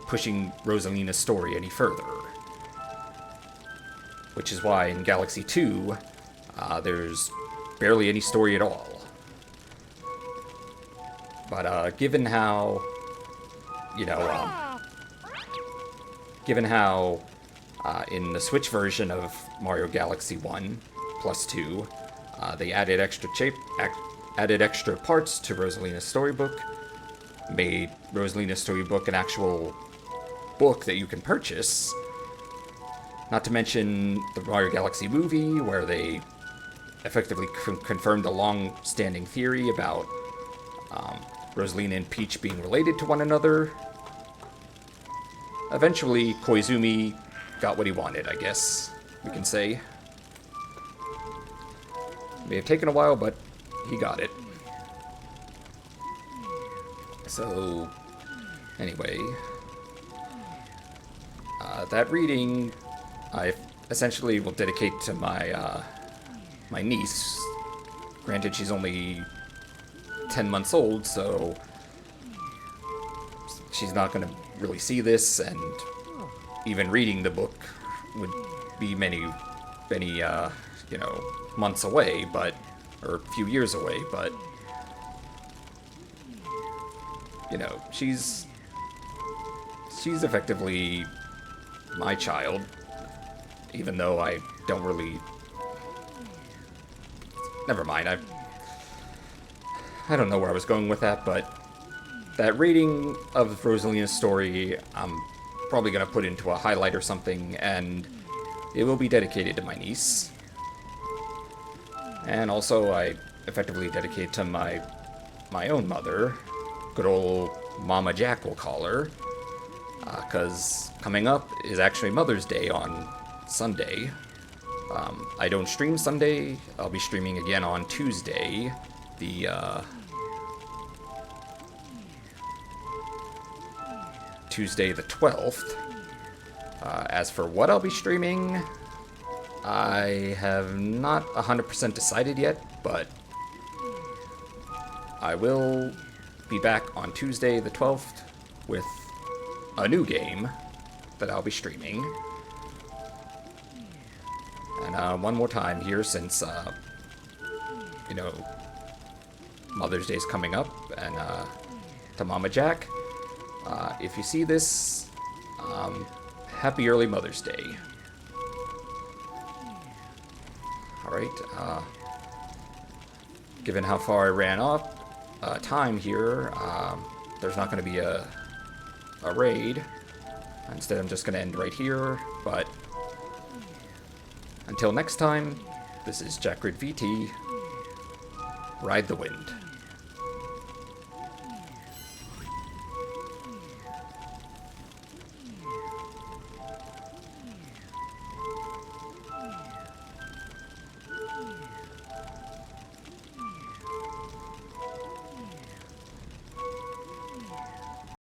Speaker 1: pushing Rosalina's story any further. Which is why in Galaxy 2, there's barely any story at all. But given how, in the Switch version of Mario Galaxy 1 plus 2, they added extra parts to Rosalina's storybook, made Rosalina's storybook an actual book that you can purchase. Not to mention the Mario Galaxy movie, where they effectively confirmed a long-standing theory about Rosalina and Peach being related to one another. Eventually, Koizumi got what he wanted, I guess we can say. May have taken a while, but he got it. So, anyway, that reading I essentially will dedicate to my my niece. Granted, she's only 10 months old, so she's not going to really see this, and even reading the book would be many months away, or a few years away, but, she's effectively my child, even though I don't really... Never mind, I don't know where I was going with that, but that reading of Rosalina's story, I'm probably going to put into a highlight or something, and it will be dedicated to my niece. And also, I effectively dedicate to my own mother, good old Mama Jack, we'll call her, because coming up is actually Mother's Day on Sunday. I don't stream Sunday. I'll be streaming again on Tuesday, Tuesday the 12th. As for what I'll be streaming, I have not 100% decided yet, but I will be back on Tuesday the 12th with a new game that I'll be streaming. And one more time here, since, Mother's Day's coming up, and to Mama Jack, if you see this, happy early Mother's Day. Alright, given how far I ran up time here, there's not going to be a raid. Instead, I'm just going to end right here, but until next time, this is Jackrid VT. Ride the wind.